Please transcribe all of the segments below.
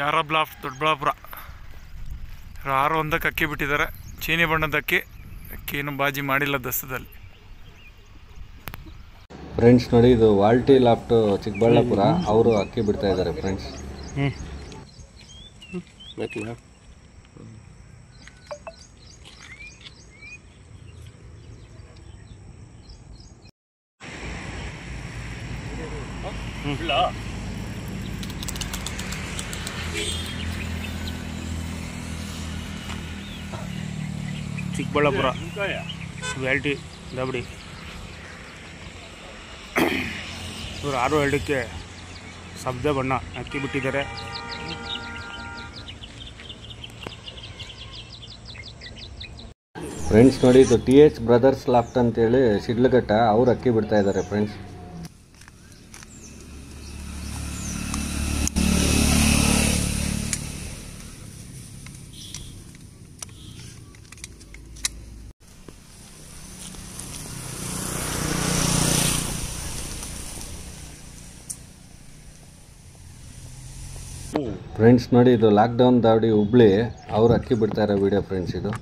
ಯಾರಬ್ loft Doddaballapura 6-1 ಅಕ್ಕಿ ಬಿಟ್ಟಿದ್ದಾರೆ. ಚೀನಿ ಬಣ್ಣದ ಅಕ್ಕಿಯನ್ನು ಬಾಜಿ ಮಾಡಿಲ್ಲ ದಸದಲ್ಲಿ. ಫ್ರೆಂಡ್ಸ್ ನೋಡಿ, ಇದು ವಾಲ್ಟಿ ಲಾಫ್ಟ್ ಚಿಕ್ಕಬಳ್ಳಾಪುರ, ಅವರು ಅಕ್ಕಿ ಬಿಡ್ತಾ ಇದ್ದಾರೆ ಫ್ರೆಂಡ್ಸ್. ಚಿಕ್ಕಬಳ್ಳಾಪುರ ವ್ಯಾಲ್ಟಿ ದಬಡಿ ಇವರು 6-2ಕ್ಕೆ ಸಬ್ಜೆ ಬಣ್ಣ ಅಕ್ಕಿ ಬಿಟ್ಟಿದ್ದಾರೆ. ಫ್ರೆಂಡ್ಸ್ ನೋಡಿ, ಇದು TH ಬ್ರದರ್ಸ್ ಲಾಫ್ಟ್ ಅಂತೇಳಿ ಶಿಡ್ಲಘಟ್ಟ, ಅವ್ರು ಅಕ್ಕಿ ಬಿಡ್ತಾ ಇದ್ದಾರೆ ಫ್ರೆಂಡ್ಸ್. ಫ್ರೆಂಡ್ಸ್ ನೋಡಿ, ಇದು ಲಾಕ್ಡೌನ್ ದಾವಡಿ ಹುಬ್ಳಿ, ಅವ್ರು ಅಕ್ಕಿ ಬಿಡ್ತಾ ಇರೋ ವಿಡಿಯೋ ಫ್ರೆಂಡ್ಸ್ ಇದು.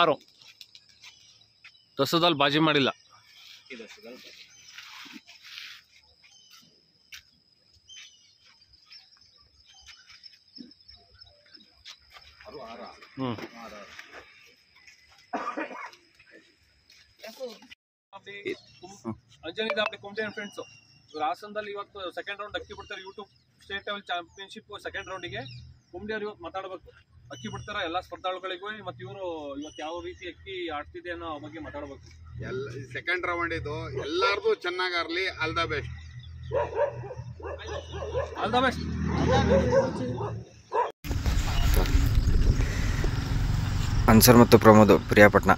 ಆರು ದಸದಲ್ಲಿ ಬಾಜಿ ಮಾಡಿಲ್ಲ. ಅಂಜನಿ ದಾಬಡಿ ಕುಮಟೆ ಫ್ರೆಂಡ್ಸ್ ಇವರು ಹಾಸನದಲ್ಲಿ ಇವತ್ತು ಸೆಕೆಂಡ್ ರೌಂಡ್ ಅಕ್ಕಿ ಬಿಡ್ತಾರೆ. YouTube state level championship second ರೌಂಡಿಗೆ ಕುಮಟೆ ಅವ್ರು ಇವತ್ತು ಮಾತಾಡಬೇಕು. ಅಕ್ಕಿ ಬಿಡ್ತಾರ ಎಲ್ಲ ಸ್ಪರ್ಧಾಳುಗಳಿಗೂ, ಮತ್ತು ಇವರು ಇವತ್ತು ಯಾವ ರೀತಿ ಅಕ್ಕಿ ಆಡ್ತಿದೆ ಅನ್ನೋ ಬಗ್ಗೆ ಮಾತಾಡಬೇಕು. ಸೆಕೆಂಡ್ ರೌಂಡ್ ಇದು ಎಲ್ಲಾರ್ದು ಚೆನ್ನಾಗಾರ್ಲಿ. All the best. All the best. Ansar ಮತ್ತು ಪ್ರಮೋದ್, ಪ್ರಿಯಾಪಟ್ನ.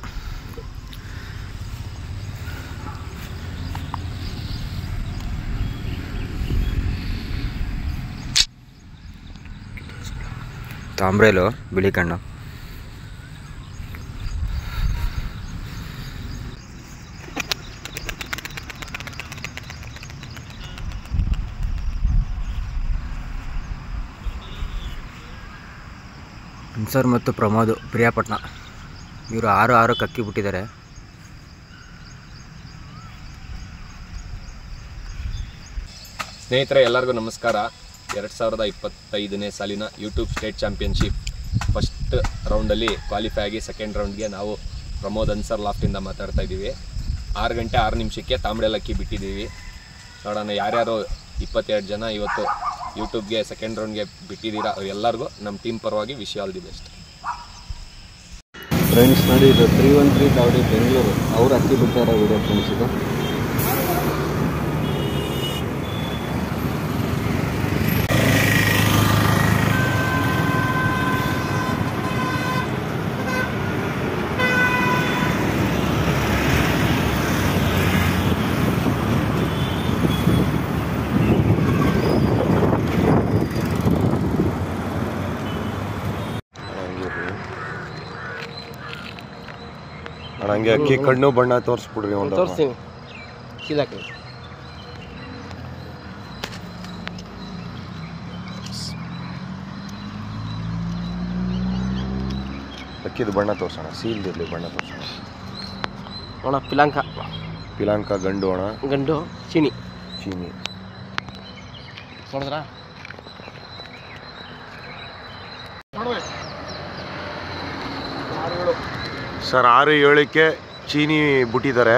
ತಾಂಬ್ರೇಲು, ಬಿಳಿ ಕಣ್ಣು. ಅನ್ಸರ್ ಮತ್ತು ಪ್ರಮೋದ್, ಪ್ರಿಯಾಪಟ್ನ, ಇವರು 6-6ಕ್ಕೆ ಅಕ್ಕಿ ಬಿಟ್ಟಿದ್ದಾರೆ. ಸ್ನೇಹಿತರೆ ಎಲ್ಲರಿಗೂ ನಮಸ್ಕಾರ. 2025ನೇ ಸಾಲಿನ ಯೂಟ್ಯೂಬ್ ಸ್ಟೇಟ್ ಚಾಂಪಿಯನ್ಶಿಪ್ ಫಸ್ಟ್ ರೌಂಡಲ್ಲಿ ಕ್ವಾಲಿಫೈ ಆಗಿ ಸೆಕೆಂಡ್ ರೌಂಡ್ಗೆ ನಾವು ಪ್ರಮೋದ್ ಅನ್ಸರ್ ಲಾಫ್ಟಿಂದ ಮಾತಾಡ್ತಾ ಇದ್ದೀವಿ. 6 ಗಂಟೆ 6 ನಿಮಿಷಕ್ಕೆ ತಾಂಬೆಲ್ ಅಕ್ಕಿ ಬಿಟ್ಟಿದ್ದೀವಿ. ನೋಡೋಣ ಯಾರ್ಯಾರು 22 ಜನ ಇವತ್ತು ಯೂಟ್ಯೂಬ್ಗೆ ಸೆಕೆಂಡ್ ರೌಂಡ್ಗೆ ಬಿಟ್ಟಿದ್ದೀರಾ ಎಲ್ಲರಿಗೂ ನಮ್ಮ ಟೀಮ್ ಪರವಾಗಿ wish all the best. Friends ನೋಡಿ, ಇದು 313 ದಾವಡಿ ಬೆಂಗಳೂರು, ಅವ್ರು ಅಕ್ಕಿ ಬಿಡ್ತಾ ಇರೋ ವಿಡಿಯೋ ಫ್ರೆಂಡ್ಸ್ ಇದು. ಹಂಗೆ ಅಕ್ಕಿ ಕಣ್ಣು ಬಣ್ಣ ತೋರಿಸ್ಬಿಡ್ರಿ. ಒಂದು ತೋರಿಸ್ತೀನಿ, ಚೀಲಕ್ಕೆ ಅಕ್ಕಿದು ಬಣ್ಣ ತೋರಿಸೋಣ, ಸೀಲ್ದಿರಲಿ ಬಣ್ಣ ತೋರಿಸೋಣ. ಅಣ್ಣ ಪಿಲಾಂಕ ಗಂಡು ಅಣ್ಣ, ಗಂಡು ಚೀನಿ ನೋಡಿದ್ರಾ? ಸರ್ 6-7ಕ್ಕೆ ಚೀನಿ ಬಿಟ್ಟಿದ್ದಾರೆ.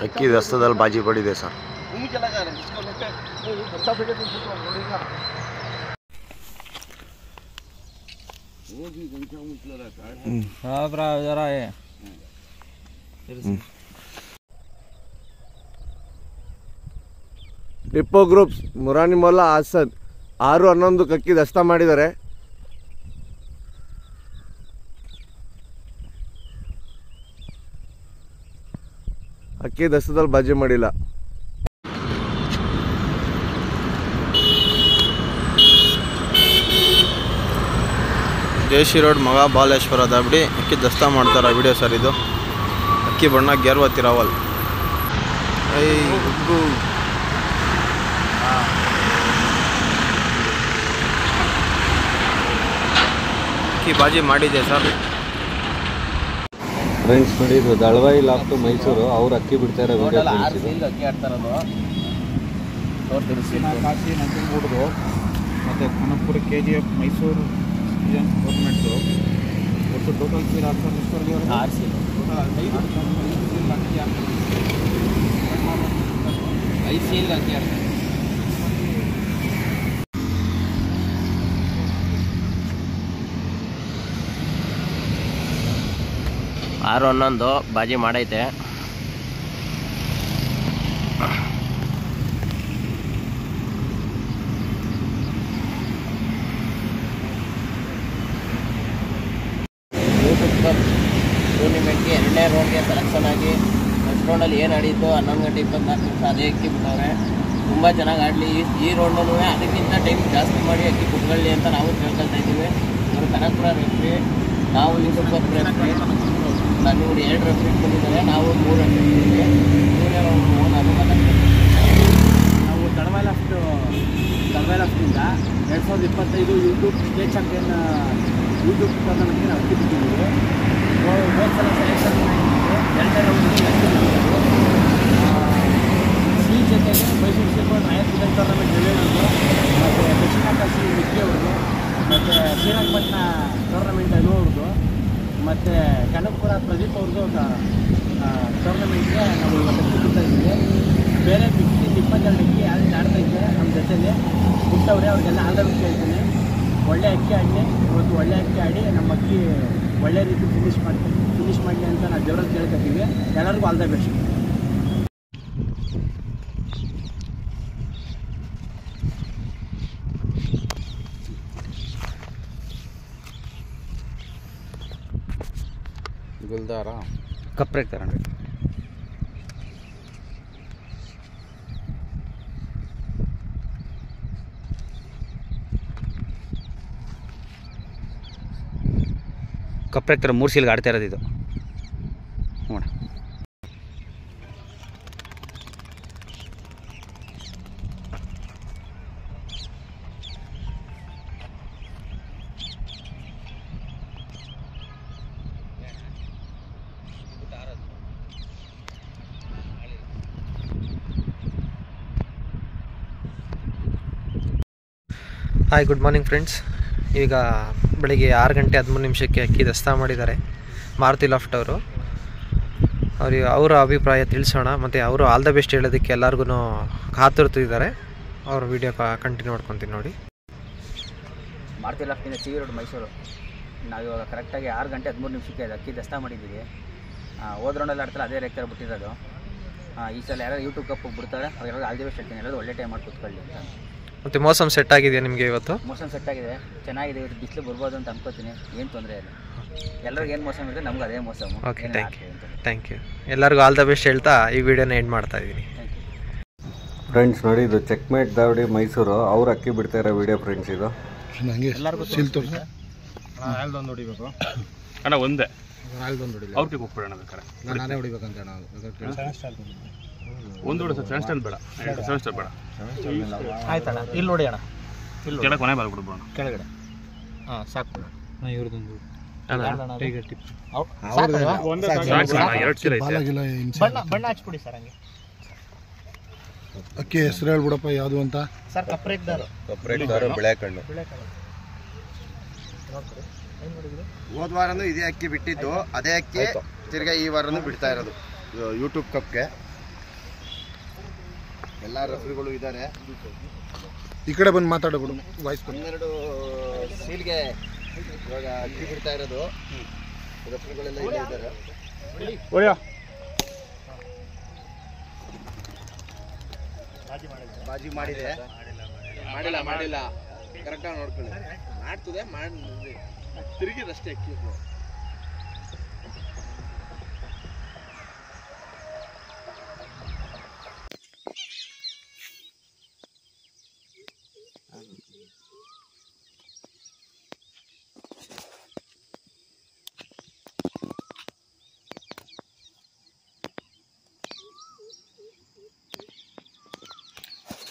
ಅಕ್ಕಿ ದಸ್ತದಲ್ಲಿ ಬಾಜಿ ಪಡಿದೆ ಸರ್. ಟಿಪ್ಪೋ ಗ್ರೂಪ್ಸ್ ಮುರಾನಿ ಮೊಲ್ಲ ಹಾಸನ್ 6-11 ಅಕ್ಕಿ ದಸ್ತ ಮಾಡಿದ್ದಾರೆ. ಅಕ್ಕಿ ದಸ್ತದಲ್ಲಿ ಬಾಜಿ ಮಾಡಿಲ್ಲ. ದೇಶಿ ರೋಡ್ ಮಗ ಬಾಲೇಶ್ವರ ದಾಬಡಿ ಅಕ್ಕಿ ದಸ್ತಾ ಮಾಡ್ತಾರೆ ವಿಡಿಯೋ ಸರ್ ಇದು. ಅಕ್ಕಿ ಬಣ್ಣ ಗೆರ್ವತ್ತಿ ರಾವಲ್ ಅಕ್ಕಿ ಬಾಜಿ ಮಾಡಿದೆ ಸರ್. ಫ್ರೆಂಡ್ಸ್ ನೋಡಿ, ಇದು ದಳವಾಯಿ ಲಾಫ್ಟು ಮೈಸೂರು, ಅವ್ರು ಅಕ್ಕಿ ಬಿಡ್ತಾ ಇರೋ ವಿಡಿಯೋ ಫ್ರೆಂಡ್ಸ್ ಇದು. ಅಕ್ಕಿ ಆಡ್ತಾ ಇರೋದು ಕಾಶಿ ನಂಜನಗೂಡ್ದು ಮತ್ತು ಖಾನಾಪುರ KGF ಮೈಸೂರು ಗೌರ್ಮೆಂಟ್ದು ಒಟ್ಟು ಟೋಟಲ್ ಸೀಲ್ ಆರಿಸಿ 5 ಸೀಲ್ ಅಕ್ಕಿ ಆಡ್ತಾರೆ. 6-11 ಬಾಜಿ ಮಾಡೈತೆ. ಟೂರ್ನಿಮೆಂಟ್ಗೆ 2ನೇ ರೌಂಡ್ಗೆ ಸೆಲೆಕ್ಷನ್ ಆಗಿ ನೆಕ್ಸ್ಟ್ ರೌಂಡಲ್ಲಿ ಏನು ಆಡಿದ್ದು 11 ಗಂಟೆ 24 ನಿಮಿಷ ಅದೇ ಅಕ್ಕಿ ಬಿಟ್ಟವ್ರೆ. ತುಂಬ ಚೆನ್ನಾಗಿ ಆಡಲಿ. ಈ ರೌಂಡಲ್ಲೂ ಅದಕ್ಕಿಂತ ಟೈಮ್ ಜಾಸ್ತಿ ಮಾಡಿ ಅಕ್ಕಿ ಕುಟ್ಕೊಳ್ಳಿ ಅಂತ ನಾವು ಕೇಳ್ಕೊಳ್ತಾ ಇದ್ದೀವಿ. ಇವರು ಕನಕಪುರ ರೆಫ್ರಿ, ನಾವು ಯೂಸುಫ್ ರೆಫ್ರಿ, ನಾನು 2 ರೆಫ್ರಿ ಬಂದಿದ್ದಾರೆ, ನಾವು 3 ರೆಫ್ರಿ ಇದ್ದೀವಿ. 3ನೇ ರೌಂಡ್ ನಾವು ದಳವಾಯಿ ಲಾಫ್ಟಿಂದ 2025 ಯೂಟ್ಯೂಬ್ ಸ್ಟೇಟ್ ಚಾಂಪಿಯನ್ ಯೂಟ್ಯೂಬ್ ಟೂರ್ನಮೆಂಟ್ಗೆ ನಾವು ಅಕ್ಕಿ ಬಿಟ್ಟಿದ್ದೀವಿ. ಹೋದ ಸಲ ಸೆಲೆಕ್ಷನ್ ಮಾಡಿದ್ದೀವಿ. 2ನೇ ರೌಂಡ್ಗೆ ಸಿ ಜೊತೆಗೆ ಮೈಸೂರು ಸಿಲ್ವರ್ ರಾಯಲ್ ಟೂರ್ನಮೆಂಟ್ ಗೆಳೆಯರು ಮತ್ತು ದಕ್ಷಿಣ ಕಾಶಿ ಮಿಕ್ಕಿ ಅವ್ರದ್ದು ಮತ್ತು ಶ್ರೀರಂಗಪಟ್ಟಣ ಟೂರ್ನಮೆಂಟ್ ಅವ್ರದ್ದು ಮತ್ತು ಕನಕಪುರ ಪ್ರದೀಪ್ ಅವ್ರದ್ದು ಟೂರ್ನಮೆಂಟ್ಗೆ ನಾವು ಇವತ್ತು ಅಕ್ಕಿ ಬಿಡ್ತಾ ಇದ್ದೀವಿ. ಬೇರೆ 15-20 ಅಕ್ಕಿ ಆಡ್ತಾ ಇದ್ದೆ ನಮ್ಮ ಜೊತೆಯಲ್ಲಿ ಬಿಟ್ಟವ್ರೆ. ಅವ್ರಿಗೆಲ್ಲ ಆಲ್ ದ ಬೆಸ್ಟ್ ಹೇಳ್ತೀನಿ. ಒಳ್ಳೆ ಅಕ್ಕಿ ಆಡಲಿ, ಇವತ್ತು ಒಳ್ಳೆ ಅಕ್ಕಿ ಆಡಿ ನಮ್ಮ ಅಕ್ಕಿ ಒಳ್ಳೆ ರೀತಿ ಫಿನಿಶ್ ಮಾಡಲಿ ಅಂತ ನಾವು ದೇವ್ರಲ್ಲಿ ಕೇಳ್ಕೊತೀವಿ. ಎಲ್ಲರಿಗೂ ಆಲ್ ದ ಬೆಸ್ಟ್. ಗುಲ್ದಾರ ಕಪ್ರೆಗೆ ತಗೊಂಡ್ರಿ. ಕಪ್ರೆಗೆ 3 ಸೀಲ್ಗೆ ಆಡ್ತಾ ಇರೋದು ಇದು. ನೋಡ ಹಾಯ್, ಗುಡ್ ಮಾರ್ನಿಂಗ್ ಫ್ರೆಂಡ್ಸ್. ಈಗ ಬೆಳಿಗ್ಗೆ 6 ಗಂಟೆ 13 ನಿಮಿಷಕ್ಕೆ ಅಕ್ಕಿ ದಸ್ತಾ ಮಾಡಿದ್ದಾರೆ ಮಾರುತಿ ಲಾಫ್ಟ್ ಅವರು. ಅವರ ಅಭಿಪ್ರಾಯ ತಿಳಿಸೋಣ, ಮತ್ತು ಅವರು ಆಲ್ ದ ಬೆಸ್ಟ್ ಹೇಳೋದಕ್ಕೆ ಎಲ್ಲರಿಗೂ ಕಾತುರ್ತಿದ್ದಾರೆ. ಅವ್ರ ವಿಡಿಯೋ ಕಂಟಿನ್ಯೂ ಮಾಡ್ಕೊತೀನಿ ನೋಡಿ. ಮಾರುತಿ ಲಾಫ್ಟಿಂದ CV ರೋಡ್ ಮೈಸೂರು. ನಾವಿವಾಗ ಕರೆಕ್ಟಾಗಿ 6 ಗಂಟೆ 13 ನಿಮಿಷಕ್ಕೆ ಅಕ್ಕಿ ದಸ್ತಾ ಮಾಡಿದ್ದೀವಿ. ಹೋದ ರೌಂಡಲ್ಲಿ ಆಡ್ತಾರೆ ಅದೇ ರೇಕ್ತಾರೆ ಬಿಟ್ಟಿರೋದು. ಈ ಸಲ ಯಾರು ಯೂಟ್ಯೂಬ್ ಕಪ್ ಬಿಡ್ತಾರೆ ಅವ್ರಿಗೆಲ್ಲ ಆಲ್ ದಿ ಬೆಸ್ಟ್ ಹೇಳ್ತೀನಿ. ಎಲ್ಲರೂ ಒಳ್ಳೆ ಟೈಮ್ ಮಾಡಿ ಕೂತ್ಕೊಳ್ಳಿ ಅಂತ. ಮತ್ತು ಮೋಸಮ್ ಸೆಟ್ ಆಗಿದೆಯಾ ನಿಮಗೆ ಇವತ್ತು? ಮೋಸಮ್ ಸೆಟ್ ಆಗಿದೆ, ಚೆನ್ನಾಗಿದೆ. ಇವತ್ತು ಬಿಸಿಲು ಬರ್ಬೋದು ಅಂತ ಅನ್ಕೋತೀನಿ. ಏನು ತೊಂದರೆ ಇಲ್ಲ. ಎಲ್ಲರಿಗೂ ಏನು ಮೋಸಮ್ ಇರುತ್ತೆ, ನಮ್ಗೆ ಅದೇ ಮೋಸಮ್. Okay, thank you. ಎಲ್ಲರಿಗೂ ಆಲ್ ದ ಬೆಸ್ಟ್ ಹೇಳ್ತಾ ಈ ವಿಡಿಯೋನ ಎಂಡ್ ಮಾಡ್ತಾ ಇದ್ದೀನಿ. ಫ್ರೆಂಡ್ಸ್ ನೋಡಿ, ಇದು ಚೆಕ್ಮೇಟ್ ದಾವಡಿ ಮೈಸೂರು, ಅವ್ರು ಅಕ್ಕಿ ಬಿಡ್ತಾ ಇರೋ ವಿಡಿಯೋ ಫ್ರೆಂಡ್ಸ್ ಇದು. ಎಲ್ಲರಿಗೂ ಒಂದು ಹೊಡಿಬೇಕು ಅಣ್ಣ, ಒಂದೇ ಅವ್ರಿಗೆ ಹೋಗ್ಬಿಡೋಣ ಬೇಕಾರೆ. ನಾನೇ ಹೊಡಿಬೇಕಂತ ಒಂದು ಹೊಡೆ ಸರ್, 7 ಸ್ಟಾರ್ ಬೇಡ, 7 ಸ್ಟಾರ್ ಬೇಡ. ಆಯ್ತಣ್ಣ, ಇಲ್ಲಿ ನೋಡಿ ಅಣ್ಣ, ಕೆಳಗೆ ಕೊನೆ ಬಾಲ್ ಕೊಡ್ಬೋಣ ಕೆಳಗಡೆ. ಹಾಂ ಸಾಕು. ಇವ್ರದೊಂದು ಟೈಗರ್ ಟಿಪ್ ಬಣ್ಣ ಹಚ್ಬಿಡಿ ಸರ್. ಹಂಗೆ ಅಕ್ಕಿ ಹೆಸರು ಹೇಳ್ಬಿಡಪ್ಪ ಯಾವುದು ಅಂತ. ಸರ್ ಕಪ್ರೆಕ್ದಾರು ಬೆಳೆ ಕಣ್ಣು. ಹೋದ ವಾರನೂ ಇದೇ ಅಕ್ಕಿ ಬಿಟ್ಟಿದ್ದು, ಅದೇ ಅಕ್ಕಿ ತಿರ್ಗಾ ಈ ವಾರನೂ ಬಿಡ್ತಾ ಇರೋದು ಯೂಟ್ಯೂಬ್ ಕಪ್ಗೆ. ಎಲ್ಲ ರೆಫ್ರಿಗಳು ಇದ್ದಾರೆ. ಈ ಕಡೆ ಬಂದು ಮಾತಾಡೋದು ವಾಯ್ಸ್. 12 ಸೀಲ್ಗೆ ಇವಾಗ ಅಕ್ಕಿ ಬಿಡ್ತಾ ಇರೋದು. ರೆಫ್ರಿಗಳೆಲ್ಲ ಇಲ್ಲೇ ಇದ್ದಾರೆ. ಬಾಜಿ ಮಾಡಿದೆ. ಮಾಡಿಲ್ಲ ಕರೆಕ್ಟಾಗಿ ನೋಡ್ಕೊಳ್ಳಿ. ಮಾಡ್ತದೆ ಮಾಡಿ ತಿರುಗಿದಷ್ಟೇ ಅಕ್ಕಿ.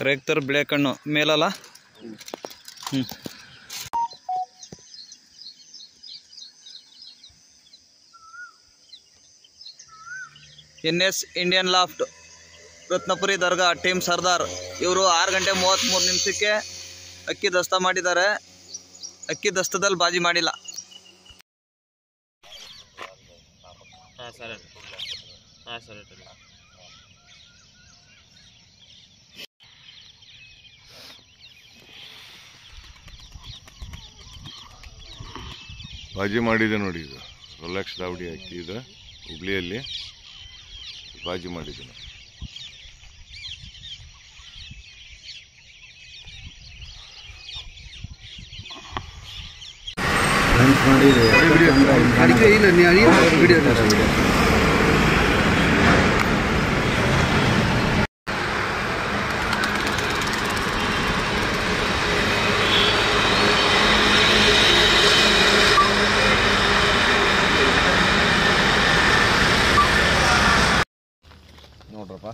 ರೇಕ್ತರ್ ಬಿಳೆ ಕಣ್ಣು ಮೇಲಲ್ಲ. NS ಇಂಡಿಯನ್ ಲಾಫ್ಟ್ ರತ್ನಪುರಿ ದರ್ಗಾ ಟೀಮ್ ಸರ್ದಾರ್ ಇವರು 6 ಗಂಟೆ 33 ನಿಮಿಷಕ್ಕೆ ಅಕ್ಕಿ ದಸ್ತ ಮಾಡಿದ್ದಾರೆ. ಅಕ್ಕಿ ದಸ್ತದಲ್ಲಿ ಬಾಜಿ ಮಾಡಿಲ್ಲ. ಬಾಜಿ ಮಾಡಿದೆ ನೋಡಿ. ಇದು ರಿಲ್ಯಾಕ್ಸ್ ದಾವಡಿ ಅಕ್ಕಿ ಇದೆ, ಹುಬ್ಳಿಯಲ್ಲಿ ಬಾಜಿ ಮಾಡಿದೆ. ನೋಡ್ರಪ್ಪ,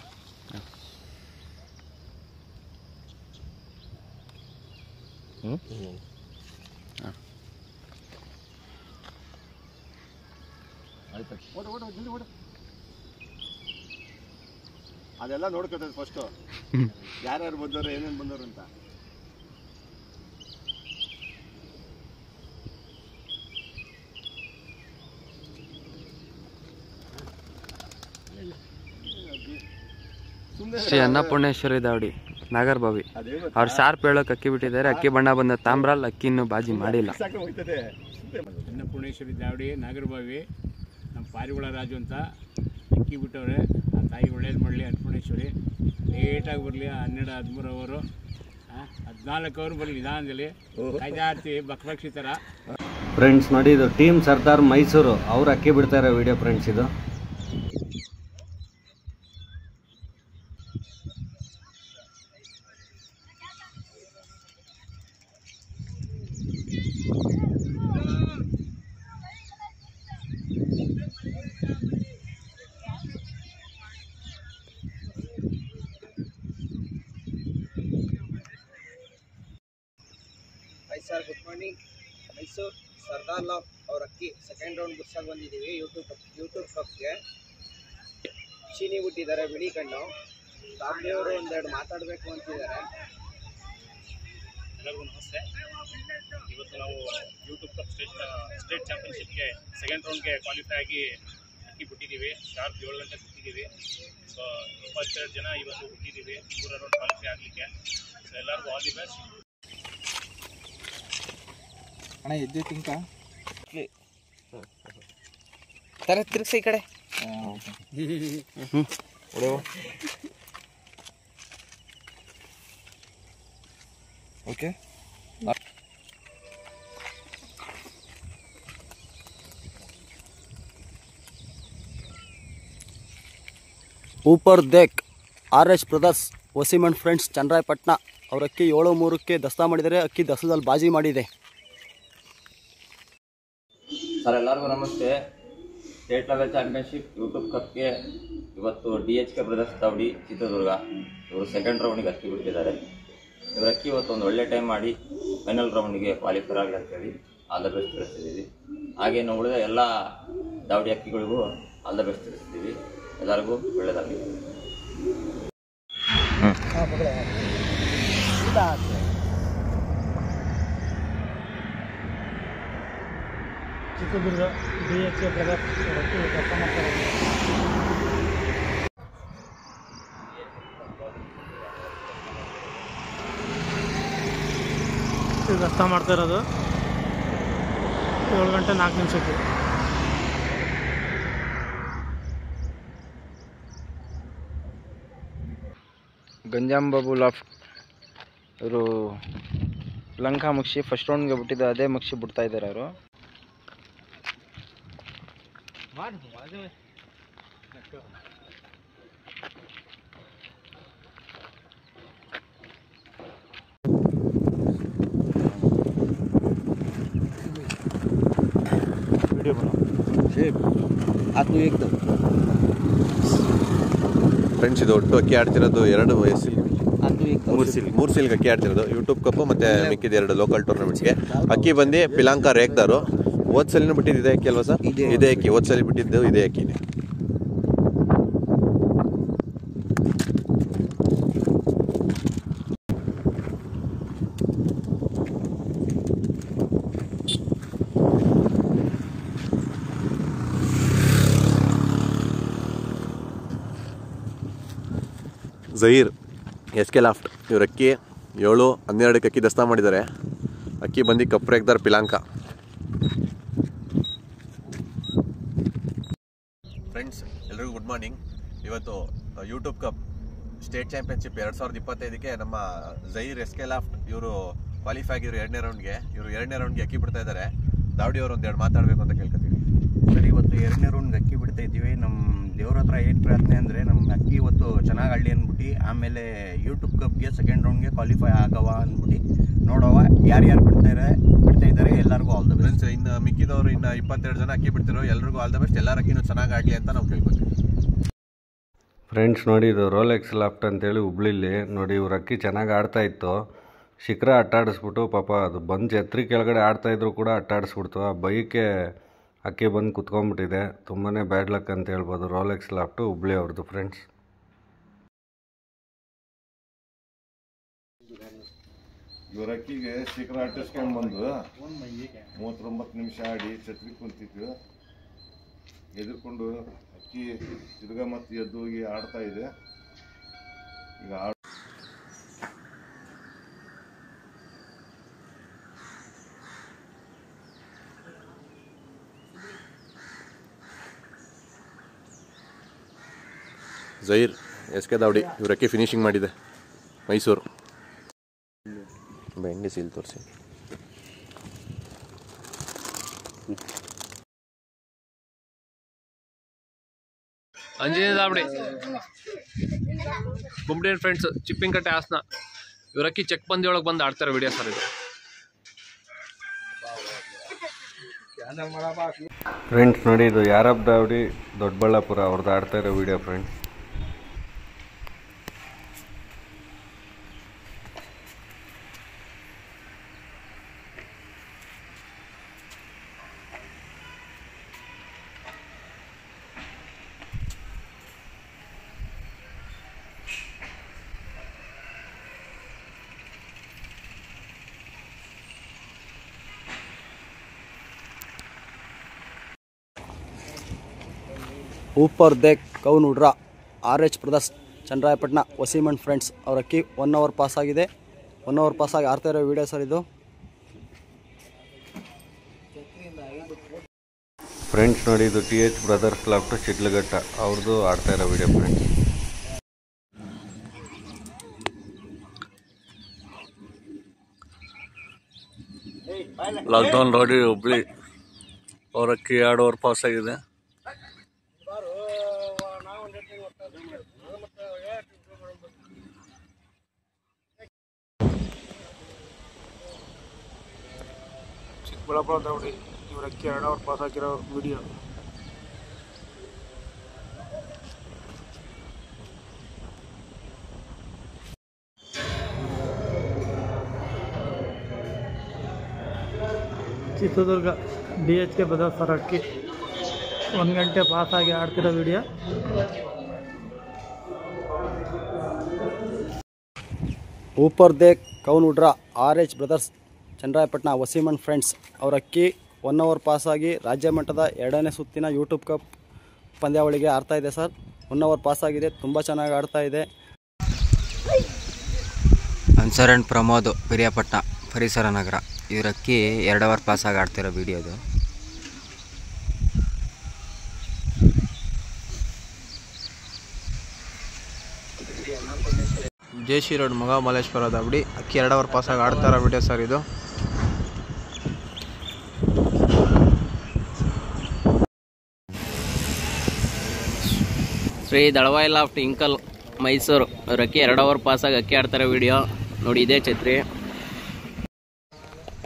ಅದೆಲ್ಲ ನೋಡ್ಕೊತದೆ ಫಸ್ಟು, ಯಾರ್ಯಾರು ಬಂದವರು ಏನೇನು ಬಂದವರು ಅಂತ. ಶ್ರೀ ಅನ್ನಪೂರ್ಣೇಶ್ವರಿ ದಾವಡಿ ನಾಗರಬಾವಿ ಅವ್ರು ಶಾರ್ಪ್ ಹೇಳೋಕೆ ಅಕ್ಕಿ ಬಿಟ್ಟಿದ್ದಾರೆ. ಅಕ್ಕಿ ಬಣ್ಣ ಬಂದ ತಾಮ್ರಾಲ್ ಅಕ್ಕಿ ಇನ್ನೂ ಬಾಜಿ ಮಾಡಿಲ್ಲ. ಅನ್ನಪೂರ್ಣೇಶ್ವರಿ ದಾವಡಿ ನಾಗರಬಾವಿ ನಮ್ಮ ಪಾರಿವಾಳ ರಾಜು ಅಂತ ಅಕ್ಕಿ ಬಿಟ್ಟವ್ರೆ. ಆ ತಾಯಿ ಒಳ್ಳೇದು ಮಾಡಲಿ. ಅನ್ನಪೂರ್ಣೇಶ್ವರಿ ಲೇಟಾಗಿ ಬರಲಿ. 12-13 ಅವರು 14 ಅವರು ಬರಲಿ. ನಿಧಾನದಲ್ಲಿ ಕಾಯ್ತಾ ಇರ್ತೀವಿ ಬಕ್ರಕ್ಷಿ ಥರ. ಫ್ರೆಂಡ್ಸ್ ನೋಡಿ, ಇದು ಟೀಮ್ ಸರ್ದಾರ್ ಮೈಸೂರು ಅವ್ರು ಅಕ್ಕಿ ಬಿಡ್ತಾ ಇರೋ ವಿಡಿಯೋ ಫ್ರೆಂಡ್ಸ್ ಇದು. Sir good morning. Mysuru Sardar loft ಅವ್ರ ಅಕ್ಕಿ ಸೆಕೆಂಡ್ ರೌಂಡ್ ಬಿಡ್ಸಕ್ಕೆ ಬಂದಿದ್ದೀವಿ. ಯೂಟ್ಯೂಬ್ ಕಪ್ಗೆ ಚೀನಿ ಬಿಟ್ಟಿದ್ದಾರೆ ಬಿಳಿ ಕಣ್ಣು. ದಾಬ್ಲಿಯವರು ಒಂದೆರಡು ಮಾತಾಡಬೇಕು ಅಂತಿದ್ದಾರೆ. ಎಲ್ಲರಿಗೂ ನಮಸ್ತೆ. ಇವತ್ತು ನಾವು ಯೂಟ್ಯೂಬ್ ಕಪ್ ಸ್ಟೇಟ್ ಚಾಂಪಿಯನ್ಶಿಪ್ಗೆ ಸೆಕೆಂಡ್ ರೌಂಡ್ಗೆ ಕ್ವಾಲಿಫೈ ಆಗಿ ಅಕ್ಕಿ ಬಿಟ್ಟಿದ್ದೀವಿ. ಶಾರ್ಪ್ 7 ಗಂಟೆ ಬಿಟ್ಟಿದ್ದೀವಿ. ಸೊ 22 ಜನ ಇವತ್ತು ಬಿಟ್ಟಿದ್ದೀವಿ 3 ರೌಂಡ್ ಕ್ವಾಲಿಫೈ ಆಗಲಿಕ್ಕೆ. ಸೊ ಎಲ್ಲರಿಗೂ ಆಲ್ ದಿ ಬೆಸ್ಟ್. ಅಣ್ಣ ಎದ್ದು ತಿಂಕ ತರ ತಿರ್ಗಿಸಿ ಈ ಕಡೆ. ಓಕೆ, ऊपर देख RS brothers Waseem and friends Channarayapatna ಅವ್ರ ಅಕ್ಕಿ 7-3ಕ್ಕೆ ದಸ್ತಾ ಮಾಡಿದ್ದಾರೆ. ಅಕ್ಕಿ ದಸ್ತದಲ್ಲಿ ಬಾಜಿ ಮಾಡಿದೆ. ಸರ್ ಎಲ್ಲರಿಗೂ ನಮಸ್ತೆ. ಸ್ಟೇಟ್ ಲೆವೆಲ್ ಚಾಂಪಿಯನ್ಶಿಪ್ ಯೂಟ್ಯೂಬ್ ಕಪ್ಗೆ ಇವತ್ತು DHK ಬ್ರದರ್ಸ್ ದಾವಡಿ ಚಿತ್ರದುರ್ಗ ಇವರು ಸೆಕೆಂಡ್ ರೌಂಡಿಗೆ ಅಕ್ಕಿ ಬಿಟ್ಟಿದ್ದಾರೆ. ಇವ್ರ ಅಕ್ಕಿ ಇವತ್ತು ಒಂದು ಒಳ್ಳೆ ಟೈಮ್ ಮಾಡಿ ಫೈನಲ್ ರೌಂಡಿಗೆ ಕ್ವಾಲಿಫೈ ಆಗಲಿ ಅಂತೇಳಿ ಆಲ್ ದ ಬೆಸ್ಟ್ ತಿಳಿಸ್ತಿದ್ದೀವಿ. ಹಾಗೆ ನಾವು ಉಳಿದ ಎಲ್ಲ ದಾವಡಿ ಅಕ್ಕಿಗಳಿಗೂ ಆಲ್ ದ ಬೆಸ್ಟ್ ತಿಳಿಸ್ತೀವಿ. ಎಲ್ಲರಿಗೂ ಒಳ್ಳೆಯದಾಗಲಿ. ಚಿತ್ರದುರ್ಗ DHK ಬ್ರದರ್ಸ್ ಕೆಲಸ ಮಾಡ್ತಾರೆ. ಇದು ದಸ್ತಾ ಮಾಡ್ತಾ ಇರೋದು 7 ಗಂಟೆ 4 ನಿಮಿಷಕ್ಕೆ. ಗಂಜಾಂ ಬಾಬು ಲಾಫ್ಟ್ ಇವರು ಲಂಕಾ ಮಕ್ಷಿ ಫಸ್ಟ್ ರೌಂಡ್ಗೆ ಬಿಟ್ಟಿದ್ದು ಅದೇ ಮಕ್ಷಿ ಬಿಡ್ತಾ ಇದ್ದಾರೆ ಅವರು. ಫ್ರೆಂಡ್ಸ್, ಇದು ಒಟ್ಟು ಅಕ್ಕಿ ಆಡ್ತಿರೋದು 2 ವಯಸ್ಸಿಗೆ 3 ಸೀಲ್ಗೆ ಅಕ್ಕಿ ಆಡ್ತಿರೋದು ಯೂಟ್ಯೂಬ್ ಕಪ್ ಮತ್ತೆ ಮಿಕ್ಕಿದ 2 ಲೋಕಲ್ ಟೂರ್ನಮೆಂಟ್ಸ್ಗೆ. ಅಕ್ಕಿ ಬಂದು ಪಿಲಾಂಕ ರೇಗ್ದಾರು. ಹೋದ್ ಸಲಿನೂ ಬಿಟ್ಟಿದ್ದು ಇದೇ ಅಕ್ಕಿ ಅಲ್ವಾ ಸರ್? ಇದೇ ಅಕ್ಕಿ ಹೋದ್ ಸಲ ಬಿಟ್ಟಿದ್ದು ಇದೇ ಅಕ್ಕಿನೇ. ಝಹೀರ್ SK ಲಾಫ್ಟ್ ಇವ್ರ ಅಕ್ಕಿ 7-12 ಅಕ್ಕಿ ದಸ್ತಾ ಮಾಡಿದ್ದಾರೆ. ಅಕ್ಕಿ ಬಂದು ಕಪ್ ರೇಗ್ದಾರ್ ಪಿಲಾಂಕ. ಫ್ರೆಂಡ್ಸ್, ಎಲ್ರಿಗೂ ಗುಡ್ ಮಾರ್ನಿಂಗ್. ಇವತ್ತು ಯೂಟ್ಯೂಬ್ ಕಪ್ ಸ್ಟೇಟ್ ಚಾಂಪಿಯನ್ಶಿಪ್ 2025ಕ್ಕೆ ನಮ್ಮ ಝಹೀರ್ SK ಲಾಫ್ಟ್ ಇವರು ಕ್ವಾಲಿಫೈ ಆಗಿದ್ರು 2ನೇ ರೌಂಡ್ಗೆ. ಇವರು 2ನೇ ರೌಂಡ್ಗೆ ಅಕ್ಕಿ ಬಿಡ್ತಾ ಇದ್ದಾರೆ. ದಾವಡಿ ಅವರು ಒಂದೆರಡು ಮಾತಾಡಬೇಕು ಅಂತ ಕೇಳ್ಕೊತೀವಿ. ಸರ್, ಇವತ್ತು 2ನೇ ರೌಂಡ್ಗೆ ಅಕ್ಕಿ ಬಿಡ್ತಾ ಇದ್ದೀವಿ. ನಮ್ಮ ದೇವ್ರ ಹತ್ರ ಏನು ಪ್ರಾರ್ಥನೆ ಅಂದರೆ ನಮ್ಮ ಅಕ್ಕಿ ಇವತ್ತು ಚೆನ್ನಾಗಿ ಆಡಲಿ ಅಂದ್ಬಿಟ್ಟು, ಆಮೇಲೆ ಯೂಟ್ಯೂಬ್ ಕಪ್ಗೆ 2nd ರೌಂಡ್ಗೆ ಕ್ವಾಲಿಫೈ ಆಗವ ಅಂದ್ಬಿಟ್ಟು ನೋಡವ ಯಾರ್ಯಾರು ಬಿಡ್ತಾ ಇದ್ದಾರೆ ಎಲ್ಲರಿಗೂ ಆಲ್ ದ ಬೆಸ್ಟ್. ಇನ್ನು ಮಿಕ್ಕಿದವರು ಇನ್ನು 22 ಜನ ಅಕ್ಕಿ ಬಿಡ್ತಿರೋ ಎಲ್ರಿಗೂ ಆಲ್ ದ ಬೆಸ್ಟ್. ಎಲ್ಲರ ಅಕ್ಕಿನೂ ಚೆನ್ನಾಗಿ ಆಡಲಿ ಅಂತ ನಾವು ಕೇಳ್ಕೊತೀವಿ. ಫ್ರೆಂಡ್ಸ್ ನೋಡಿ, ಇದು ರೋಲೆಕ್ಸ್ ಲಾಫ್ಟ್ ಅಂತೇಳಿ ಹುಬ್ಳಿಲಿ ನೋಡಿ. ಇವ್ರ ಅಕ್ಕಿ ಚೆನ್ನಾಗಿ ಆಡ್ತಾ ಇತ್ತು. ಶಿಖರ ಅಟ್ಟಾಡಿಸ್ಬಿಟ್ಟು ಪಾಪ ಅದು ಬಂದು ಛತ್ರಿ ಕೆಳಗಡೆ ಆಡ್ತಾಯಿದ್ರು ಕೂಡ ಅಟ್ಟಾಡಿಸ್ಬಿಡ್ತು. ಆ ಬೈಕೆ ಅಕ್ಕಿ ಬಂದು ಕುತ್ಕೊಂಡ್ಬಿಟ್ಟಿದೆ. ತುಂಬಾ ಬ್ಯಾಡ್ ಲಕ್ ಅಂತ ಹೇಳ್ಬೋದು. ರೋಲೆಕ್ಸ್ ಲಾಫ್ಟು ಹುಬ್ಳಿ ಅವ್ರದ್ದು ಫ್ರೆಂಡ್ಸ್. ಇವ್ರ ಅಕ್ಕಿಗೆ ಶಿಖರ ಅಟ್ಟಿಸ್ಕೊಂಡು ಬಂದು 39 ನಿಮಿಷ ಆಡಿ ಛತ್ರಿ ಕುಂತಿದ್ವು. ಎದುರ್ಕೊಂಡು ಅಕ್ಕಿ ತಿರ್ಗಾ ಮತ್ತೆ ಎದ್ದು ಹೋಗಿ ಆಡ್ತಾ ಇದೆ. ಈಗ ಝಹೀರ್ SK ದಾವಡಿ ಇವ್ರ ಅಕ್ಕಿ ಫಿನಿಶಿಂಗ್ ಮಾಡಿದೆ ಮೈಸೂರು. ಬೆಂಗೆ ಸೀಲ್ ತೋರಿಸಿ. ಅಂಜನೇಯ ದಾವಡಿ ಗುಂಬ್ಡೇನ್ ಫ್ರೆಂಡ್ಸ್ ಚಿಪ್ಪಿಂಕಟ್ಟೆ ಹಾಸನ. ಇವರಕ್ಕಿ ಚೆಕ್ ಬಂದಿ ಒಳಗೆ ಬಂದು ಆಡ್ತಾರೆ ವಿಡಿಯೋ ಸರ್ ಇದು. ಫ್ರೆಂಡ್ಸ್ ನೋಡಿ, ಇದು ಯಾರಬ್ ದಾವಡಿ ದೊಡ್ಡಬಳ್ಳಾಪುರ ಅವ್ರದ್ದು ಆಡ್ತಾ ಇರೋ ವಿಡಿಯೋ ಫ್ರೆಂಡ್ಸ್. ऊपर देख कौन उड़ रहा RH ब्रदर्स चंद्रायपट्टना वसीम अंड फ्रेंड्स ಅವ್ರ ಅಕ್ಕಿ 1 ಅವರ್ ಪಾಸ್ ಆಗಿದೆ. 1 ಅವರ್ ಪಾಸ್ ಆಗಿ ಆಡ್ತಾ ಇರೋ ವಿಡಿಯೋ ಸರ್ ಇದು. ಫ್ರೆಂಡ್ಸ್ ನೋಡಿ, ಇದು TH ಬ್ರದರ್ಸ್ ಲಾಫ್ಟ್ ಶಿಡ್ಲಘಟ್ಟ ಅವ್ರದ್ದು ಆಡ್ತಾ ಇರೋ ವಿಡಿಯೋ ಫ್ರೆಂಡ್ಸ್. ಲಾಕ್ಡೌನ್ ರೋಡಿ ಹುಬ್ಳಿ ಅವ್ರ ಅಕ್ಕಿ 2 ಅವರ್ ಪಾಸ್ ಆಗಿದೆ. ಚಿಕ್ಕಬಳ್ಳಾಪುರ ದಾವಡಿ ಇವ್ರ ಅಕ್ಕಿ 2 ಅವರ್ ಪಾಸ್ ಆಗಿರೋ ವಿಡಿಯೋ. ಚಿತ್ರದುರ್ಗ DHK ಬ್ರದರ್ಸ್ ಅವರ ಅಕ್ಕಿ 1 ಗಂಟೆ ಪಾಸ್ ಆಗಿ ಆಡ್ತಿರೋ ವಿಡಿಯೋ. ऊपर देख कौन उड़ रहा RH ब्रदर्ಸ್ Chandrayapatna Waseem and friends ಅವ್ರ ಅಕ್ಕಿ 1 ಅವರ್ ಪಾಸ್ ಆಗಿ ರಾಜ್ಯ ಮಟ್ಟದ 2ನೇ ಸುತ್ತಿನ ಯೂಟ್ಯೂಬ್ ಕಪ್ ಪಂದ್ಯಾವಳಿಗೆ ಆಡ್ತಾ ಇದೆ ಸರ್. 1 ಅವರ್ ಪಾಸ್ ಆಗಿದೆ. ತುಂಬ ಚೆನ್ನಾಗಿ ಆಡ್ತಾ ಇದೆ. ಅನ್ಸರ್ ಅಂಡ್ ಪ್ರಮೋದ್ ಪಿರಿಯಾಪಟ್ಟಣ ಪರಿಸರ ನಗರ. ಇವ್ರ ಅಕ್ಕಿ 2 ಅವರ್ ಪಾಸಾಗಿ ಆಡ್ತಿರೋ ವಿಡಿಯೋ ಇದು. ಜೆ.ಸಿ. ರೋಡ್ ಮಹಾಬಲೇಶ್ವರ ದಾವಡಿ ಅಕ್ಕಿ 2 ಅವರ್ ಪಾಸಾಗಿ ಆಡ್ತಾ ಇರೋ ವಿಡಿಯೋ ಸರ್ ಇದು. ಶ್ರೀ ದಳವಾಯಿ ಲಾಫ್ಟ್ ಇಂಕಲ್ ಮೈಸೂರು ಅವ್ರ ಅಕ್ಕಿ 2 ಅವರ್ ಪಾಸಾಗಿ ಅಕ್ಕಿ ಆಡ್ತಾರೆ ವಿಡಿಯೋ ನೋಡಿ. ಇದೇ ಛತ್ರಿ.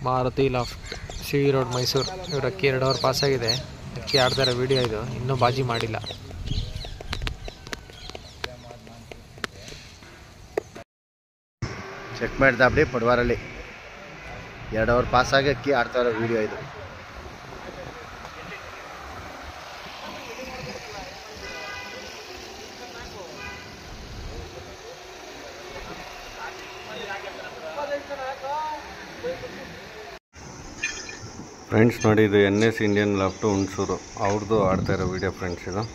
Maruti loft C road Mysuru ಇವ್ರ ಅಕ್ಕಿ 2 ಅವರ್ ಪಾಸಾಗಿದೆ. ಅಕ್ಕಿ ಆಡ್ತಾರೆ ವಿಡಿಯೋ ಇದು. ಇನ್ನೂ ಬಾಜಿ ಮಾಡಿಲ್ಲ. ಚೆಕ್ ಮಾಡ್ತಾ ಬಿಡಿ ಪಡವಾರಲ್ಲಿ 2 ಅವರ್ ಪಾಸಾಗಿ ಅಕ್ಕಿ ಆಡ್ತಾ ಇರೋ ವಿಡಿಯೋ ಇದು. ಫ್ರೆಂಡ್ಸ್ ನೋಡಿ, ಇದು NS ಇಂಡಿಯನ್ ಲಾಫ್ಟು ಹುಣಸೂರು ಅವ್ರದ್ದು ಆಡ್ತಾ ಇರೋ ವಿಡಿಯೋ ಫ್ರೆಂಡ್ಸ್ ಇದು.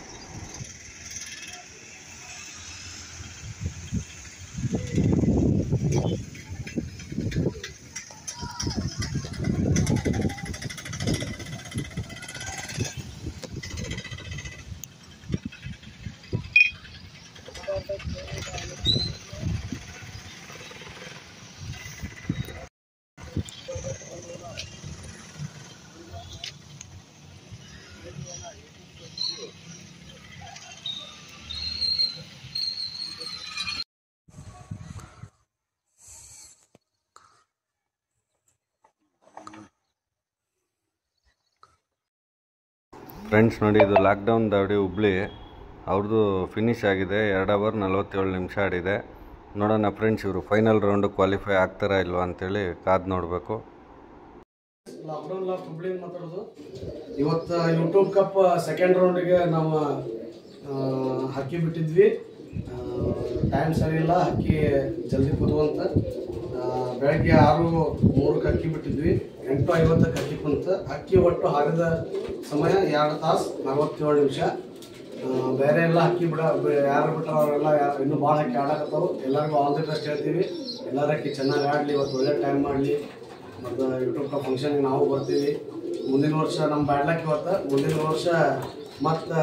ಫ್ರೆಂಡ್ಸ್ ನೋಡಿ, ಇದು ಲಾಕ್ಡೌನ್ ದಾವಡಿ ಹುಬ್ಳಿ ಅವ್ರದ್ದು ಫಿನಿಶ್ ಆಗಿದೆ. 2 ಅವರ್ 47 ನಿಮಿಷ ಆಡಿದೆ. ನೋಡೋಣ ಫ್ರೆಂಡ್ಸ್, ಇವರು ಫೈನಲ್ ರೌಂಡ್ ಕ್ವಾಲಿಫೈ ಆಗ್ತಾರಾ ಇಲ್ವಾ ಅಂತೇಳಿ ಕಾದು ನೋಡಬೇಕು. ಲಾಕ್ಡೌನ್ ಲಾಫ್ಟ್ ಹುಬ್ಳಿಯಿಂದ ಮಾತಾಡೋದು. ಇವತ್ತು ಯೂಟ್ಯೂಬ್ ಕಪ್ ಸೆಕೆಂಡ್ ರೌಂಡಿಗೆ ನಾವು ಹಕ್ಕಿ ಬಿಟ್ಟಿದ್ವಿ. ಟೈಮ್ ಸರಿ ಇಲ್ಲ, ಹಕ್ಕಿ ಜಲ್ದಿ ಕೂತ್ವಂತ. ಬೆಳಗ್ಗೆ 6:03 ಅಕ್ಕಿ ಬಿಟ್ಟಿದ್ವಿ. 8:50 ಅಕ್ಕಿ ಕುಂತು. ಅಕ್ಕಿ ಒಟ್ಟು ಹಾರಿದ ಸಮಯ 2 ತಾಸು 47 ನಿಮಿಷ. ಬೇರೆ ಎಲ್ಲ ಅಕ್ಕಿ ಯಾರು ಬಿಟ್ಟರೆ ಅವರೆಲ್ಲ ಇನ್ನೂ ಭಾಳ ಅಕ್ಕಿ ಆಡಕತ್ತವು. ಎಲ್ಲರಿಗೂ ಆಲ್ ದಿ ಬೆಸ್ಟ್ ಹೇಳ್ತೀವಿ. ಎಲ್ಲರ ಅಕ್ಕಿ ಚೆನ್ನಾಗಿ ಆಡಲಿ, ಇವತ್ತು ಒಳ್ಳೆ ಟೈಮ್ ಮಾಡಲಿ. ಮತ್ತು ಯೂಟ್ಯೂಬ್ ಕಪ್ ಫಂಕ್ಷನ್ಗೆ ನಾವು ಬರ್ತೀವಿ. ಮುಂದಿನ ವರ್ಷ ನಮ್ಮ ಬ್ಯಾಡ್ಲಕ್ ಇವತ್ತು. ಮುಂದಿನ ವರ್ಷ ಮತ್ತು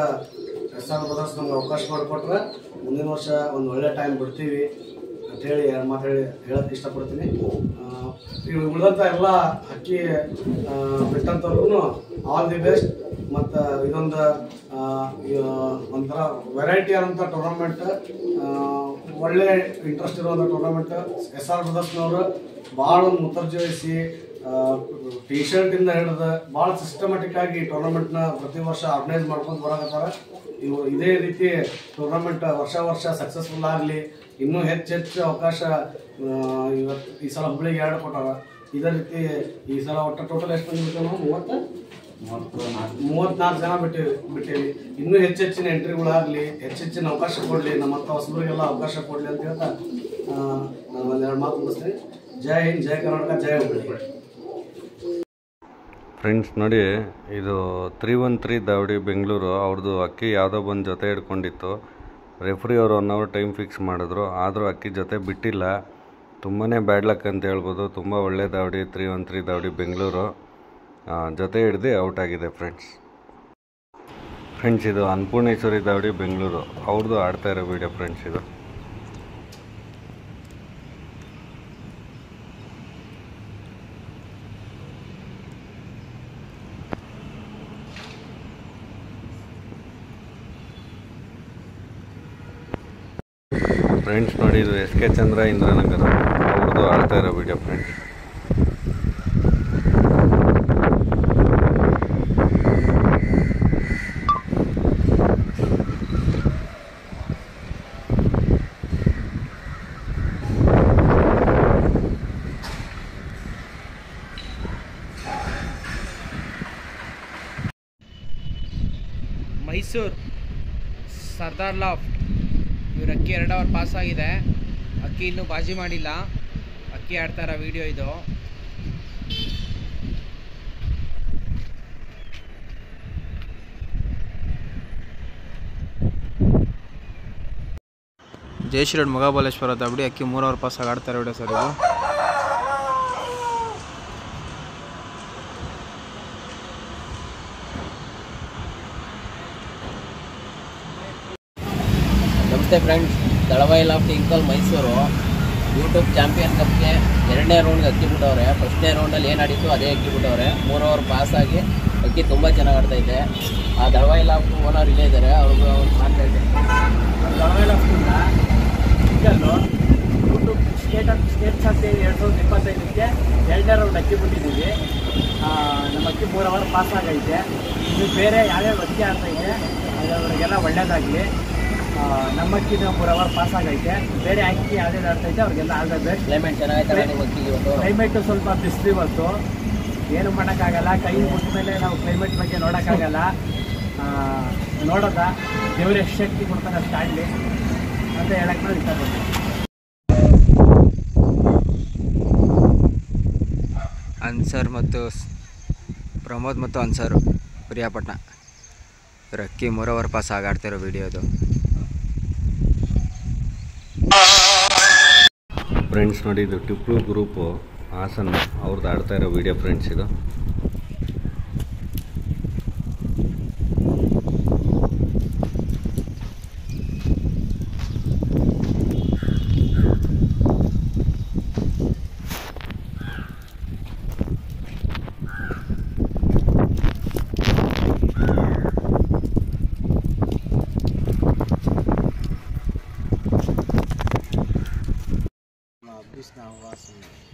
SR ಬ್ರದರ್ಸ್ ನಮ್ಗೆ ಅವಕಾಶ ಮಾಡಿಕೊಟ್ರೆ ಮುಂದಿನ ವರ್ಷ ಒಂದು ಒಳ್ಳೆ ಟೈಮ್ ಬಿಡ್ತೀವಿ ಅಂಥೇಳಿ 2 ಮಾತು ಹೇಳೋಕ್ಕೆ ಇಷ್ಟಪಡ್ತೀನಿ. ಉಳಿದಂಥ ಎಲ್ಲ ಅಕ್ಕಿ ಬಿಟ್ಟಂಥವ್ರಿಗೂ ಆಲ್ ದಿ ಬೆಸ್ಟ್. ಮತ್ತು ಇದೊಂದು ಒಂಥರ ವೆರೈಟಿ ಆದಂಥ ಟೂರ್ನಮೆಂಟ್, ಒಳ್ಳೆ ಇಂಟ್ರೆಸ್ಟ್ ಇರುವಂಥ ಟೂರ್ನಮೆಂಟ್. SR ಬ್ರದರ್ಸ್ನವರು ಭಾಳ ಮುತರ್ಜಯಿಸಿ ಟಿ ಶರ್ಟಿಂದ ಹಿಡಿದು ಭಾಳ ಸಿಸ್ಟಮೆಟಿಕ್ ಆಗಿ ಟೂರ್ನಮೆಂಟ್ನ ಪ್ರತಿ ವರ್ಷ ಆರ್ಗನೈಸ್ ಮಾಡ್ಕೊಂಡು ಬರಕತ್ತಾರೆ. ಇದೇ ರೀತಿ ಟೂರ್ನಮೆಂಟ್ ವರ್ಷ ಸಕ್ಸಸ್ಫುಲ್ ಆಗಲಿ. ಇನ್ನೂ ಹೆಚ್ಚು ಅವಕಾಶ ಇವತ್ತು ಈ ಸಲ ಹುಬ್ಳಿಗೆ 2 ಕೊಟ್ಟಾರ. ಇದೇ ರೀತಿ ಈ ಸಲ ಒಟ್ಟು ಟೋಟಲ್ ಎಷ್ಟು ಮಂದಿ ಬಿಟ್ಟು ನಾವು 34 ಜನ ಬಿಟ್ಟೇವಿ. ಇನ್ನೂ ಹೆಚ್ಚಿನ ಎಂಟ್ರಿಗಳಾಗಲಿ, ಹೆಚ್ಚಿನ ಅವಕಾಶ ಕೊಡಲಿ, ನಮ್ಮಂಥ ಹೊಸಬರಿಗೆಲ್ಲ ಅವಕಾಶ ಕೊಡಲಿ ಅಂತ ಹೇಳ್ತಾ ನಾನು 2 ಮಾತು ಮುಗಿಸ್ತೀನಿ. ಜೈ ಹಿಂದ್, ಜೈ ಕರ್ನಾಟಕ, ಜೈ ಹುಬ್ಳಿ. ಫ್ರೆಂಡ್ಸ್ ನೋಡಿ, ಇದು 313 ದಾವಡಿ ಬೆಂಗಳೂರು ಅವ್ರದ್ದು ಅಕ್ಕಿ ಯಾವುದೋ ಬಂದು ಜೊತೆ ಹಿಡ್ಕೊಂಡಿತ್ತು. ರೆಫ್ರಿ ಅವರು 1 ಅವರ್ ಟೈಮ್ ಫಿಕ್ಸ್ ಮಾಡಿದ್ರು, ಆದರೂ ಅಕ್ಕಿ ಜೊತೆ ಬಿಟ್ಟಿಲ್ಲ. ತುಂಬಾ ಬ್ಯಾಡ್ ಲಕ್ ಅಂತ ಹೇಳ್ಬೋದು. ತುಂಬ ಒಳ್ಳೆ ದಾವಡಿ 313 ದಾವಡಿ ಬೆಂಗಳೂರು ಜೊತೆ ಹಿಡ್ದು ಔಟ್ ಆಗಿದೆ ಫ್ರೆಂಡ್ಸ್. ಇದು ಅನ್ನಪೂರ್ಣೇಶ್ವರಿ ದಾವಡಿ ಬೆಂಗಳೂರು ಅವ್ರದ್ದು ಆಡ್ತಾ ಇರೋ ವಿಡಿಯೋ ಫ್ರೆಂಡ್ಸ್ ಇದು. ಫ್ರೆಂಡ್ಸ್ ನೋಡಿ, ಇದು SK ಚಂದ್ರ ಇಂದ್ರನಗರ ಅವ್ರದ್ದು ಆಡ್ತಾ ಇರೋ video friends. Mysuru Sardar loft ಇವ್ರ ಅಕ್ಕಿ 2 ಅವರ್ ಪಾಸಾಗಿದೆ. ಅಕ್ಕಿ ಇನ್ನೂ ಬಾಜಿ ಮಾಡಿಲ್ಲ. ಅಕ್ಕಿ ಆಡ್ತಾ ಇರೋ ವಿಡಿಯೋ ಇದು. ಜೆ.ಸಿ. ರೋಡ್ ಮಹಾಬಲೇಶ್ವರ ದಾವಡಿ ಅಕ್ಕಿ 3 ಅವರ್ ಪಾಸಾಗಿ ಆಡ್ತಾ ಇರೋ ವಿಡಿಯೋ ಸರ್ ಇದು. ನಮಸ್ತೆ ಫ್ರೆಂಡ್ಸ್, ದಳವಾಯಿ ಲಾಫ್ಟ್ ಇಂಕಲ್ ಮೈಸೂರು ಯೂಟ್ಯೂಬ್ ಚಾಂಪಿಯನ್ ಕಪ್ಗೆ 2ನೇ ರೌಂಡ್ಗೆ ಅಕ್ಕಿ ಬಿಟ್ಟವ್ರೆ. ಫಸ್ಟ್ನೇ ರೌಂಡಲ್ಲಿ ಏನು ಆಡಿತ್ತು ಅದೇ ಅಕ್ಕಿ ಬಿಟ್ಟವ್ರೆ. 3 ಓವರ್ ಪಾಸಾಗಿ ಅಕ್ಕಿ ತುಂಬ ಚೆನ್ನಾಗಿ ಆಡ್ತೈತೆ. ಆ ದಳವಾಯಿ ಲಾಫ್ಟ್ ಓನರ್ ಇಲ್ಲೇ ಇದ್ದಾರೆ, ಅವ್ರಿಗೂ ಮಾತಾಡಿದೆ. ದಳವಾಯಿ ಲಾಫ್ಟಿಂದ ಇಂಕಲ್ಲು ಯೂಟ್ಯೂಬ್ ಸ್ಟೇಟ್ ಚಾಂಪಿಯನ್ 2025ಕ್ಕೆ 2ನೇ ರೌಂಡ್ ಅಕ್ಕಿ ಬಿಟ್ಟಿದ್ದೀವಿ. ನಮ್ಮ ಅಕ್ಕಿ 3 ಓವರ್ ಪಾಸ್ ಆಗೈತೆ. ಇದು ಬೇರೆ ಯಾವ್ಯಾವ ಅಕ್ಕಿ ಆಡ್ತೈತೆ ಅವರಿಗೆಲ್ಲ ಒಳ್ಳೇದಾಗಲಿ. ನಮ್ಮ ಅಕ್ಕಿನ 3 ಓವರ್ ಪಾಸ್ ಆಗೈತೆ. ಬೇರೆ ಅಕ್ಕಿ ಯಾವ್ದು ಆಡ್ತೈತೆ ಅವ್ರಿಗೆಲ್ಲ ಆಲ್ ದ ಬೆಸ್ಟ್. ಕ್ಲೈಮೇಟ್ ಚೆನ್ನಾಗೈತೆ ನಿಮ್ಮ ಅಕ್ಕಿಗೆ ಇವತ್ತು. ಕ್ಲೈಮೇಟು ಸ್ವಲ್ಪ ಬಿಸಿಲು ಇವತ್ತು, ಏನು ಮಾಡೋಕ್ಕಾಗಲ್ಲ. ಕೈ ಮುಟ್ಟ ಮೇಲೆ ನಾವು ಕ್ಲೈಮೇಟ್ ಬಗ್ಗೆ ನೋಡೋಕ್ಕಾಗಲ್ಲ. ನೋಡೋದ ದೇವ್ರು ಎಷ್ಟು ಶಕ್ತಿ ಕೊಡ್ತಾನೆ ಅಷ್ಟು ಆಡಲಿ ಅಂತ ಹೇಳಕ್ಕೆ ನಾವು ಇಷ್ಟಪಡ್ತೀವಿ. ಅನ್ಸರ್ ಮತ್ತು ಪ್ರಮೋದ್ ಮತ್ತು ಅನ್ಸರ್ ಪ್ರಿಯಾಪಟ್ನ ಇವ್ರ ಅಕ್ಕಿ 3 ಓವರ್ ಪಾಸ್ ಆಗಾಡ್ತಿರೋ ವಿಡಿಯೋ ಇದು. ಫ್ರೆಂಡ್ಸ್ ನೋಡಿ, ಇದು ಟಿಪ್ಲು ಗ್ರೂಪು ಹಾಸನ್ ಅವ್ರದ್ದು ಆಡ್ತಾ ಇರೋ ವಿಡಿಯೋ ಫ್ರೆಂಡ್ಸ್ ಇದು.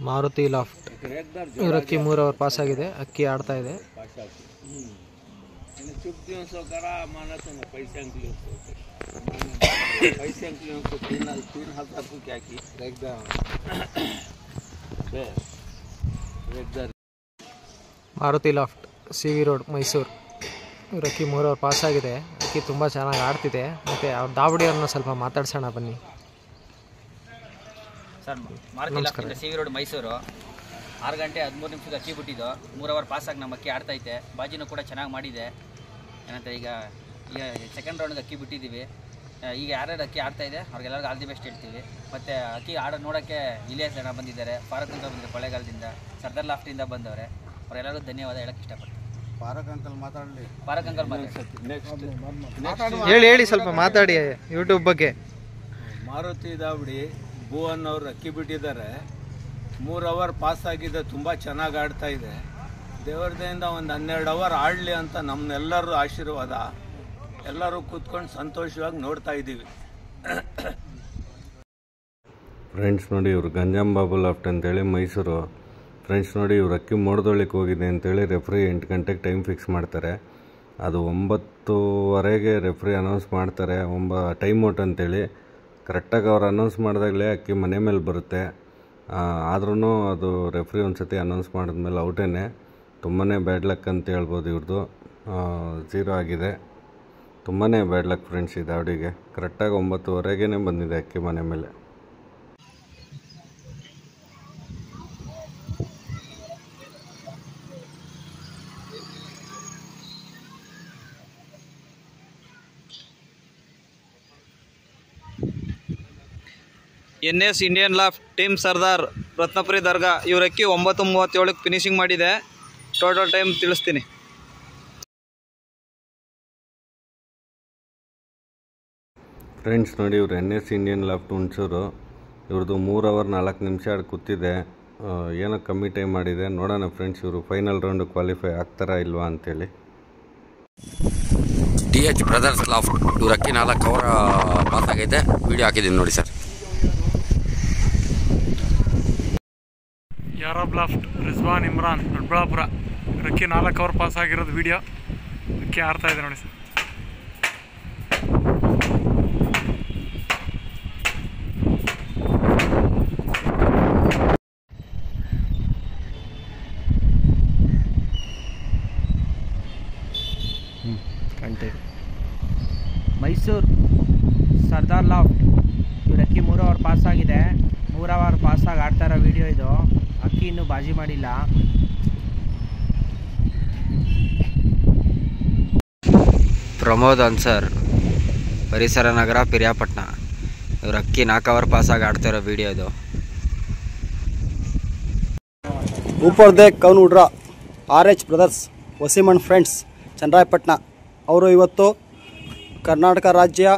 ಮಾರುತಿ ಲಾಫ್ಟ್ ಇವ್ರ ಅಕ್ಕಿ 3 ಓವರ್ ಪಾಸ್ ಆಗಿದೆ. ಅಕ್ಕಿ ಆಡ್ತಾ ಇದೆ. Maruti loft CV road Mysuru ಇವ್ರ ಅಕ್ಕಿ 3 ಓವರ್ ಪಾಸ್ ಆಗಿದೆ. ಅಕ್ಕಿ ತುಂಬ ಚೆನ್ನಾಗಿ ಆಡ್ತಿದೆ. ಮತ್ತು ಅವ್ರ ದಾವಡಿಯವ್ರನ್ನ ಸ್ವಲ್ಪ ಮಾತಾಡ್ಸೋಣ ಬನ್ನಿ sir. Maruti loft CV road Mysuru 6 ಗಂಟೆ 13 ನಿಮಿಷಕ್ಕೆ ಅಕ್ಕಿ ಬಿಟ್ಟಿದ್ದು. 3 ಓವರ್ ಪಾಸಾಗಿ ನಮ್ಮ ಅಕ್ಕಿ ಆಡ್ತೈತೆ. ಬಾಜಿನೂ ಕೂಡ ಚೆನ್ನಾಗಿ ಮಾಡಿದೆ. ಏನಂತ ಈಗ 2nd ರೌಂಡ್ಗೆ ಅಕ್ಕಿ ಬಿಟ್ಟಿದ್ದೀವಿ. ಈಗ ಯಾರ್ಯಾರು ಅಕ್ಕಿ ಆಡ್ತಾ ಇದೆ ಅವ್ರಿಗೆಲ್ಲರಿಗೂ ಆಲ್ ದಿ ಬೆಸ್ಟ್ ಹೇಳ್ತೀವಿ. ಮತ್ತು ಅಕ್ಕಿ ನೋಡೋಕ್ಕೆ ಇಲಿಯಾಸ್ ಜನ ಬಂದಿದ್ದಾರೆ. ಫಾರೂಕ್ ಅಂತ ಬಂದಿದ್ದಾರೆ ಕೊಳ್ಳೇಗಾಲದಿಂದ. ಸರ್ದಾರ್ ಲಾಫ್ಟಿಂದ ಬಂದವ್ರೆ. ಅವರೆಲ್ಲರಿಗೂ ಧನ್ಯವಾದ ಹೇಳಕ್ಕೆ ಇಷ್ಟಪಡ್ತೀನಿ. ಫಾರೂಕ್ ಅಂಕಲ್ ಮಾತಾಡಲಿ. ಫಾರೂಕ್ ಅಂಕಲ್ ಹೇಳಿ ಸ್ವಲ್ಪ ಮಾತಾಡಿ ಯೂಟ್ಯೂಬ್ ಬಗ್ಗೆ. ಮಾರುತಿ ದಾವಡಿ ಭುವನ್ ಅವರು ಅಕ್ಕಿ ಬಿಟ್ಟಿದ್ದಾರೆ. 3 ಓವರ್ ಪಾಸ್ ಆಗಿದೆ. ತುಂಬ ಚೆನ್ನಾಗಿ ಆಡ್ತಾ ಇದೆ. ದೇವರದಿಂದ ಒಂದು 12 ಓವರ್ ಆಡಲಿ ಅಂತ ನಮ್ಮೆಲ್ಲರೂ ಆಶೀರ್ವಾದ. ಎಲ್ಲರೂ ಕೂತ್ಕೊಂಡು ಸಂತೋಷವಾಗಿ ನೋಡ್ತಾ ಇದ್ದೀವಿ. ಫ್ರೆಂಡ್ಸ್ ನೋಡಿ, ಇವರು ಗಂಜಾಂ ಬಾಬು ಲಾಫ್ಟ್ ಅಂತೇಳಿ ಮೈಸೂರು. ಫ್ರೆಂಡ್ಸ್ ನೋಡಿ, ಇವ್ರು ಅಕ್ಕಿ ಮೋಡದೊಳಿಗೆ ಹೋಗಿದೆ ಅಂತೇಳಿ ರೆಫ್ರಿ 8 ಗಂಟೆಗೆ ಟೈಮ್ ಫಿಕ್ಸ್ ಮಾಡ್ತಾರೆ. ಅದು 9:15ಗೆ ರೆಫ್ರಿ ಅನೌನ್ಸ್ ಮಾಡ್ತಾರೆ ಟೈಮ್ ಔಟ್ ಅಂತೇಳಿ. ಕರೆಕ್ಟಾಗಿ ಅವ್ರು ಅನೌನ್ಸ್ ಮಾಡಿದಾಗಲೇ ಅಕ್ಕಿ ಮನೆ ಮೇಲೆ ಬರುತ್ತೆ. ಆದ್ರೂ ಅದು ರೆಫ್ರಿ ಒಂದು ಸತಿ ಅನೌನ್ಸ್ ಮಾಡಿದ್ಮೇಲೆ ಔಟೇನೆ. ತುಂಬಾ ಬ್ಯಾಡ್ ಲಕ್ ಅಂತ ಹೇಳ್ಬೋದು. ಇವ್ರದ್ದು 0 ಆಗಿದೆ. ತುಂಬಾ ಬ್ಯಾಡ್ ಲಕ್ ಫ್ರೆಂಡ್ಸ್ ಇದು ಅವಡಿಗೆ. ಕರೆಕ್ಟಾಗಿ 9:15ಗೆ ಬಂದಿದೆ ಅಕ್ಕಿ ಮನೆ ಮೇಲೆ. NS Indian loft team Sardar Ratnapuri Dargah ಇವ್ರ ಅಕ್ಕಿ 9:37ಕ್ಕೆ ಫಿನಿಶಿಂಗ್ ಮಾಡಿದೆ. ಟೋಟಲ್ ಟೈಮ್ ತಿಳಿಸ್ತೀನಿ. ಫ್ರೆಂಡ್ಸ್ ನೋಡಿ, ಇವರು NS ಇಂಡಿಯನ್ ಲಾಫ್ಟ್ ಹುಣಸೂರು. ಇವ್ರದ್ದು 3 ಓವರ್ 4 ನಿಮಿಷ ಆಡಿ ಕೂತಿದೆ. ಏನೋ ಕಮ್ಮಿ ಟೈಮ್ ಮಾಡಿದೆ. ನೋಡೋಣ ಫ್ರೆಂಡ್ಸ್, ಇವರು ಫೈನಲ್ ರೌಂಡ್ ಕ್ವಾಲಿಫೈ ಆಗ್ತಾರಾ ಇಲ್ವಾ ಅಂತೇಳಿ. DH ಬ್ರದರ್ಸ್ ಲಾಫ್ಟ್ ಇವ್ರ ಅಕ್ಕಿ 4 ಓವರ್ ಪಾಸ್ ಆಗೈತೆ. ವಿಡಿಯೋ ಹಾಕಿದ್ದೀನಿ ನೋಡಿ ಸರ್. ಯಾರಬ್ ಲಾಫ್ಟ್ ರಿಜ್ವಾನ್ ಇಮ್ರಾನ್ ದೊಡ್ಡಬಳ್ಳಾಪುರ ಅಕ್ಕಿ 4 ಓವರ್ ಪಾಸ್ ಆಗಿರೋದು ವಿಡಿಯೋ. ಅಕ್ಕಿ ಆಡ್ತಾ ಇದೆ ನೋಡಿ ಸರ್. ಮೈಸೂರು ಸರ್ದಾರ್ ಲಾಫ್ಟ್ ಇವ್ರ ಅಕ್ಕಿ 3 ಓವರ್ ಪಾಸ್ ಆಗಿದೆ. 3 ಓವರ್ ಪಾಸಾಗಿ ಆಡ್ತಾ ಇರೋ ವಿಡಿಯೋ ಇದು. ಅಕ್ಕಿ ಇನ್ನೂ ಬಾಜಿ ಮಾಡಿಲ್ಲ. ಪ್ರಮೋದ್ ಅನ್ಸರ್ ಪರಿಸರ ನಗರ ಪಿರಿಯಾಪಟ್ನ ಇವ್ರ ಅಕ್ಕಿ 4 ಓವರ್ ಪಾಸಾಗಿ ಆಡ್ತಾ ಇರೋ ವಿಡಿಯೋ ಇದು. ऊपर देख कौन उड़ रहा RH ಬ್ರದರ್ಸ್ ವಸೀಮನ್ ಫ್ರೆಂಡ್ಸ್ ಚನ್ನರಾಯಪಟ್ಟಣ ಅವರು ಇವತ್ತು ಕರ್ನಾಟಕ ರಾಜ್ಯ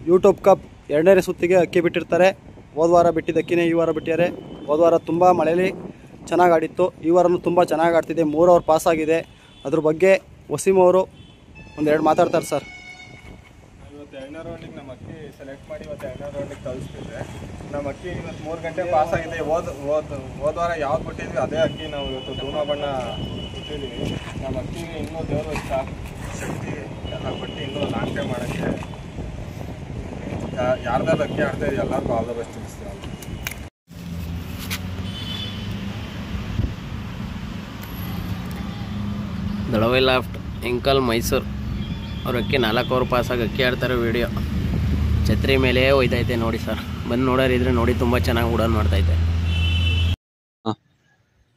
ಯೂಟ್ಯೂಬ್ ಕಪ್ 2ನೇ ಸುತ್ತಿಗೆ ಅಕ್ಕಿ ಬಿಟ್ಟಿರ್ತಾರೆ. ಹೋದ ವಾರ ಬಿಟ್ಟಿದ್ದ ಅಕ್ಕಿನೇ ಈ ವಾರ ಬಿಟ್ಟಿದ್ದಾರೆ. ಹೋದ ವಾರ ತುಂಬ ಮಳೆಯಲ್ಲಿ ಚೆನ್ನಾಗಿ ಆಡಿತ್ತು. ಈ ವಾರನೂ ತುಂಬ ಚೆನ್ನಾಗಿ ಆಡ್ತಿದೆ. 3 ಓವರ್ ಪಾಸ್ ಆಗಿದೆ. ಅದ್ರ ಬಗ್ಗೆ ವಸೀಮ್ ಅವರು ಒಂದೆರಡು ಮಾತಾಡ್ತಾರೆ ಸರ್. ಇವತ್ತು 2ನೇ ರೌಂಡಿಗೆ ನಮ್ಮ ಅಕ್ಕಿ ಸೆಲೆಕ್ಟ್ ಮಾಡಿ ಇವತ್ತು 2ನೇ ರೌಂಡಿಗೆ ಕಳಿಸ್ತಿದ್ದೆ. ನಮ್ಮ ಅಕ್ಕಿ ಇವತ್ತು 3 ಗಂಟೆ ಪಾಸ್ ಆಗಿದೆ. ಹೋದ ವಾರ ಯಾವ್ದು ಬಿಟ್ಟಿದ್ವಿ ಅದೇ ಅಕ್ಕಿ ನಾವು ಇವತ್ತು ಧೂಮ ಬಣ್ಣ ಬಿಟ್ಟಿದ್ದೀವಿ. ನಮ್ಮ ಅಕ್ಕಿಗೆ ಇನ್ನೂ ದೇವರು ಶಕ್ತಿ ಎಲ್ಲ ಬಿಟ್ಟು ಇನ್ನೂ ಲಾಂಗ್ ಟೈಮ್ ಮಾಡೋಕ್ಕೆ ಯಾರ್ದಾರು ಅಕ್ಕಿ ಆಡ್ತಾ ಇದೆ ಎಲ್ಲರಿಗೂ ಆಲ್ ದ ಬೆಸ್ಟ್ ತಿಳಿಸ್ತೀವಿ. ದಳವೈ ಲಾಫ್ಟ್ ಇಂಕಲ್ ಮೈಸೂರು ಅವ್ರ ಅಕ್ಕಿ 4 ಓವರ್ ಪಾಸಾಗಿ ಅಕ್ಕಿ ಆಡ್ತಾರೆ. ವೀಡಿಯೋ ಛತ್ರಿ ಮೇಲೆ ಹೋಯ್ತೈತೆ ನೋಡಿ ಸರ್. ಬಂದು ನೋಡೋರಿದ್ರೆ ನೋಡಿ, ತುಂಬ ಚೆನ್ನಾಗಿ ಉಡಾನ್ ಮಾಡ್ತೈತೆ.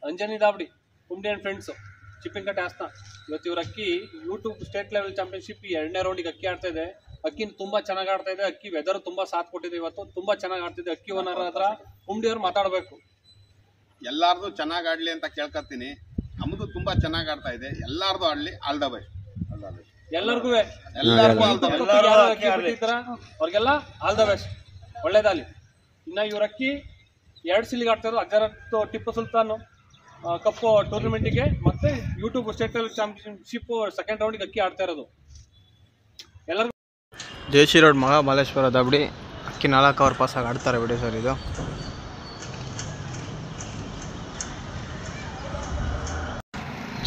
Anjani Davadi Kumbadi and friends Chippinakatte Hassan. ಇವತ್ತು ಇವ್ರ ಅಕ್ಕಿ ಯೂಟ್ಯೂಬ್ ಸ್ಟೇಟ್ ಲೆವೆಲ್ ಚಾಂಪಿಯನ್ಶಿಪ್ 2ನೇ ರೌಂಡಿಗೆ ಅಕ್ಕಿ ಆಡ್ತಾ ಇದೆ. ಅಕ್ಕಿ ತುಂಬ ಚೆನ್ನಾಗಿ ಆಡ್ತಾ ಇದೆ. ಅಕ್ಕಿ ವೆದರ್ ತುಂಬ ಸಾಥ್ ಕೊಟ್ಟಿದೆ. ಇವತ್ತು ತುಂಬ ಚೆನ್ನಾಗಿ ಆಡ್ತಿದೆ. ಅಕ್ಕಿ ಓನರ್ ಹತ್ರ ಕುಂಬಡಿಯವ್ರು ಮಾತಾಡಬೇಕು. ಎಲ್ಲಾರ್ದು ಚೆನ್ನಾಗಿ ಆಡಲಿ ಅಂತ ಕೇಳ್ಕೊತೀನಿ. ನಮ್ಮದು ತುಂಬ ಚೆನ್ನಾಗಿ ಆಡ್ತಾ ಇದೆ. ಎಲ್ಲಾರ್ದು ಆಡಲಿ. All the best. ಎಲ್ಲರಿಗೂ ಎಲ್ಲರಿಗೂ ಅವ್ರಿಗೆಲ್ಲ ಆಲ್ ದ ಬೆಸ್ಟ್, ಒಳ್ಳೇದಾಗಲಿ. ಇನ್ನು ಇವ್ರ ಅಕ್ಕಿ 2 ಸೀಲಿಗೆ ಆಡ್ತಾ ಇರೋದು ಅಜರತ್ ಟಿಪ್ಪು ಸುಲ್ತಾನ್ ಕಪ್ ಟೂರ್ನಮೆಂಟಿಗೆ ಮತ್ತೆ YouTube state level championship 2nd ರೌಂಡಿಗೆ ಅಕ್ಕಿ ಆಡ್ತಾ ಇರೋದು. ಎಲ್ಲರಿಗೂ ಜಯಶ್ರೀ ರೋಡ್ ಮಹಾಬಲೇಶ್ವರ ದಾಬಡಿ ಅಕ್ಕಿ 4 ಓವರ್ ಪಾಸಾಗಿ ಆಡ್ತಾರೆ ವಿಡಿಯೋ ಸರ್. ಇದು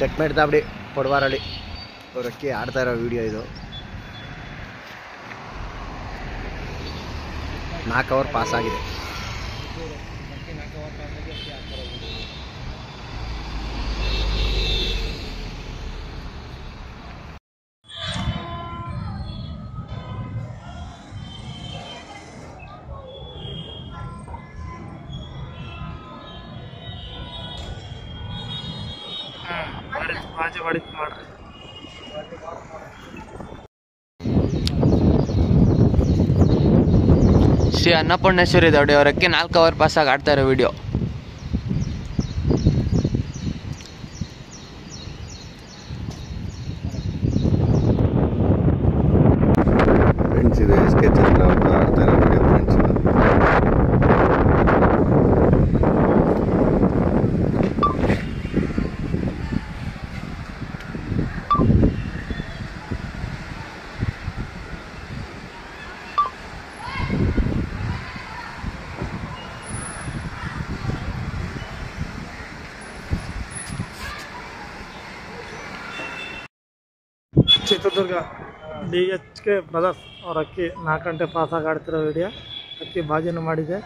ಚೆಕ್ಮೇಟ್ ದಾಬಡಿ ಕೊಡವಾರಳ್ಳಿ ಅವ್ರ ಅಕ್ಕಿ ಆಡ್ತಾ ಇರೋ ವಿಡಿಯೋ ಇದು. 4 ಓವರ್ ಪಾಸ್ ಆಗಿದೆ. ಮಾಡ್ರಿ. ಶ್ರೀ ಅನ್ನಪೂರ್ಣೇಶ್ವರಿ ದೌಡಿ ಅವ್ರ ಅಕ್ಕಿ 4 ಓವರ್ ಪಾಸಾಗಿ ಆಡ್ತಾ ಇರೋ ವಿಡಿಯೋ. ಫ್ರೆಂಡ್ಸ್ ಇದು SK ಚಂದ್ರ ಅವ್ರು ಆಡ್ತಾ ಇರೋ video friends. Chitradurga DHK brothers ಅವ್ರ ಅಕ್ಕಿ 4 ಗಂಟೆ ಪಾಸಾಗಿ ಆಡ್ತಿರೋ ವಿಡಿಯೋ. ಅಕ್ಕಿ ಬಾಜಿನೂ ಮಾಡಿದೆ.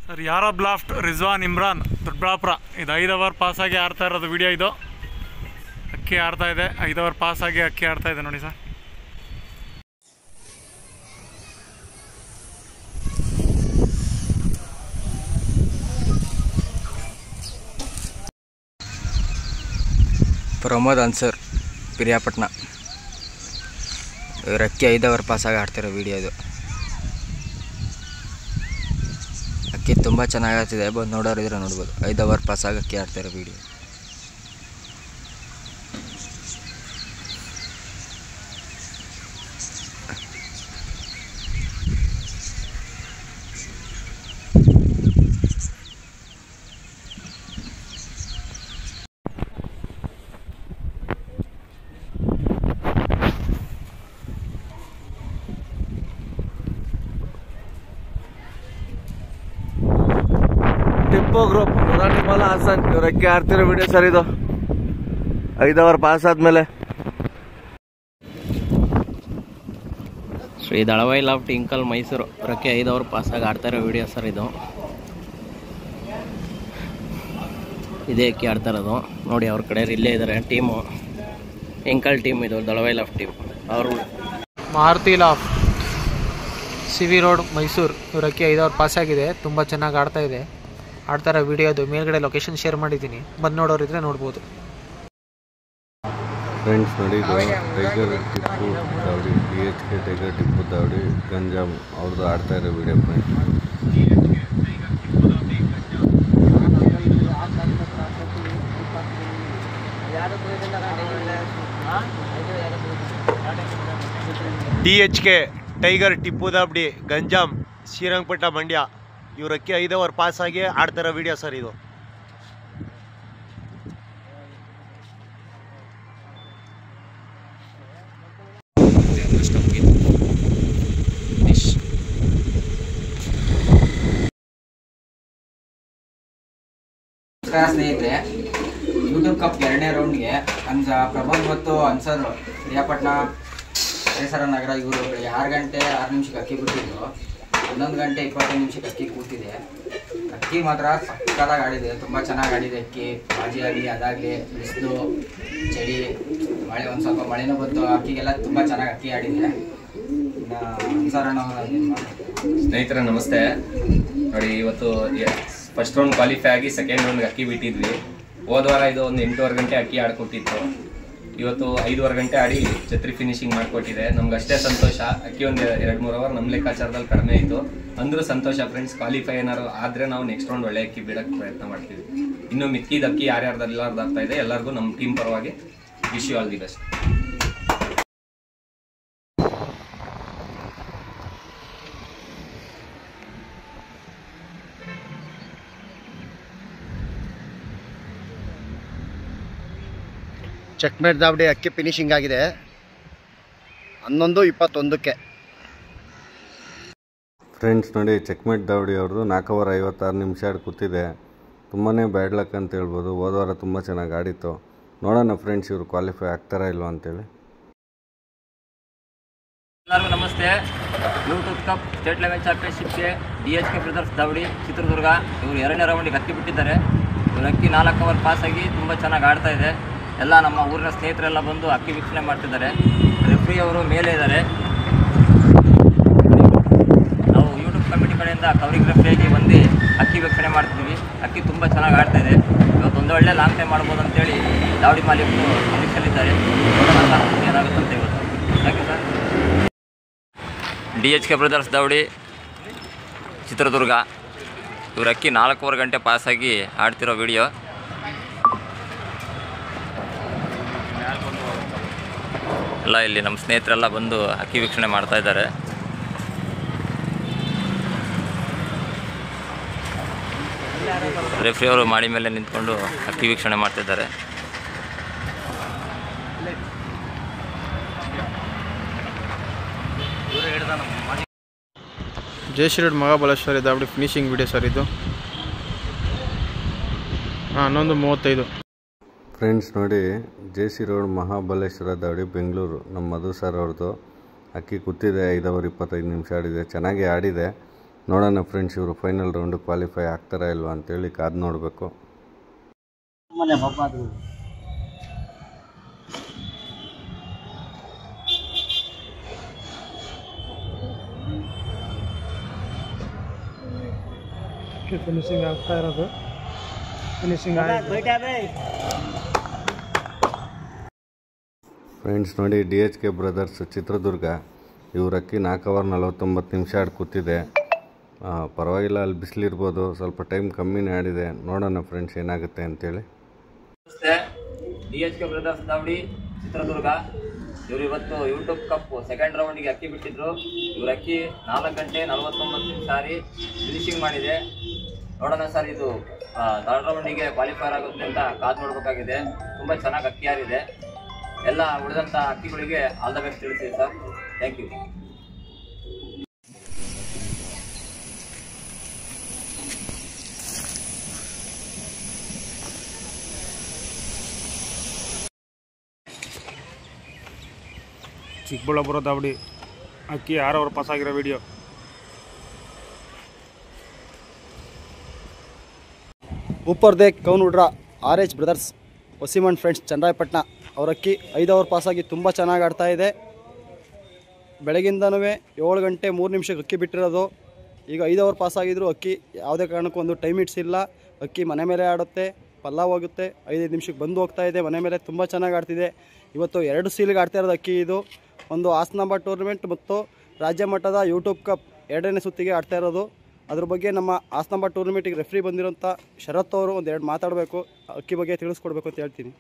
ಸರ್ ಯಾರೋ ಬ್ಲಾಫ್ಟ್ ರಿಜ್ವಾನ್ ಇಮ್ರಾನ್ ದೊಡ್ಡಬಳ್ಳಾಪುರ. ಇದು 5 ಓವರ್ ಪಾಸಾಗಿ ಆಡ್ತಾ ಇರೋದು ವಿಡಿಯೋ ಇದು. ಅಕ್ಕಿ ಆಡ್ತಾ ಇದೆ. 5 ಓವರ್ ಪಾಸಾಗಿ ಅಕ್ಕಿ ಆಡ್ತಾ ಇದೆ ನೋಡಿ ಸರ್. ಪ್ರಮೋದ್ ಅನ್ಸರ್ ಪಿರಿಯಾಪಟ್ಟಣ ಇವ್ರ ಅಕ್ಕಿ 5 ಓವರ್ ಪಾಸಾಗಿ ಆಡ್ತಿರೋ ವಿಡಿಯೋ ಇದು. ಅಕ್ಕಿ ತುಂಬ ಚೆನ್ನಾಗಿ ಆಗ್ತಿದೆ. ಬಂದು ನೋಡೋರಿದ್ರೆ ನೋಡ್ಬೋದು. 5 ಓವರ್ ಪಾಸಾಗಿ ಅಕ್ಕಿ ಆಡ್ತಿರೋ ವಿಡಿಯೋ. ಟಿಪ್ಪೋ ಗ್ರೂಪ್ ಮುರಾನಿಮಲ ಹಾಸನ್ ಇವ್ರ ಅಕ್ಕಿ ಆಡ್ತಿರೋ ವಿಡಿಯೋ ಸರ್ ಇದು. 5 ಓವರ್ ಪಾಸ್ ಆದ್ಮೇಲೆ ಶ್ರೀ ದಳವೈ ಲಾಫ್ಟ್ ಇಂಕಲ್ ಮೈಸೂರು ಅವ್ರ ಅಕ್ಕಿ 5 ಓವರ್ ಪಾಸಾಗಿ ಆಡ್ತಾ ಇರೋ ವಿಡಿಯೋ ಸರ್ ಇದು. ಇದೇ ಅಕ್ಕಿ ಆಡ್ತಾ ಇರೋದು ನೋಡಿ. ಅವ್ರ ಕಡೆ ಇಲ್ಲೇ ಇದ್ದಾರೆ ಟೀಮು. ಇಂಕಲ್ ಟೀಮ್ ಇದು, ದಳವೈ ಲಾಫ್ಟ್ ಟೀಮ್ ಅವರು. Maruti loft CV road Mysuru ಇವ್ರ ಅಕ್ಕಿ 5 ಓವರ್ ಪಾಸಾಗಿದೆ. ತುಂಬ ಚೆನ್ನಾಗಿ ಆಡ್ತಾ ಇದೆ. ಆಡ್ತಾ ಇರೋ ವಿಡಿಯೋದು ಮೇಲ್ಗಡೆ ಲೊಕೇಶನ್ ಶೇರ್ ಮಾಡಿದ್ದೀನಿ. ಬಂದು ನೋಡೋರಿದ್ರೆ ನೋಡ್ಬೋದು. ಫ್ರೆಂಡ್ಸ್ ನೋಡಿ ಇದು tiger Tipu Davadi DHK tiger Tipu Davadi Ganjam ಅವ್ರದ್ದು ಆಡ್ತಾ ಇರೋ video friends. DHK tiger Tipu Dabadi Ganjam Srirangapatna Mandya ಇವ್ರ ಅಕ್ಕಿ 5 ಓವರ್ ಪಾಸ್ ಆಗಿ ಆಡ್ತಿರೋ ವಿಡಿಯೋ ಸರ್ ಇದು. ನಮಸ್ಕಾರ ಸ್ನೇಹಿತರೆ, ಯೂಟ್ಯೂಬ್ ಕಪ್ 2ನೇ ರೌಂಡ್ಗೆ ಪ್ರಬಂಧ್ ಮತ್ತು ಅನ್ಸರ್ ಪ್ರಿಯಾಪಟ್ಟಣ ಪರಿಸರ ನಗರ ಇವರು 6 ಗಂಟೆ 6 ನಿಮಿಷಕ್ಕೆ ಅಕ್ಕಿ ಬಿಟ್ಟಿದ್ರು. 11 ಗಂಟೆ 25 ನಿಮಿಷಕ್ಕೆ ಅಕ್ಕಿ ಕೂತಿದೆ. ಅಕ್ಕಿ ಮಾತ್ರ ಸಕ್ಕತ್ತಾಗಿ ಆಡಿದೆ, ತುಂಬ ಚೆನ್ನಾಗಿ ಆಡಿದೆ ಅಕ್ಕಿ. ಬಾಜಿ ಆಗಲಿ ಅದಾಗಲಿ ಬಿಸಿಲು ಚಳಿ ಮಳೆ, ಒಂದು ಸ್ವಲ್ಪ ಮಳೆನೂ ಬಂತು, ಅಕ್ಕಿಗೆಲ್ಲ ತುಂಬ ಚೆನ್ನಾಗಿ ಅಕ್ಕಿ ಆಡಿದೆ. ಇನ್ನು ಅನ್ಸರಣ್ಣ ಸ್ನೇಹಿತರೆ ನಮಸ್ತೆ. ನೋಡಿ, ಇವತ್ತು ಫಸ್ಟ್ ರೌಂಡ್ ಕ್ವಾಲಿಫೈ ಆಗಿ ಸೆಕೆಂಡ್ ರೌಂಡ್ಗೆ ಅಕ್ಕಿ ಬಿಟ್ಟಿದ್ವಿ. ಹೋದ ವಾರ ಇದು ಒಂದು 8:15 ಗಂಟೆ ಅಕ್ಕಿ ಆಡ್ಕೊಟ್ಟಿತ್ತು. ಇವತ್ತು 5:15 ಗಂಟೆ ಆಡಿ ಛತ್ರಿ ಫಿನಿಶಿಂಗ್ ಮಾಡಿಕೊಟ್ಟಿದೆ. ನಮ್ಗೆ ಅಷ್ಟೇ ಸಂತೋಷ. ಅಕ್ಕಿ ಒಂದು 2-3 ಅವರ್ ನಮ್ಮ ಲೆಕ್ಕಾಚಾರದಲ್ಲಿ ಕಡಿಮೆ ಆಯಿತು ಅಂದರೂ ಸಂತೋಷ ಫ್ರೆಂಡ್ಸ್. ಕ್ವಾಲಿಫೈ ಏನಾರು ಆದರೆ ನಾವು ನೆಕ್ಸ್ಟ್ ರೌಂಡ್ ಒಳ್ಳೆ ಅಕ್ಕಿ ಬಿಡೋಕ್ಕೆ ಪ್ರಯತ್ನ ಮಾಡ್ತೀವಿ. ಇನ್ನು ಮಿಕ್ಕಿದ ಅಕ್ಕಿ ಯಾರ್ಯಾರ್ದೆಲ್ಲಾರ್ದು ಆಗ್ತಾ ಇದೆ, ಎಲ್ಲರಿಗೂ ನಮ್ಮ ಟೀಮ್ ಪರವಾಗಿ wish you all the best. Checkmate Davadi ಅಕ್ಕಿ ಫಿನಿಶಿಂಗ್ ಆಗಿದೆ 11:21ಕ್ಕೆ. ಫ್ರೆಂಡ್ಸ್ ನೋಡಿ, ಚೆಕ್ಮೇಟ್ ದಾವಡಿ ಅವ್ರದ್ದು 4 ಓವರ್ 56 ನಿಮಿಷ ಆಡಿ ಕೂತಿದೆ. ತುಂಬಾ ಬ್ಯಾಡ್ ಲಕ್ ಅಂತ ಹೇಳ್ಬೋದು. ಹೋದ ವಾರ ತುಂಬ ಚೆನ್ನಾಗಿ ಆಡಿತ್ತು. ನೋಡೋಣ ಫ್ರೆಂಡ್ಸ್ ಇವರು ಕ್ವಾಲಿಫೈ ಆಗ್ತಾರಾ ಇಲ್ವಾ ಅಂತೇಳಿ. ಎಲ್ಲರಿಗೂ ನಮಸ್ತೆ. ಯೂಟ್ಯೂಬ್ ಕಪ್ ಸ್ಟೇಟ್ ಲೆವೆಲ್ ಚಾಂಪಿಯನ್ಶಿಪ್ಗೆ DHK ಬ್ರದರ್ಸ್ ದಾವಡಿ ಚಿತ್ರದುರ್ಗ ಇವರು 2ನೇ ರೌಂಡಿಗೆ ಅಕ್ಕಿ ಬಿಟ್ಟಿದ್ದಾರೆ. ಇವರು ಅಕ್ಕಿ 4 ಓವರ್ ಪಾಸಾಗಿ ತುಂಬ ಚೆನ್ನಾಗಿ ಆಡ್ತಾ ಇದೆ. ಎಲ್ಲ ನಮ್ಮ ಊರಿನ ಸ್ನೇಹಿತರೆಲ್ಲ ಬಂದು ಅಕ್ಕಿ ವೀಕ್ಷಣೆ ಮಾಡ್ತಿದ್ದಾರೆ. ರೆಫ್ರಿ ಅವರು ಮೇಲೆ ಇದ್ದಾರೆ. ನಾವು ಯೂಟ್ಯೂಬ್ ಕಮಿಟಿ ಕಡೆಯಿಂದ ಕವರಿಂಗ್ ರೆಫ್ರಿಯಾಗಿ ಬಂದು ಅಕ್ಕಿ ವೀಕ್ಷಣೆ ಮಾಡ್ತಿದ್ದೀವಿ. ಅಕ್ಕಿ ತುಂಬ ಚೆನ್ನಾಗಿ ಆಡ್ತಾ ಇದೆ. ಇವತ್ತು ಒಂದು ಒಳ್ಳೆ ಲಾಂಗ್ ಟೈಮ್ ಮಾಡ್ಬೋದು ಅಂತೇಳಿ ದಾವಡಿ ಮಾಲೀಕರು ನಿರೀಕ್ಷೆಯಲ್ಲಿದ್ದಾರೆ. ಏನಾಗುತ್ತಂತೆ ಇವತ್ತು. Thank you sir. DHK brothers Davadi Chitradurga ಇವರು ಅಕ್ಕಿ 4 ಓವರ್ ಗಂಟೆ ಪಾಸಾಗಿ ಆಡ್ತಿರೋ ವಿಡಿಯೋ. ಎಲ್ಲ ಇಲ್ಲಿ ನಮ್ಮ ಸ್ನೇಹಿತರೆಲ್ಲ ಬಂದು ಅಕ್ಕಿ ವೀಕ್ಷಣೆ ಮಾಡ್ತಾ ಇದ್ದಾರೆ. ರೆಫ್ರಿ ಅವರು ಮಾಡಿ ಮೇಲೆ ನಿಂತ್ಕೊಂಡು ಅಕ್ಕಿ ವೀಕ್ಷಣೆ ಮಾಡ್ತಿದ್ದಾರೆ. ಜೈ ಶ್ರೀರಾಮ್ ಮಹಾಬಲೇಶ್ವರಿ ದಾವಡಿ ಫಿನಿಶಿಂಗ್ ವಿಡಿಯೋ ಸರ್ ಇದು. 11:35. ಫ್ರೆಂಡ್ಸ್ ನೋಡಿ, JC ರೋಡ್ ಮಹಾಬಲೇಶ್ವರ ದಾವಡಿ ಬೆಂಗಳೂರು ನಮ್ಮ ಮಧು ಸರ್ ಅವ್ರದ್ದು ಅಕ್ಕಿ ಕೂತಿದೆ. 5 ಓವರ್ 25 ನಿಮಿಷ ಆಡಿದೆ, ಚೆನ್ನಾಗಿ ಆಡಿದೆ. ನೋಡೋಣ ಫ್ರೆಂಡ್ಸ್ ಇವರು ಫೈನಲ್ ರೌಂಡ್ ಕ್ವಾಲಿಫೈ ಆಗ್ತಾರಾ ಇಲ್ವಾ ಅಂತೇಳಿ ಕಾದು ನೋಡಬೇಕು. ಫಿನಿಶಿಂಗ್ ಆಗ್ತಾ ಇರೋದು. ಫಿನಿಶಿಂಗ್ ಫ್ರೆಂಡ್ಸ್ ನೋಡಿ, DHK ಬ್ರದರ್ಸ್ ಚಿತ್ರದುರ್ಗ ಇವ್ರ ಅಕ್ಕಿ 4 ಓವರ್ 49 ನಿಮಿಷ ಆಡಿ ಕೂತಿದೆ. ಪರವಾಗಿಲ್ಲ, ಅಲ್ಲಿ ಬಿಸಿಲಿರ್ಬೋದು, ಸ್ವಲ್ಪ ಟೈಮ್ ಕಮ್ಮಿನೇ ಆಡಿದೆ. ನೋಡೋಣ ಫ್ರೆಂಡ್ಸ್ ಏನಾಗುತ್ತೆ ಅಂತೇಳಿ. ನಮಸ್ತೆ. DHK ಬ್ರದರ್ಸ್ ದಾವಡಿ ಚಿತ್ರದುರ್ಗ ಇವರು ಇವತ್ತು ಯೂಟ್ಯೂಬ್ ಕಪ್ ಸೆಕೆಂಡ್ ರೌಂಡಿಗೆ ಅಕ್ಕಿ ಬಿಟ್ಟಿದ್ರು. ಇವ್ರ ಅಕ್ಕಿ 4 ಗಂಟೆ 49 ನಿಮಿಷ ಆಡಿ ಫಿನಿಶಿಂಗ್ ಮಾಡಿದೆ. ನೋಡೋಣ ಸರ್, ಇದು 3rd ರೌಂಡಿಗೆ ಕ್ವಾಲಿಫೈರ್ ಆಗುತ್ತೆ ಅಂತ ಕಾದು ನೋಡಬೇಕಾಗಿದೆ. ತುಂಬ ಚೆನ್ನಾಗಿ ಅಕ್ಕಿ ಆಡಿದೆ. ಎಲ್ಲ ಉಳಿದಂಥ ಅಕ್ಕಿಗಳಿಗೆ ಆಲ್ ದ ಬೆಸ್ಟ್ ತಿಳಿಸಿ sir. Thank you. Chikkaballapura Davadi ಅಕ್ಕಿ 6 ಓವರ್ ಪಾಸ್ ಆಗಿರೋ ವಿಡಿಯೋ. ऊपर देख कौन उड़ रहा RH ಬ್ರದರ್ಸ್ ವಸೀಮನ್ ಫ್ರೆಂಡ್ಸ್ ಚನ್ನರಾಯಪಟ್ಟಣ ಅವ್ರ ಅಕ್ಕಿ 5 ಓವರ್ ಪಾಸಾಗಿ ತುಂಬ ಚೆನ್ನಾಗಿ ಆಡ್ತಾ ಇದೆ. ಬೆಳಗಿಂದನೂ 7 ಗಂಟೆ 3 ನಿಮಿಷಕ್ಕೆ ಅಕ್ಕಿ ಬಿಟ್ಟಿರೋದು. ಈಗ 5 ಓವರ್ ಪಾಸಾಗಿದ್ರು ಅಕ್ಕಿ ಯಾವುದೇ ಕಾರಣಕ್ಕೂ ಒಂದು ಟೈಮ್ ಇಟ್ಸ್ ಇಲ್ಲ. ಅಕ್ಕಿ ಮನೆ ಮೇಲೆ ಆಡುತ್ತೆ, ಪಲ್ಲ ಹೋಗುತ್ತೆ, 5 ನಿಮಿಷಕ್ಕೆ ಬಂದು ಹೋಗ್ತಾ ಇದೆ ಮನೆ ಮೇಲೆ. ತುಂಬ ಚೆನ್ನಾಗಿ ಆಡ್ತಿದೆ. ಇವತ್ತು 2 ಸೀಲ್ಗೆ ಆಡ್ತಾ ಇರೋದು ಅಕ್ಕಿ. ಇದು ಒಂದು ಹಾಸನಾಂಬ ಟೂರ್ನಮೆಂಟ್ ಮತ್ತು ರಾಜ್ಯ ಮಟ್ಟದ ಯೂಟ್ಯೂಬ್ ಕಪ್ 2ನೇ ಸುತ್ತಿಗೆ ಆಡ್ತಾ ಇರೋದು. ಅದ್ರ ಬಗ್ಗೆ ನಮ್ಮ ಹಾಸನಾಂಬ ಟೂರ್ನಮೆಂಟಿಗೆ ರೆಫ್ರಿ ಬಂದಿರೋಂಥ ಶರತ್ ಅವರು 1-2 ಮಾತಾಡಬೇಕು, ಅಕ್ಕಿ ಬಗ್ಗೆ ತಿಳಿಸ್ಕೊಡ್ಬೇಕು ಅಂತ ಹೇಳ್ತೀನಿ.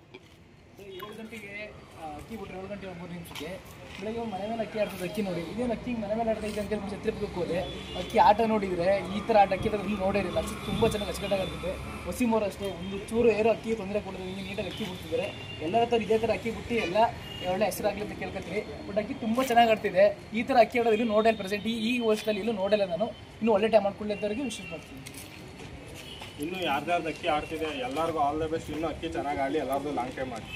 ಅಕ್ಕಿ ಬಿಟ್ಟರೆ 7 ಗಂಟೆ 3 ನಿಮಿಷಕ್ಕೆ. ಬೆಳಗ್ಗೆ ಮನೆ ಮೇಲೆ ಅಕ್ಕಿ ಆಡ್ತದೆ ಅಕ್ಕಿ ನೋಡಿ. ಇದೇನು ಅಕ್ಕಿ ಮನೆ ಮೇಲೆ ಆಡ್ತಾ ಇದೆ ಅಂತ ಹೇಳಿ ಛತ್ರಪುರಕ್ಕೆ ಹೋದೆ. ಅಕ್ಕಿ ಆಟ ನೋಡಿದರೆ ಈ ಥರ ಆಟ ಅಕ್ಕಿ ಇಲ್ಲಿ ನೋಡಿರಲಿಲ್ಲ. ತುಂಬ ಚೆನ್ನಾಗಿ ಅಚ್ಚುಕಟ್ಟಾಗಿ ಆಡ್ತಿದೆ. ವಸೀಮೋರು ಅಷ್ಟೇ ಒಂದು ಚೂರು ಏನೋ ಅಕ್ಕಿ ತೊಂದರೆ ಕೊಡೋದು ಹಿಂಗೆ ನೀಟಾಗಿ ಅಕ್ಕಿ ಬಿಡ್ತಿದ್ದಾರೆ. ಎಲ್ಲರ ಥರ ಇದೇ ಥರ ಅಕ್ಕಿ ಬಿಟ್ಟು ಎಲ್ಲ ಒಳ್ಳೆ ಹೆಸರಾಗಲಿ ಅಂತ ಕೇಳ್ಕೊತೀವಿ. ಬಟ್ ಅಕ್ಕಿ ತುಂಬ ಚೆನ್ನಾಗಿ ಆಡ್ತಿದೆ. ಈ ಥರ ಅಕ್ಕಿ ಆಡೋದು ಇನ್ನೂ ನೋಡಿಲ್ಲ ಪ್ರೆಸೆಂಟ್ ಈ ವರ್ಷದಲ್ಲಿ ಎಲ್ಲೂ ನೋಡಿಲ್ಲ ನಾನು. ಇನ್ನೂ ಒಳ್ಳೆ ಟೈಮ್ ಮಾಡ್ಕೊಳ್ಳೋದವರೆಗೆ ವಿಶೇಷ ಮಾಡ್ತೀನಿ. ಇನ್ನೂ ಯಾರ್ದಾರ್ದು ಅಕ್ಕಿ ಆಡ್ತಿದೆ ಎಲ್ಲರಿಗೂ ಆಲ್ ದ ಬೆಸ್ಟ್. ಇನ್ನೂ ಅಕ್ಕಿ ಚೆನ್ನಾಗಿ ಆಡಲಿ, ಎಲ್ಲರದು ಲಾಂಗ್ ಟೈಮ್ ಮಾಡಿ.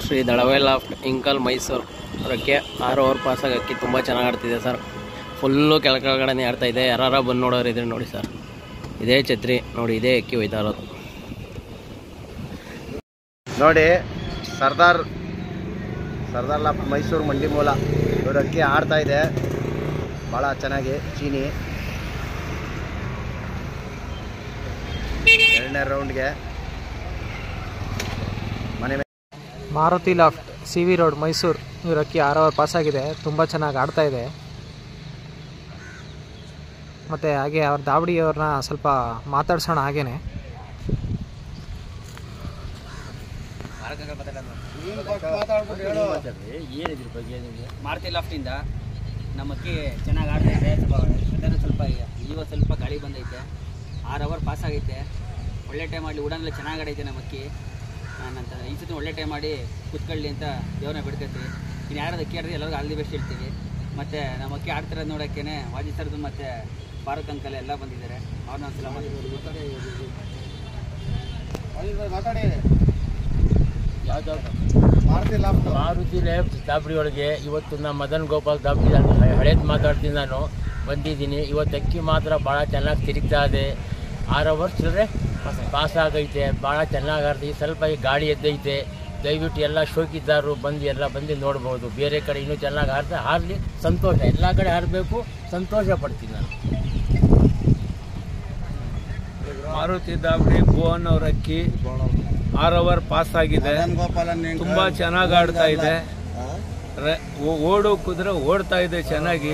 ಶ್ರೀ ದಳವಾಯಿ ಲಾಫ್ಟ್ ಇಂಕಲ್ ಮೈಸೂರು ಅದಕ್ಕೆ 6 ಓವರ್ ಪಾಸಾಗಿ ಅಕ್ಕಿ ತುಂಬ ಚೆನ್ನಾಗಿ ಆಡ್ತಿದೆ ಸರ್. ಫುಲ್ಲು ಕೆಳಗಡೆ ಆಡ್ತಾ ಇದೆ. ಯಾರು ಬಂದು ನೋಡೋರು ಇದ್ರೆ ನೋಡಿ ಸರ್, ಇದೇ ಛತ್ರಿ ನೋಡಿ, ಇದೇ ಅಕ್ಕಿ ಒಯ್ತಾ ಇರೋದು ನೋಡಿ. ಸರ್ದಾರ್ ಲಾಫ್ಟ್ ಮೈಸೂರು ಮಂಡಿ ಮೂಲ ಇವ್ರ ಅಕ್ಕಿ ಆಡ್ತಾ ಇದೆ ಭಾಳ ಚೆನ್ನಾಗಿ. ಚೀನಿ 2ನೇ ರೌಂಡ್ಗೆ ಮನೆ Maruti loft CV road Mysuru ಇವ್ರ ಅಕ್ಕಿ 6 ಓವರ್ ಪಾಸಾಗಿದೆ. ತುಂಬ ಚೆನ್ನಾಗಿ ಆಡ್ತಾ ಇದೆ. ಮತ್ತು ಹಾಗೆ ಅವ್ರ ದಾವಡಿಯವ್ರನ್ನ ಸ್ವಲ್ಪ ಮಾತಾಡ್ಸೋಣ ಹಾಗೇನೆ. ಏನಿದ್ರ ಬಗ್ಗೆ ಮಾರುತಿ ಲಾಫ್ಟಿಂದ ನಮ್ಮ ಅಕ್ಕಿ ಚೆನ್ನಾಗಿ ಆಡ್ತೈತೆ. ಸ್ವಲ್ಪ ಇವತ್ತು ಸ್ವಲ್ಪ ಗಾಳಿ ಬಂದೈತೆ. 6 ಓವರ್ ಪಾಸ್ ಆಗೈತೆ. ಒಳ್ಳೆ ಟೈಮ್ ಮಾಡಲಿ, ಉಡಾನೆಲ್ಲ ಚೆನ್ನಾಗಿ ಆಡೈತೆ ನಮ್ಮ ಅಕ್ಕಿ. ನಂತರ ಈ ಸತಿ ಒಳ್ಳೆ ಟೈಮ್ ಮಾಡಿ ಕೂತ್ಕೊಳ್ಳಿ ಅಂತ ದೇವ್ರನ್ನ ಬಿಡ್ಕೊತೀವಿ. ಇನ್ನು ಯಾರು ಅಕ್ಕಿ ಆಡಿದ್ರೆ ಎಲ್ಲರಿಗೂ ಆಲ್ ದಿ ಬೆಸ್ಟ್ ಹೇಳ್ತೀವಿ. ಮತ್ತು ನಮ್ಮ ಅಕ್ಕಿ ಆಡ್ತಿರೋದು ನೋಡೋಕ್ಕೇ ವಾಜಿ ಸರ್ದು ಮತ್ತು ಭಾರತ್ ಅಂಕಲ್ ಎಲ್ಲ ಬಂದಿದ್ದಾರೆ. ಅವ್ರನ್ನ ಒಂದ್ಸಲ ಮಾರುತಿ ಲಾಫ್ಟ್ ದಾಬಡಿ ಒಳಗೆ ಇವತ್ತು ನಮ್ಮ ಮದನ್ ಗೋಪಾಲ್ ದಾಬಡಿ ಹಳೇದು ಮಾತಾಡ್ತೀನಿ ನಾನು ಬಂದಿದ್ದೀನಿ. ಇವತ್ತು ಅಕ್ಕಿ ಮಾತ್ರ ಭಾಳ ಚೆನ್ನಾಗಿ ತಿರುಗ್ತಾ ಇದೆ. 6 ಓವರ್ ಚಿಲ್ಲರೆ ಪಾಸ್ ಆಗೈತೆ. ಭಾಳ ಚೆನ್ನಾಗಿ ಆಡ್ತೀವಿ. ಸ್ವಲ್ಪ ಈ ಗಾಳಿ ಎದ್ದೈತೆ. ದಯವಿಟ್ಟು ಎಲ್ಲ ಶೋಕಿದ್ದಾರು ಬಂದು ನೋಡ್ಬೋದು. ಬೇರೆ ಕಡೆ ಇನ್ನೂ ಚೆನ್ನಾಗಿ ಆಡಲಿ ಸಂತೋಷ. ಎಲ್ಲ ಕಡೆ ಆಡಬೇಕು, ಸಂತೋಷ ಪಡ್ತೀನಿ ನಾನು. ಮಾರುತಿ ದಾಬಡಿ ಭುವನ್ ಅವ್ರ ಅಕ್ಕಿ 6 ಓವರ್ ಪಾಸ್ ಆಗಿದೆ. ತುಂಬ ಚೆನ್ನಾಗಿ ಆಡ್ತಾ ಇದೆ. ಓಡು ಕುದುರೆ ಓಡ್ತಾ ಇದೆ ಚೆನ್ನಾಗಿ.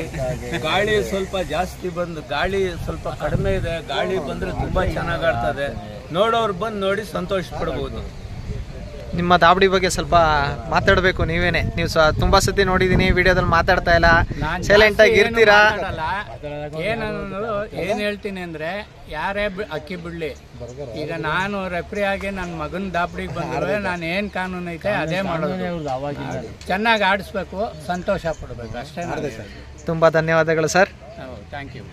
ಗಾಳಿ ಸ್ವಲ್ಪ ಜಾಸ್ತಿ ಬಂದು ಗಾಳಿ ಸ್ವಲ್ಪ ಕಡಿಮೆ ಇದೆ. ಗಾಳಿ ಬಂದರೆ ತುಂಬ ಚೆನ್ನಾಗಿ ಆಡ್ತದೆ. ನೋಡೋರು ಬಂದು ನೋಡಿ ಸಂತೋಷ ಪಡ್ಬೋದು. ನಿಮ್ಮ ದಾಬಡಿ ಬಗ್ಗೆ ಸ್ವಲ್ಪ ಮಾತಾಡಬೇಕು ನೀವೇನೆ. ನೀವು ತುಂಬ ಸತಿ ನೋಡಿದ್ದೀನಿ ವಿಡಿಯೋದಲ್ಲಿ ಮಾತಾಡ್ತಾ ಇಲ್ಲ, ಸೈಲೆಂಟ್ ಆಗಿ ಇರ್ತೀರಾ. ಏನು ಹೇಳ್ತೀನಿ ಅಂದರೆ ಯಾರೇ ಅಕ್ಕಿ ಬಿಡಲಿ, ಈಗ ನಾನು ರೆಫ್ರಿ ಆಗಿ ನನ್ನ ಮಗನ ದಾಬಡಿಗೆ ಬಂದರೆ ನಾನು ಏನು ಕಾನೂನು ಐತೆ ಅದೇ ಮಾಡೋದು. ಚೆನ್ನಾಗಿ ಆಡಿಸ್ಬೇಕು, ಸಂತೋಷ ಪಡಬೇಕು ಅಷ್ಟೇ. ತುಂಬ ಧನ್ಯವಾದಗಳು ಸರ್. Thank you.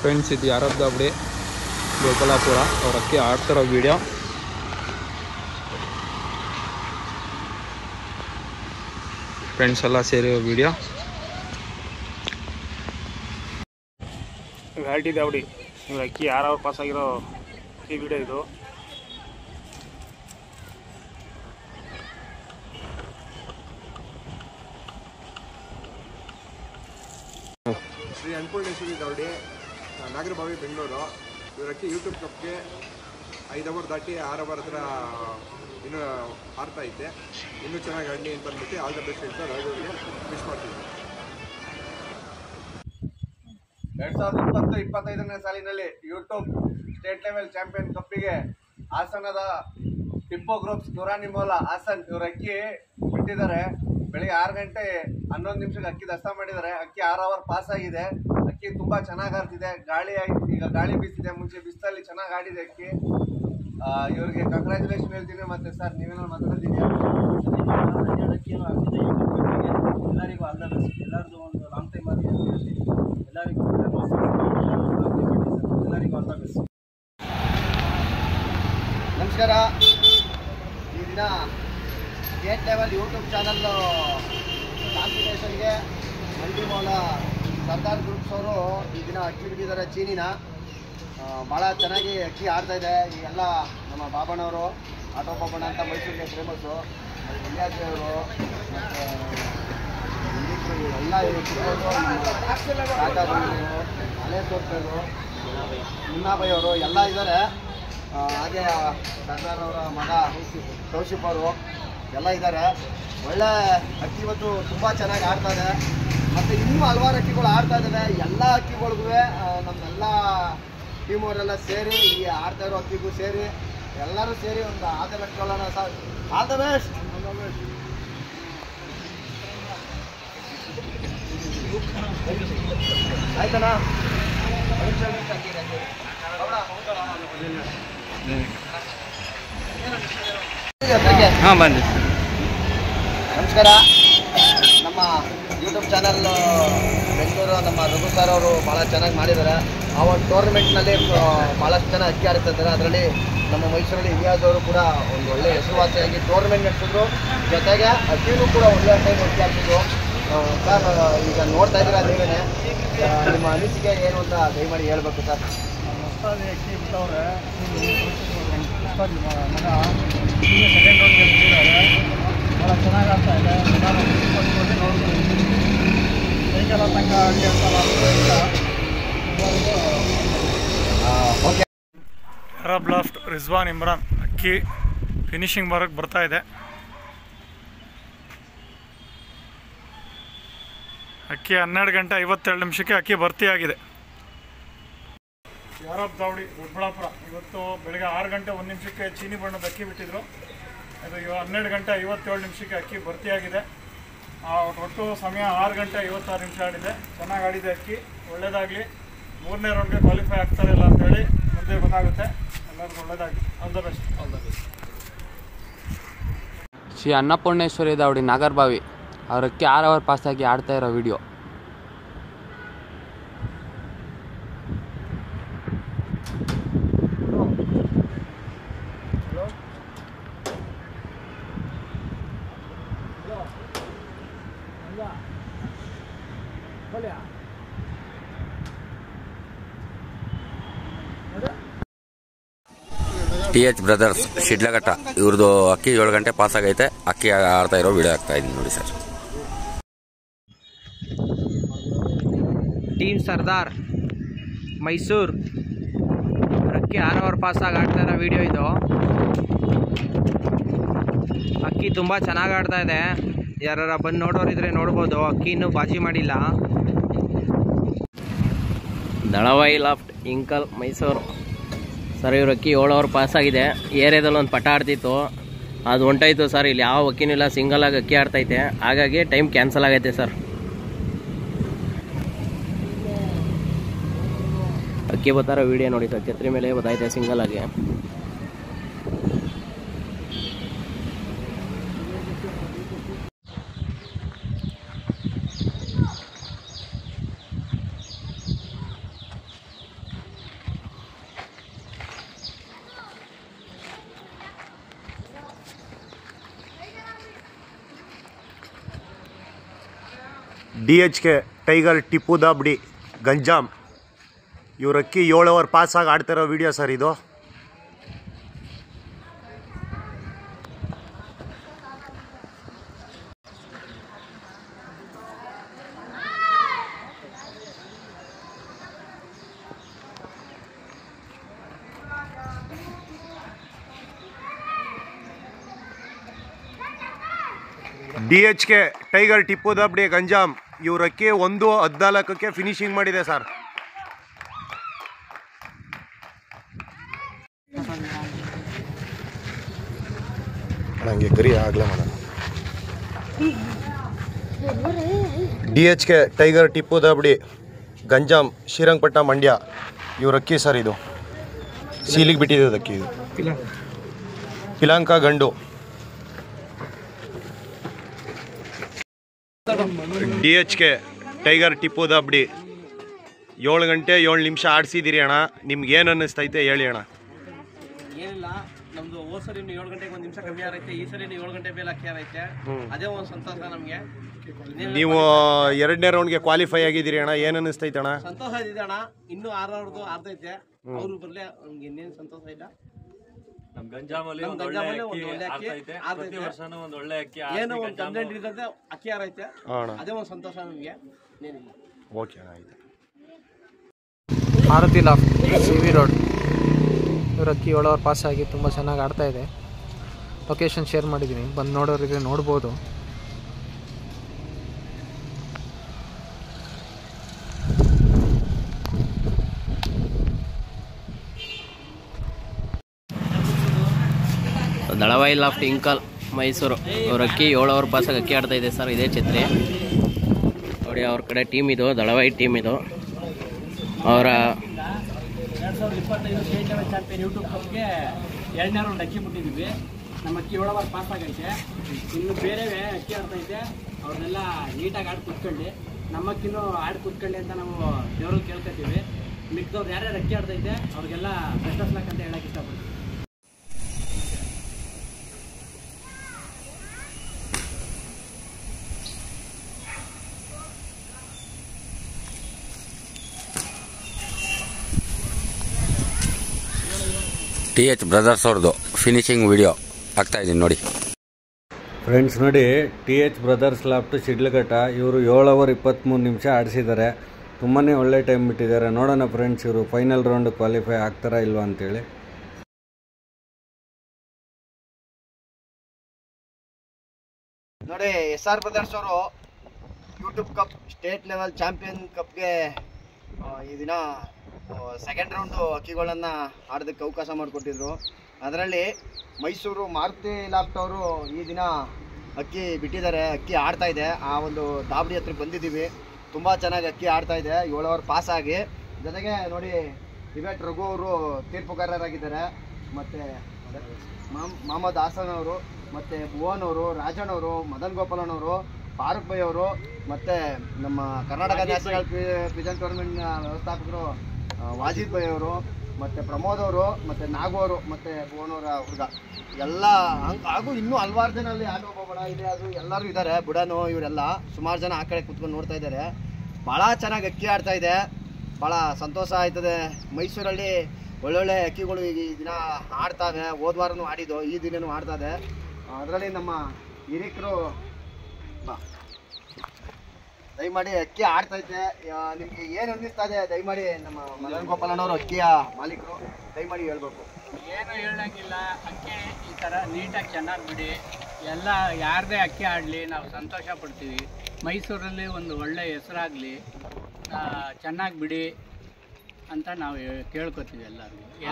ಫ್ರೆಂಡ್ಸ್, ಇದು ಯಾರದ್ದು ದಾಬಡಿ ಗೋಪಾಲಾಪುರ ಅವ್ರ ಅಕ್ಕಿ ಆಡ್ತಿರೋ ವಿಡಿಯೋ. ಫ್ರೆಂಡ್ಸ್ ಎಲ್ಲ ಸೇರಿರೋ ವಿಡಿಯೋ. ಗಾಲ್ಟಿ ದಾವಡಿ ಇವ್ರ ಅಕ್ಕಿ 6 ಓವರ್ ಪಾಸ್ ಆಗಿರೋ ಈ ವಿಡಿಯೋ ಇದು. ಶ್ರೀ ಅನ್ನಪೂರ್ಣೇಶ್ವರಿ ದಾವಡಿ ನಾಗರಬಾವಿ ಬೆಂಗಳೂರು. ಇವ್ರ ಅಕ್ಕಿ ಯೂಟ್ಯೂಬ್ ಕಪ್ಗೆ 5 ಓವರ್ ದಾಟಿ 6 ಓವರ್ ಹತ್ರ ಇನ್ನೂ ಆಡ್ತಾ ಐತೆ. ಇನ್ನೂ ಚೆನ್ನಾಗಿ ಆಡಲಿ ಅಂತ ಅಂದ್ಬಿಟ್ಟು ಆಲ್ ದ ಬೆಸ್ಟ್ ಹೇಳ್ತಾ ರಾಘವ್ರಿಗೆ ವಿಶ್ ಮಾಡ್ತೀವಿ. 2020-25ನೇ ಸಾಲಿನಲ್ಲಿ ಯೂಟ್ಯೂಬ್ ಸ್ಟೇಟ್ ಲೆವೆಲ್ ಚಾಂಪಿಯನ್ ಕಪ್ಪಿಗೆ ಹಾಸನದ ಟಿಪ್ಪೋ ಗ್ರೂಪ್ಸ್ ದುರಾನಿಮೋಲ ಹಾಸನ್ ಇವ್ರ ಅಕ್ಕಿ ಬಿಟ್ಟಿದ್ದಾರೆ. ಬೆಳಿಗ್ಗೆ 6 ಗಂಟೆ 11 ನಿಮಿಷಕ್ಕೆ ಅಕ್ಕಿ ದಸ್ತಾ ಮಾಡಿದ್ದಾರೆ. ಅಕ್ಕಿ 6 ಓವರ್ ಪಾಸ್ ಆಗಿದೆ. ಅಕ್ಕಿ ತುಂಬ ಚೆನ್ನಾಗಿ ಆಡ್ತಿದೆ. ಈಗ ಗಾಳಿ ಬೀಸಿದೆ. ಮುಂಚೆ ಬಿಸಿಲಲ್ಲಿ ಚೆನ್ನಾಗಿ ಆಡಿದೆ ಅಕ್ಕಿ. ಇವ್ರಿಗೆ ಕಂಗ್ರ್ಯಾಚುಲೇಷನ್ ಹೇಳ್ತೀನಿ. ಮತ್ತು ಸರ್ ನೀವೇನೋ ಮಾತಾಡ್ತಿದ್ದೀರಾ? ಎಲ್ಲರಿಗೂ ಆಲ್ ದ ಬೆಸ್ಟ್. ಎಲ್ಲರಿಗೂ ಒಂದು ಲಾಂಗ್ ಟೈಮ್ ಆಗಿ ಎಲ್ಲರಿಗೂ ಆಲ್ ದ ಬೆಸ್ಟ್. ನಮಸ್ಕಾರ. ಈ ದಿನ ಸ್ಟೇಟ್ ಲೆವೆಲ್ ಯೂಟ್ಯೂಬ್ ಚಾನಲ್ಲು ಕಾಂಪಿಟೇಷನ್ಗೆ ಮಂಡಿಮೋಲ ಸರ್ದಾರ್ ಗ್ರೂಪ್ಸ್ ಅವರು ಈ ದಿನ ಅಕ್ಕಿ ಬಿಟ್ಟಿದ್ದಾರೆ. ಚೀನಿನ ಭಾಳ ಚೆನ್ನಾಗಿ ಅಕ್ಕಿ ಆಡ್ತಾಯಿದೆ. ಈಗೆಲ್ಲ ನಮ್ಮ ಬಾಬಣ್ಣವರು, ಆಟೋ ಬಾಬಣ್ಣ ಅಂತ ಮೈಸೂರಿಗೆ ಫೇಮಸ್ಸು, ವಿದ್ಯಾರ್ಥಿಯವರು ಮತ್ತು ಎಲ್ಲ ಟಾಟಾ ಬಂದರು, ಹಳೆ ತೋರ್ಪೇರು ಮುನ್ನಾಬಾಯಿ ಅವರು ಎಲ್ಲ ಇದ್ದಾರೆ. ಹಾಗೆ ಸರ್ದಾರ್ ಅವರ ಮಗ ಕೌಶಿಪ್ ಅವರು ಎಲ್ಲ ಇದ್ದಾರೆ. ಒಳ್ಳೆ ಅಕ್ಕಿ ಇವತ್ತು ತುಂಬ ಚೆನ್ನಾಗಿ ಆಡ್ತಾ ಇದೆ. ಮತ್ತು ಇನ್ನೂ ಹಲವಾರು ಅಕ್ಕಿಗಳು ಆಡ್ತಾ ಇದ್ದಾವೆ. ಎಲ್ಲ ಅಕ್ಕಿಗಳಿಗೂ ನಮ್ಮೆಲ್ಲ ಟೀಮ್ ಅವರೆಲ್ಲ ಸೇರಿ ಈ ಆಡ್ತಾ ಇರೋ ಅಕ್ಕಿಗೂ ಸೇರಿ ಎಲ್ಲರೂ ಸೇರಿ ಒಂದು ಆದ ಬೆಟ್ಕೊಳ್ಳೋಣ ಸರ್. All the best. ಆಯ್ತಣ್ಣ. ಹಾಂ ಬನ್ನಿ. ನಮಸ್ಕಾರ. ನಮ್ಮ ಯೂಟ್ಯೂಬ್ ಚಾನಲ್ ಬೆಂಗಳೂರು ನಮ್ಮ ರಘು ಸರ್ ಅವರು ಭಾಳ ಚೆನ್ನಾಗಿ ಮಾಡಿದ್ದಾರೆ. ಆ ಒಂದು ಟೂರ್ನಮೆಂಟ್ನಲ್ಲಿ ಭಾಳಷ್ಟು ಜನ ಅಕ್ಕಿ ಆಡ್ತಾ ಇದ್ದಾರೆ. ಅದರಲ್ಲಿ ನಮ್ಮ ಮೈಸೂರಲ್ಲಿ ಇಲಿಯಾಸ್ ಅವರು ಕೂಡ ಒಂದು ಒಳ್ಳೆ ಹೆಸರುವಾಸಿಯಾಗಿ ಟೂರ್ನಮೆಂಟ್ ನಡೆಸಿದ್ರು. ಜೊತೆಗೆ ಅಕ್ಕಿನೂ ಕೂಡ ಒಳ್ಳೆ ಟೈಮ್ ಅಕ್ಕಿ ಆಡ್ತಿದ್ರು. ಸರ್ ಈಗ ನೋಡ್ತಾ ಇದ್ದೀರಾ ನೀವೇ, ನಿಮ್ಮ ಅನಿಸಿಕೆ ಏನು ಅಂತ ದಯಮಾಡಿ ಹೇಳ್ಬೇಕು ಸರ್. ಅಕ್ಕಿ ಬಿಟ್ಟವ್ರೆ ಮಗ ಸೆಕೆಂಡ್ ರೌಂಡ್ಗೆ ಬಿಟ್ಟಿದ್ದಾರೆ. ಭಾಳ ಚೆನ್ನಾಗಿ ಆಗ್ತಾ ಇದೆ. ನೋಡ್ಬೋದು ಸೈಕಲ್ ತನಕ ಆಡಿ okay. Arab loft Rizwan Imran ಅಕ್ಕಿ ಫಿನಿಶಿಂಗ್ ಬರೋಕ್ಕೆ ಬರ್ತಾ ಇದೆ. ಅಕ್ಕಿ 12 ಗಂಟೆ 52 ನಿಮಿಷಕ್ಕೆ ಅಕ್ಕಿ ಭರ್ತಿಯಾಗಿದೆ. ಅರಬ್ ದಾವಡಿ ದೊಡ್ಡಬಳ್ಳಾಪುರ ಇವತ್ತು ಬೆಳಗ್ಗೆ 6 ಗಂಟೆ 1 ನಿಮಿಷಕ್ಕೆ ಚೀನಿ ಬಣ್ಣದ ಅಕ್ಕಿ ಬಿಟ್ಟಿದ್ರು. ಇದು 12 ಗಂಟೆ 57 ನಿಮಿಷಕ್ಕೆ ಅಕ್ಕಿ ಭರ್ತಿಯಾಗಿದೆ. ಒಟ್ಟು ಸಮಯ 6 ಗಂಟೆ 56 ನಿಮಿಷ ಆಡಿದೆ. ಚೆನ್ನಾಗಿ ಆಡಿದೆ ಅಕ್ಕಿ. ಒಳ್ಳೆಯದಾಗಲಿ. 3ನೇ ರೌಂಡ್ಗೆ ಕ್ವಾಲಿಫೈ ಆಗ್ತಾರೆ ಇಲ್ಲ ಅಂತೇಳಿ ಮುಂದೆ ಗೊತ್ತಾಗುತ್ತೆ. ಎಲ್ಲರಿಗೂ ಒಳ್ಳೆಯದಾಗಲಿ. All the best. All the best. Shri Annapoorneshwari Davadi Nagarbhavi ಅವ್ರ ಅಕ್ಕಿ 6 ಅವರ್ ಪಾಸಾಗಿ ಆಡ್ತಾ ಇರೋ ವಿಡಿಯೋ. TH ಬ್ರದರ್ಸ್ ಶಿಡ್ಲಘಟ್ಟ ಇವ್ರದ್ದು ಅಕ್ಕಿ 7 ಗಂಟೆ ಪಾಸ್ ಆಗೈತೆ. ಅಕ್ಕಿ ಆಡ್ತಾ ಇರೋ ವಿಡಿಯೋ ಆಗ್ತಾ ಇದ್ದೀನಿ ನೋಡಿ ಸರ್. ಟೀಮ್ ಸರ್ದಾರ್ ಮೈಸೂರು ಅಕ್ಕಿ 6 ಅವರ್ ಪಾಸಾಗಿ ಆಡ್ತಾ ಇರೋ ವಿಡಿಯೋ ಇದು. ಅಕ್ಕಿ ತುಂಬ ಚೆನ್ನಾಗಿ ಆಡ್ತಾ ಇದೆ. ಯಾರು ಬಂದು ನೋಡೋರಿದ್ರೆ ನೋಡ್ಬೋದು. ಅಕ್ಕಿ ಇನ್ನೂ ಬಾಜಿ ಮಾಡಿಲ್ಲ. ದಳವಾಯಿ ಲಾಫ್ಟ್ ಇಂಕಲ್ ಮೈಸೂರು ಸರ್. ಇವ್ರ ಅಕ್ಕಿ 7 ಅವರ್ ಪಾಸಾಗಿದೆ. ಏರಿಯಾದಲ್ಲಿ ಒಂದು ಪಟ ಆಡ್ತಿತ್ತು, ಅದು ಹೊಂಟಾಯ್ತು ಸರ್. ಇಲ್ಲಿ ಯಾವ ಅಕ್ಕಿನೂ ಇಲ್ಲ, ಸಿಂಗಲಾಗಿ ಅಕ್ಕಿ ಆಡ್ತೈತೆ. ಹಾಗಾಗಿ ಟೈಮ್ ಕ್ಯಾನ್ಸಲ್ ಆಗೈತೆ ಸರ್. ಅಕ್ಕಿ ಬರ್ತಾರೋ ವಿಡಿಯೋ ನೋಡಿ ಸರ್. ಛತ್ರಿ ಮೇಲೆ ಗೊತ್ತಾಯ್ತೆ ಸಿಂಗಲ್ ಆಗಿ. DHK ಟೈಗರ್ ಟಿಪ್ಪು ದಾಬಡಿ ಗಂಜಾಮ್ ಇವ್ರ ಅಕ್ಕಿ 7 ಅವರ್ ಪಾಸಾಗಿ ಆಡ್ತಿರೋ ವಿಡಿಯೋ ಸರ್ ಇದು. DHK ಟೈಗರ್ ಟಿಪ್ಪು ದಾಬಡಿ ಗಂಜಾಮ್ ಇವ್ರ ಅಕ್ಕಿ 1:14ಕ್ಕೆ ಫಿನಿಶಿಂಗ್ ಮಾಡಿದೆ ಸರ್. ನನಗೆ ಗರಿ ಆಗಲೇ ಮಾಡೋಣ. DHK ಟೈಗರ್ ಟಿಪ್ಪು ದಾಬಡಿ ಗಂಜಾಮ್ ಶ್ರೀರಂಗಪಟ್ಟಣ ಮಂಡ್ಯ ಇವ್ರ ಅಕ್ಕಿ ಸರ್ ಇದು. ಸೀಲಿಗೆ ಬಿಟ್ಟಿದೆ ಅಕ್ಕಿ ಇದು. ಪಿಲಾಂಕ ಗಂಡು. DHK ಟೈಗರ್ ಟಿಪ್ಪು ದಾಬಡಿ 7 ಗಂಟೆ 7 ನಿಮಿಷ ಆಡಿಸಿದ್ದೀರಿ ಅಣ್ಣ. ನಿಮ್ಗೆ ಏನು ಅನ್ನಿಸ್ತೈತೆ ಹೇಳಿ ಅಣ್ಣ. ಏನಿಲ್ಲ, ನಮ್ದು ಹೋದ ಸರಿ 7 ಗಂಟೆಗೆ 1 ನಿಮಿಷ ಕಮ್ಮಿ ಆರೈತೆ. ಈ ಸರಿ 7 ಗಂಟೆ ಮೇಲೆ ಅಕ್ಕಿ ಆರೈತೆ. ಅದೇ ಒಂದು ಸಂತೋಷ ನಮಗೆ. ನೀವು 2ನೇ ರೌಂಡ್ಗೆ ಕ್ವಾಲಿಫೈ ಆಗಿದ್ದೀರಿ ಅಣ್ಣ. ಏನು ಅನ್ನಿಸ್ತೈತೆ ಅಣ್ಣ? ಸಂತೋಷ ಇದೆ ಅಣ್ಣ. ಇನ್ನೂ 6 ಅವ್ರದ್ದು ಆರ್ತೈತೆ. ಅವ್ರು ಬರಲೇ ನಮ್ಗೆ ಇನ್ನೇನು ಸಂತೋಷ ಇಲ್ಲ. ನಮ್ಮ ಗಂಜಾಮಲ್ಲಿ ಒಂದು ಒಳ್ಳೆ ಅಕ್ಕಿ ಪ್ರತಿ ವರ್ಷನೂ ಒಂದು ಒಳ್ಳೆ ಅಕ್ಕಿ ಏನೋ ಒಂದು ಕಂಪ್ಲೇಂಟ್ ಇರ್ತದೆ, ಅಕ್ಕಿ ಆರೈತೆ. ಅದೇ ಒಂದು ಸಂತೋಷ ನಮಗೆ. ಓಕೆ ಅಣ್ಣ ಆಯ್ತು. Maruti loft CV road. ಇವ್ರ ಅಕ್ಕಿ 7 ಅವರ್ ಪಾಸ್ ಆಗಿ ತುಂಬ ಚೆನ್ನಾಗಿ ಆಡ್ತಾಯಿದೆ. ಲೊಕೇಶನ್ ಶೇರ್ ಮಾಡಿದ್ದೀನಿ, ಬಂದು ನೋಡೋರಿದ್ರೆ ನೋಡ್ಬೋದು. ದಳವಾಯಿ ಲಾಫ್ಟ್ ಇಂಕಲ್ ಮೈಸೂರು. ಅವ್ರ ಅಕ್ಕಿ 7 ಅವರ್ ಪಾಸಾಗಿ ಅಕ್ಕಿ ಆಡ್ತಾ ಇದೆ ಸರ್. ಇದೇ ಛತ್ರಿ ನೋಡಿ. ಅವ್ರ ಕಡೆ ಟೀಮ್ ಇದು, ದಳವಾಯಿ ಟೀಮ್ ಇದು. ಅವರ 2025 ಸ್ಟೇಟ್ ಲೆವೆಲ್ ಚಾಂಪಿಯನ್ ಯೂಟ್ಯೂಬ್ ಕಪ್ಗೆ 2ನೇ ರೌಂಡ್ ಅಕ್ಕಿ ಬಿಟ್ಟಿದ್ದೀವಿ. ನಮ್ಮ ಅಕ್ಕಿ 7 ಅವರ್ ಪಾಸ್ ಆಗೈತೆ. ಇನ್ನು ಬೇರೆ ಅಕ್ಕಿ ಆಡ್ತೈತೆ, ಅವ್ರನ್ನೆಲ್ಲ ನೀಟಾಗಿ ಆಡಿ ಕೂತ್ಕೊಳ್ಳಿ. ನಮ್ಮ ಅಕ್ಕಿನೂ ಆಡಿ ಕೂತ್ಕೊಳ್ಳಿ ಅಂತ ನಾವು ದೇವ್ರಿಗೆ ಕೇಳ್ಕೊತೀವಿ. ಮಿಕ್ದವ್ರು ಯಾರ್ಯಾರು ಅಕ್ಕಿ ಆಡ್ತೈತೆ ಅವ್ರಿಗೆಲ್ಲ ಬೆಸ್ಟ್ ಆಫ್ ಲಕ್ ಅಂತ ಹೇಳಕ್ಕೆ ಇಷ್ಟಪಡ್ತೀವಿ. TH ಬ್ರದರ್ಸ್ ಅವ್ರದ್ದು ಫಿನಿಶಿಂಗ್ ವಿಡಿಯೋ ಹಾಕ್ತಾಯಿದ್ದೀನಿ ನೋಡಿ. ಫ್ರೆಂಡ್ಸ್ ನೋಡಿ, TH ಬ್ರದರ್ಸ್ ಲಾಫ್ಟ್ ಶಿಡ್ಲಘಟ್ಟ ಇವರು 7 ಅವರ್ 23 ನಿಮಿಷ ಆಡಿಸಿದ್ದಾರೆ. ತುಂಬಾ ಒಳ್ಳೆ ಟೈಮ್ ಬಿಟ್ಟಿದ್ದಾರೆ. ನೋಡೋಣ ಫ್ರೆಂಡ್ಸ್, ಇವರು ಫೈನಲ್ ರೌಂಡ್ ಕ್ವಾಲಿಫೈ ಆಗ್ತಾರಾ ಇಲ್ವಾ ಅಂತೇಳಿ. ನೋಡಿ, SR ಬ್ರದರ್ಸ್ ಅವರು YouTube cup state level champion ಕಪ್ಗೆ ಈ ದಿನ ಸೆಕೆಂಡ್ ರೌಂಡು ಅಕ್ಕಿಗಳನ್ನು ಆಡೋದಕ್ಕೆ ಅವಕಾಶ ಮಾಡಿಕೊಟ್ಟಿದ್ರು. ಅದರಲ್ಲಿ ಮೈಸೂರು ಮಾರುತಿ ಲಾಫ್ಟ್ ಅವರು ಈ ದಿನ ಅಕ್ಕಿ ಬಿಟ್ಟಿದ್ದಾರೆ. ಅಕ್ಕಿ ಆಡ್ತಾ ಇದೆ. ಆ ಒಂದು ದಾಬಡಿ ಹತ್ರ ಬಂದಿದ್ದೀವಿ. ತುಂಬ ಚೆನ್ನಾಗಿ ಅಕ್ಕಿ ಆಡ್ತಾ ಇದೆ 7 ಅವರ್ ಪಾಸ್ ಆಗಿ. ಜೊತೆಗೆ ನೋಡಿ, ಡಿಬೇಟ್ ರಘು ಅವರು ತೀರ್ಪುಗಾರರಾಗಿದ್ದಾರೆ. ಮತ್ತು ಮೊಹಮ್ಮದ್ ಹಾಸನ್ ಅವರು, ಮತ್ತು ಭುವನ್ ಅವರು, ರಾಜಣ್ಣ ಅವರು, ಮದನ್ ಗೋಪಾಲನವರು, ಫಾರೂಕ್ ಬೈ ಅವರು, ಮತ್ತು ನಮ್ಮ ಕರ್ನಾಟಕ ನ್ಯಾಷನಲ್ ಪಿಜನ್ ಟೂರ್ನಮೆಂಟ್ ವ್ಯವಸ್ಥಾಪಕರು ವಾಜಿದ್ ಬೈ ಅವರು, ಮತ್ತು ಪ್ರಮೋದ್ ಅವರು, ಮತ್ತು ನಾಗು ಅವರು, ಮತ್ತು ಭುವನ್ ಅವರ ಹುಡುಗ ಎಲ್ಲ ಹಾಗೂ ಇನ್ನೂ ಹಲವಾರು ಜನ ಅಲ್ಲಿ ಆಟೋ ಬಡ ಇದೆ, ಅದು ಎಲ್ಲರೂ ಇದ್ದಾರೆ. ಬುಡನು ಇವರೆಲ್ಲ ಸುಮಾರು ಜನ ಆ ಕಡೆ ಕೂತ್ಕೊಂಡು ನೋಡ್ತಾ ಇದ್ದಾರೆ. ಭಾಳ ಚೆನ್ನಾಗಿ ಅಕ್ಕಿ ಆಡ್ತಾ ಇದೆ. ಭಾಳ ಸಂತೋಷ ಆಯ್ತದೆ. ಮೈಸೂರಲ್ಲಿ ಒಳ್ಳೊಳ್ಳೆ ಅಕ್ಕಿಗಳು ಈ ದಿನ ಆಡ್ತಾವೆ. ಹೋದ ವಾರನೂ ಆಡಿದ್ದು, ಈ ದಿನವೂ ಆಡ್ತದೆ. ಅದರಲ್ಲಿ ನಮ್ಮ ಹಿರಿಕರು ದಯಮಾಡಿ ಅಕ್ಕಿ ಆಡ್ತೈತೆ. ನಿಮಗೆ ಏನು ಅನ್ನಿಸ್ತಾ ಇದೆ ದಯಮಾಡಿ ನಮ್ಮ ಮದನ್ ಗೋಪಾಲನವರು ಅಕ್ಕಿಯ ಮಾಲೀಕರು ದಯಮಾಡಿ ಹೇಳ್ಬೇಕು. ಏನು ಹೇಳಂಗಿಲ್ಲ, ಅಕ್ಕಿ ಈ ಥರ ನೀಟಾಗಿ ಚೆನ್ನಾಗಿ ಬಿಡಿ. ಎಲ್ಲ ಯಾರದೇ ಅಕ್ಕಿ ಆಡಲಿ ನಾವು ಸಂತೋಷ ಪಡ್ತೀವಿ. ಮೈಸೂರಲ್ಲಿ ಒಂದು ಒಳ್ಳೆ ಹೆಸರಾಗಲಿ, ಚೆನ್ನಾಗಿ ಬಿಡಿ ಅಂತ ನಾವು ಕೇಳ್ಕೊತೀವಿ.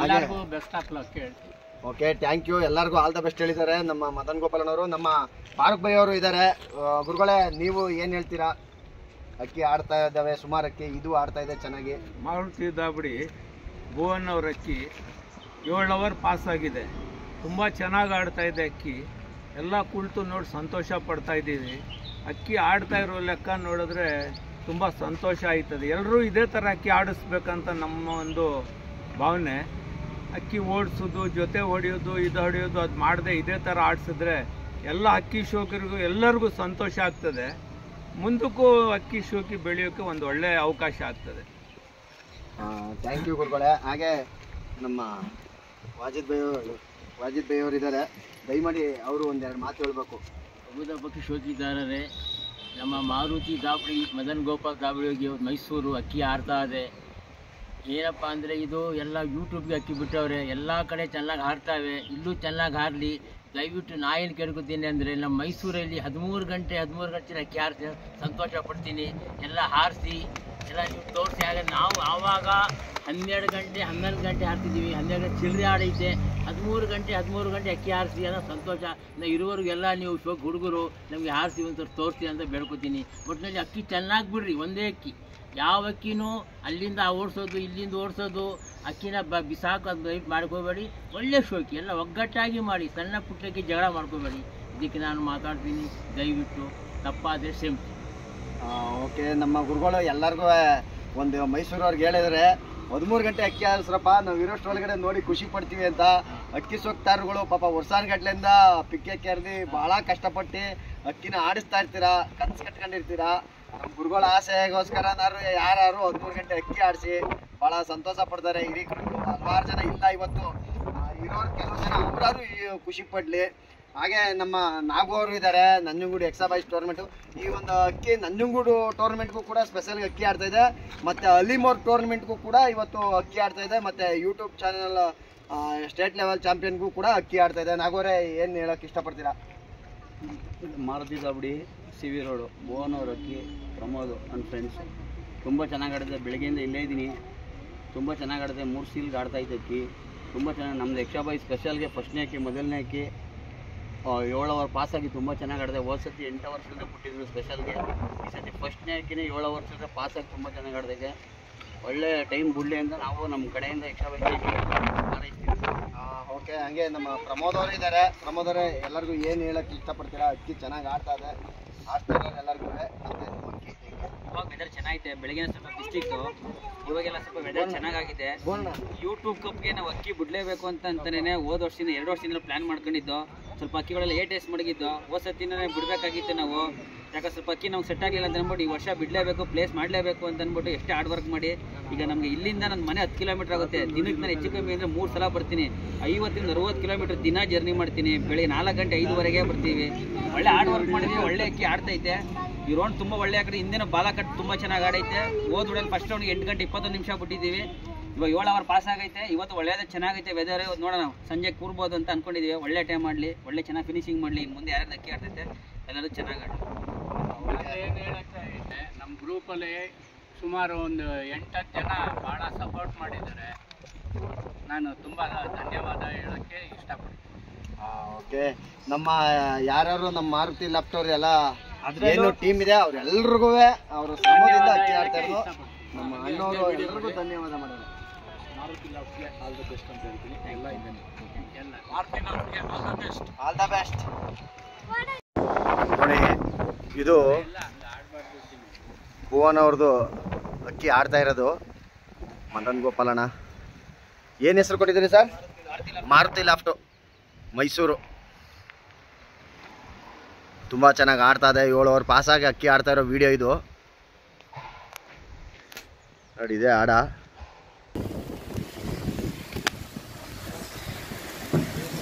ಎಲ್ಲರಿಗೂ ಬೆಸ್ಟ್ ಆಫ್ ಲಕ್ ಹೇಳ್ತೀವಿ. Okay, thank you. ಎಲ್ಲರಿಗೂ ಆಲ್ ದ ಬೆಸ್ಟ್ ಹೇಳಿದ್ದಾರೆ ನಮ್ಮ ಮದನ್ ಗೋಪಾಲನವರು. ನಮ್ಮ ಫಾರೂಕ್ ಬೈ ಅವರು ಇದ್ದಾರೆ. ಗುರುಗಳೇ, ನೀವು ಏನು ಹೇಳ್ತೀರಾ? ಅಕ್ಕಿ ಆಡ್ತಾ ಇದ್ದಾವೆ ಸುಮಾರು ಅಕ್ಕಿ, ಇದು ಆಡ್ತಾ ಇದೆ ಚೆನ್ನಾಗಿ. ಮಾರುತಿ ದಾಬಡಿ ಭುವನ್ ಅವ್ರ ಅಕ್ಕಿ 7 ಅವರ್ ಪಾಸ್ ಆಗಿದೆ. ತುಂಬ ಚೆನ್ನಾಗಿ ಆಡ್ತಾ ಇದೆ ಅಕ್ಕಿ. ಎಲ್ಲ ಕುಳಿತು ನೋಡಿ ಸಂತೋಷ ಪಡ್ತಾ ಇದ್ದೀವಿ. ಅಕ್ಕಿ ಆಡ್ತಾ ಇರೋ ಲೆಕ್ಕ ನೋಡಿದ್ರೆ ತುಂಬ ಸಂತೋಷ ಆಯ್ತದೆ. ಎಲ್ಲರೂ ಇದೇ ಥರ ಅಕ್ಕಿ ಆಡಿಸ್ಬೇಕಂತ ನಮ್ಮ ಒಂದು ಭಾವನೆ. ಅಕ್ಕಿ ಓಡಿಸೋದು, ಜೊತೆ ಹೊಡೆಯೋದು, ಇದು ಹೊಡೆಯೋದು ಅದು ಮಾಡದೆ ಇದೇ ಥರ ಆಡಿಸಿದ್ರೆ ಎಲ್ಲ ಅಕ್ಕಿ ಶೋಕಿರಿಗೂ ಎಲ್ಲರಿಗೂ ಸಂತೋಷ ಆಗ್ತದೆ. ಮುಂದಕ್ಕೂ ಅಕ್ಕಿ ಶೋಕಿ ಬೆಳೆಯೋಕ್ಕೆ ಒಂದು ಒಳ್ಳೆಯ ಅವಕಾಶ ಆಗ್ತದೆ. ಥ್ಯಾಂಕ್ ಯು ಗುರುಗಳೇ. ಹಾಗೆ ನಮ್ಮ ವಾಜಿದ್ ಬೈ ಅವರು ಇದ್ದಾರೆ. ದಯಮಾಡಿ ಅವರು ಒಂದೆರಡು ಮಾತು ಹೇಳಬೇಕು. ಪ್ರಬುದ್ಧ ಪಕ್ಷಿ ಶೋಕಿದಾರರೇ, ನಮ್ಮ ಮಾರುತಿ ದಾಬಡಿ ಮದನ್ ಗೋಪಾಲ್ ದಾಬಡಿ ಹೋಗಿ ಮೈಸೂರು ಅಕ್ಕಿ ಆಡ್ತಾ ಇದೆ. ಏನಪ್ಪ ಅಂದರೆ ಇದು ಎಲ್ಲ ಯೂಟ್ಯೂಬ್ಗೆ ಅಕ್ಕಿ ಬಿಟ್ಟವ್ರೆ. ಎಲ್ಲ ಕಡೆ ಚೆನ್ನಾಗಿ ಹಾಡ್ತಾವೆ. ಇಲ್ಲೂ ಚೆನ್ನಾಗಿ ಹಾಡಲಿ. ದಯವಿಟ್ಟು ನಾ ಏನು ಕೇಳ್ಕೊತೀನಿ ಅಂದರೆ, ನಮ್ಮ ಮೈಸೂರಲ್ಲಿ 13 ಗಂಟೆ ಅಕ್ಕಿ ಹಾರಿಸಿ ಸಂತೋಷ ಪಡ್ತೀನಿ. ಎಲ್ಲ ಹಾರಿಸಿ ಎಲ್ಲ ನೀವು ತೋರಿಸಿ. ಆಗ ನಾವು ಆವಾಗ 12 ಗಂಟೆ 11 ಗಂಟೆ ಹಾರ್ತಿದ್ದೀವಿ. 12 ಗಂಟೆ ಚಿಲ್ಲರೆ ಆಡೈತೆ. 13 ಗಂಟೆ ಅಕ್ಕಿ ಹಾರಿಸಿ ಅನ್ನೋ ಸಂತೋಷ. ಇರುವವರೆಗೆಲ್ಲ ನೀವು ಹುಡುಗರು ನಮಗೆ ಹಾರಿಸಿ ಒಂದ್ಸರಿ ತೋರಿಸಿ ಅಂತ ಬೇಡ್ಕೊತೀನಿ. ಒಟ್ಟಿನಲ್ಲಿ ಅಕ್ಕಿ ಚೆನ್ನಾಗಿ ಬಿಡ್ರಿ. ಒಂದೇ ಅಕ್ಕಿ, ಯಾವ ಅಕ್ಕಿನೂ ಅಲ್ಲಿಂದ ಓಡಿಸೋದು ಇಲ್ಲಿಂದ ಓಡಿಸೋದು ಅಕ್ಕಿನ ಬಿಸಾಕೋದು ದಯವಿಟ್ಟು ಮಾಡ್ಕೋಬೇಡಿ. ಒಳ್ಳೆ ಶೋಕಿ ಎಲ್ಲ ಒಗ್ಗಟ್ಟಾಗಿ ಮಾಡಿ. ಸಣ್ಣ ಪುಟ್ಟಕ್ಕೆ ಜಗಳ ಮಾಡ್ಕೋಬೇಡಿ. ಇದಕ್ಕೆ ನಾನು ಮಾತಾಡ್ತೀನಿ. ದಯವಿಟ್ಟು ತಪ್ಪಾದರೆ ಕ್ಷಮಿಸಿ. ಓಕೆ, ನಮ್ಮ ಗುರುಗಳು ಎಲ್ಲರಿಗೂ ಒಂದು ಮೈಸೂರವ್ರಿಗೆ ಹೇಳಿದರೆ 13 ಗಂಟೆ ಅಕ್ಕಿ ಹಾರಿಸ್ರಪ್ಪ, ನಾವು ಇರೋಷ್ಟೊಳಗಡೆ ನೋಡಿ ಖುಷಿ ಪಡ್ತೀವಿ ಅಂತ. ಅಕ್ಕಿ ಸೋಕ್ತಾರುಗಳು ಪಾಪ ವರ್ಷಾನುಗಟ್ಲೆಯಿಂದ ಪಿಕ್ಕೆ ಕೆರೆದು ಭಾಳ ಕಷ್ಟಪಟ್ಟು ಅಕ್ಕಿನ ಆಡಿಸ್ತಾ ಇರ್ತೀರಾ, ಕನಸು ಕಟ್ಕೊಂಡಿರ್ತೀರಾ. ನಮ್ಮ ಗುರುಗಳ ಆಸೆಗೋಸ್ಕರ ಯಾರು 13 ಗಂಟೆ ಅಕ್ಕಿ ಆಡಿಸಿ ಭಾಳ ಸಂತೋಷ ಪಡ್ತಾರೆ. ಹಿರಿಕರು ಹಲವಾರು ಜನ ಇಲ್ಲ ಇವತ್ತು ಇರೋರು, ಕೆಲವು ಜನ ಅವರಾರು ಖುಷಿ ಪಡಲಿ. ಹಾಗೆ ನಮ್ಮ ನಾಗು ಅವರು ಇದ್ದಾರೆ, ನಂಜನಗೂಡು ಎಕ್ಸಾ ಬಾಯ್ಸ್ ಟೂರ್ನಮೆಂಟು. ಈ ಒಂದು ಅಕ್ಕಿ ನಂಜನಗೂಡು ಟೂರ್ನಮೆಂಟ್ಗೂ ಕೂಡ ಸ್ಪೆಷಲ್ ಅಕ್ಕಿ ಆಡ್ತಾ ಇದೆ, ಮತ್ತು ಅಲಿಮೋರ್ ಟೂರ್ನಮೆಂಟ್ಗೂ ಕೂಡ ಇವತ್ತು ಅಕ್ಕಿ ಆಡ್ತಾ ಇದೆ, ಮತ್ತು ಯೂಟ್ಯೂಬ್ ಚಾನಲ್ ಸ್ಟೇಟ್ ಲೆವೆಲ್ ಚಾಂಪಿಯನ್ಗೂ ಕೂಡ ಅಕ್ಕಿ ಆಡ್ತಾ ಇದೆ. ನಾಗೋರೆ ಏನು ಹೇಳೋಕ್ಕೆ ಇಷ್ಟಪಡ್ತೀರಾ? Maruti Dabadi, C V road, Bhuvan ಅವ್ರ ಅಕ್ಕಿ, ಪ್ರಮೋದ್ ನನ್ನ ಫ್ರೆಂಡ್ಸ್ ತುಂಬ ಚೆನ್ನಾಗಿ ಆಡಿದೆ. ಬೆಳಗ್ಗೆಯಿಂದ ಇಲ್ಲೇ ಇದ್ದೀನಿ, ತುಂಬ ಚೆನ್ನಾಗಿ ಆಡಿದೆ. 3 ಸೀಲ್ಗೆ ಆಡ್ತಾಯಿದ್ದೆ ಅಕ್ಕಿ ತುಂಬ ಚೆನ್ನಾಗಿ. ನಮ್ಮದು ಎಕ್ಸ್ಟ್ರಾ ಬಾಯ್ ಸ್ಪೆಷಲ್ಗೆ ಫಸ್ಟ್ನೇ ಅಕ್ಕಿ, ಮೊದಲನೇ ಅಕ್ಕಿ 7 ಅವರ್ ಪಾಸಾಗಿ ತುಂಬ ಚೆನ್ನಾಗಿ ಆಡಿದೆ. ಹೋದ ಸತಿ 8 ಅವರ್ಸಿಂದ ಬಿಟ್ಟಿದ್ರು ಸ್ಪೆಷಲ್ಗೆ, ಈ ಸತಿ ಫಸ್ಟ್ನೇ ಅಕ್ಕಿನೇ 7 ಅವರ್ಸಿಂದ ಪಾಸಾಗಿ ತುಂಬ ಚೆನ್ನಾಗಿ ಆಡಿದೆ. ಒಳ್ಳೆ ಟೈಮ್ ಬಿಡಲಿ ಅಂತ ನಾವು ನಮ್ಮ ಕಡೆಯಿಂದ ಎಕ್ಸ್ಟ್ರಾ ಬಾಯ್ ಹಾರೈಸ್ತೀವಿ. ಓಕೆ, ಹಂಗೆ ನಮ್ಮ ಪ್ರಮೋದ್ ಅವರು ಇದ್ದಾರೆ. ಪ್ರಮೋದ್ ಅವರೇ, ಎಲ್ಲರಿಗೂ ಏನು ಹೇಳೋಕ್ಕೆ ಇಷ್ಟಪಡ್ತೀರಾ? ಅಕ್ಕಿ ಚೆನ್ನಾಗಿ ಆಡ್ತಾ ಇದೆ, ಆಡ್ತಾ ಇರೋರು ಎಲ್ಲರಿಗೂ. ಇವಾಗ ವೆದರ್ ಚೆನ್ನಾಗಿದೆ, ಬೆಳಗ್ಗೆ ಸ್ವಲ್ಪ ಬಿಸ್ತಿತ್ತು, ಇವಾಗೆಲ್ಲ ಸ್ವಲ್ಪ ವೆದರ್ ಚೆನ್ನಾಗಿದೆ. ಯೂಟ್ಯೂಬ್ ಕಪ್ಗೆ ನಾವು ಅಕ್ಕಿ ಬಿಡಲೇಬೇಕು ಅಂತಾನೆ ಹೋದ ವರ್ಷದಿಂದ 2 ವರ್ಷದಿಂದ ಪ್ಲಾನ್ ಮಾಡ್ಕೊಂಡಿದ್ದು. ಸ್ವಲ್ಪ ಅಕ್ಕಿಗಳೆಲ್ಲ ಟೇಸ್ಟ್ ಮಡಗಿದ್ದು, ಹೋದ ಸತಿನೇ ಬಿಡಬೇಕಾಗಿತ್ತು ನಾವು. ಯಾಕೆ ಸ್ವಲ್ಪ ಅಕ್ಕಿ ನಮ್ಗೆ ಸೆಟ್ ಆಗಲಿಲ್ಲ ಅಂತ ಅಂದ್ಬಿಟ್ಟು ಈ ವರ್ಷ ಬಿಡಲೇಬೇಕು, ಪ್ಲೇಸ್ ಮಾಡಲೇಬೇಕು ಅಂತ ಅಂದ್ಬಿಟ್ಟು ಎಷ್ಟೇ ಹಾರ್ಡ್ ವರ್ಕ್ ಮಾಡಿ ಈಗ ನಮಗೆ ಇಲ್ಲಿಂದ ನನ್ನ ಮನೆ 10 ಕಿಲೋಮೀಟರ್ ಆಗುತ್ತೆ. ದಿನಕ್ಕೆ ನಾನು ಹೆಚ್ಚು ಕಮ್ಮಿ ಅಂದರೆ 3 ಸಲ ಬರ್ತೀನಿ. 50 ರಿಂದ 60 ಕಿಲೋಮೀಟರ್ ದಿನ ಜರ್ನಿ ಮಾಡ್ತೀನಿ. ಬೆಳಿಗ್ಗೆ 4 ಗಂಟೆ 5ವರೆಗೆ ಬರ್ತೀವಿ. ಒಳ್ಳೆ ಹಾರ್ಡ್ ವರ್ಕ್ ಮಾಡಿದ್ವಿ, ಒಳ್ಳೆ ಅಕ್ಕಿ ಆಡ್ತೈತೆ. ಈ ರೌಂಡ್ ತುಂಬ ಒಳ್ಳೆ ಆಕಡೆ. ಹಿಂದಿನ ಬಾಲ ಕಟ್ ತುಂಬ ಚೆನ್ನಾಗಿ ಆಡೈತೆ. ಹೋದ ರೌಂಡಲ್ಲಿ ಫಸ್ಟ್ ರೌಂಡ್ಗೆ 8 ಗಂಟೆ 21 ನಿಮಿಷ ಬಿಟ್ಟಿದ್ದೀವಿ. ಇವಾಗ 7 ಅವರ್ ಪಾಸ್ ಆಗೈತೆ. ಇವತ್ತು ಒಳ್ಳೆಯದೇ ಚೆನ್ನಾಗೈತೆ ವೆದರ್. ಇವತ್ತು ನೋಡೋಣ ಸಂಜೆ ಕೂರ್ಬೋದು ಅಂತ ಅಂದ್ಕೊಂಡಿದ್ದೀವಿ. ಒಳ್ಳೆ ಟೈಮ್ ಮಾಡಲಿ, ಒಳ್ಳೆ ಚೆನ್ನಾಗಿ ಫಿನಿಶಿಂಗ್ ಮಾಡಲಿ. ಇನ್ನು ಮುಂದೆ ಯಾರ್ಯಾರು ಅಕ್ಕಿ ಆಡ್ತೈತೆ ಎಲ್ಲರೂ ಚೆನ್ನಾಗಿ ಆಡಲಿ. ಏನು ಹೇಳೋಕ್ಕಾಗೈತೆ, ನಮ್ಮ ಗ್ರೂಪಲ್ಲಿ ಸುಮಾರು ಒಂದು 8-10 ಜನ ಭಾಳ ಸಪೋರ್ಟ್ ಮಾಡಿದ್ದಾರೆ. ನಾನು ತುಂಬ ಧನ್ಯವಾದ ಹೇಳೋಕ್ಕೆ ಇಷ್ಟಪಡ್ತೀನಿ. ಓಕೆ, ನಮ್ಮ ಯಾರ್ಯಾರು ನಮ್ಮ ಮಾರುತಿ ಲೆಫ್ಟ್ ಅವ್ರು ಎಲ್ಲ ಏನು ಟೀಮ್ ಇದೆ ಅವ್ರೆಲ್ರಿಗೂ ಅವರು ಶ್ರಮದಿಂದ ಅಕ್ಕಿ ಆಡ್ತಾ ಇರೋದು. ನಮ್ಮ ಅಣ್ಣವರು ಎಲ್ಲರಿಗೂ ಧನ್ಯವಾದ ಮಾಡೋಣ. ಮಾರುತಿ ಲೆಫ್ಟ್ಗೆ ಆಲ್ ದ ಬೆಸ್ಟ್ ಅಂತ ಹೇಳ್ತೀನಿ. ಎಲ್ಲ ಇದ್ದೇನೆ, ಮಾರುತಿ ಲೆಫ್ಟ್ಗೆ ಆಲ್ ದ ಬೆಸ್ಟ್. ನೋಡಿ, ಇದು ಭುವನ್ ಅವ್ರದ್ದು ಅಕ್ಕಿ ಆಡ್ತಾ ಇರೋದು. ಮದನ್ ಗೋಪಾಲಣ್ಣ ಏನು ಹೆಸರು ಕೊಟ್ಟಿದ್ದೀರಿ ಸರ್? ಮಾರುತಿ ಲೆಫ್ಟು, ಮೈಸೂರು. ತುಂಬ ಚೆನ್ನಾಗಿ ಆಡ್ತಾ ಇದೆ. 7 ಅವರ್ ಪಾಸಾಗಿ ಅಕ್ಕಿ ಆಡ್ತಾ ಇರೋ ವಿಡಿಯೋ ಇದು ನೋಡಿ. ಇದೆ ಆಡ.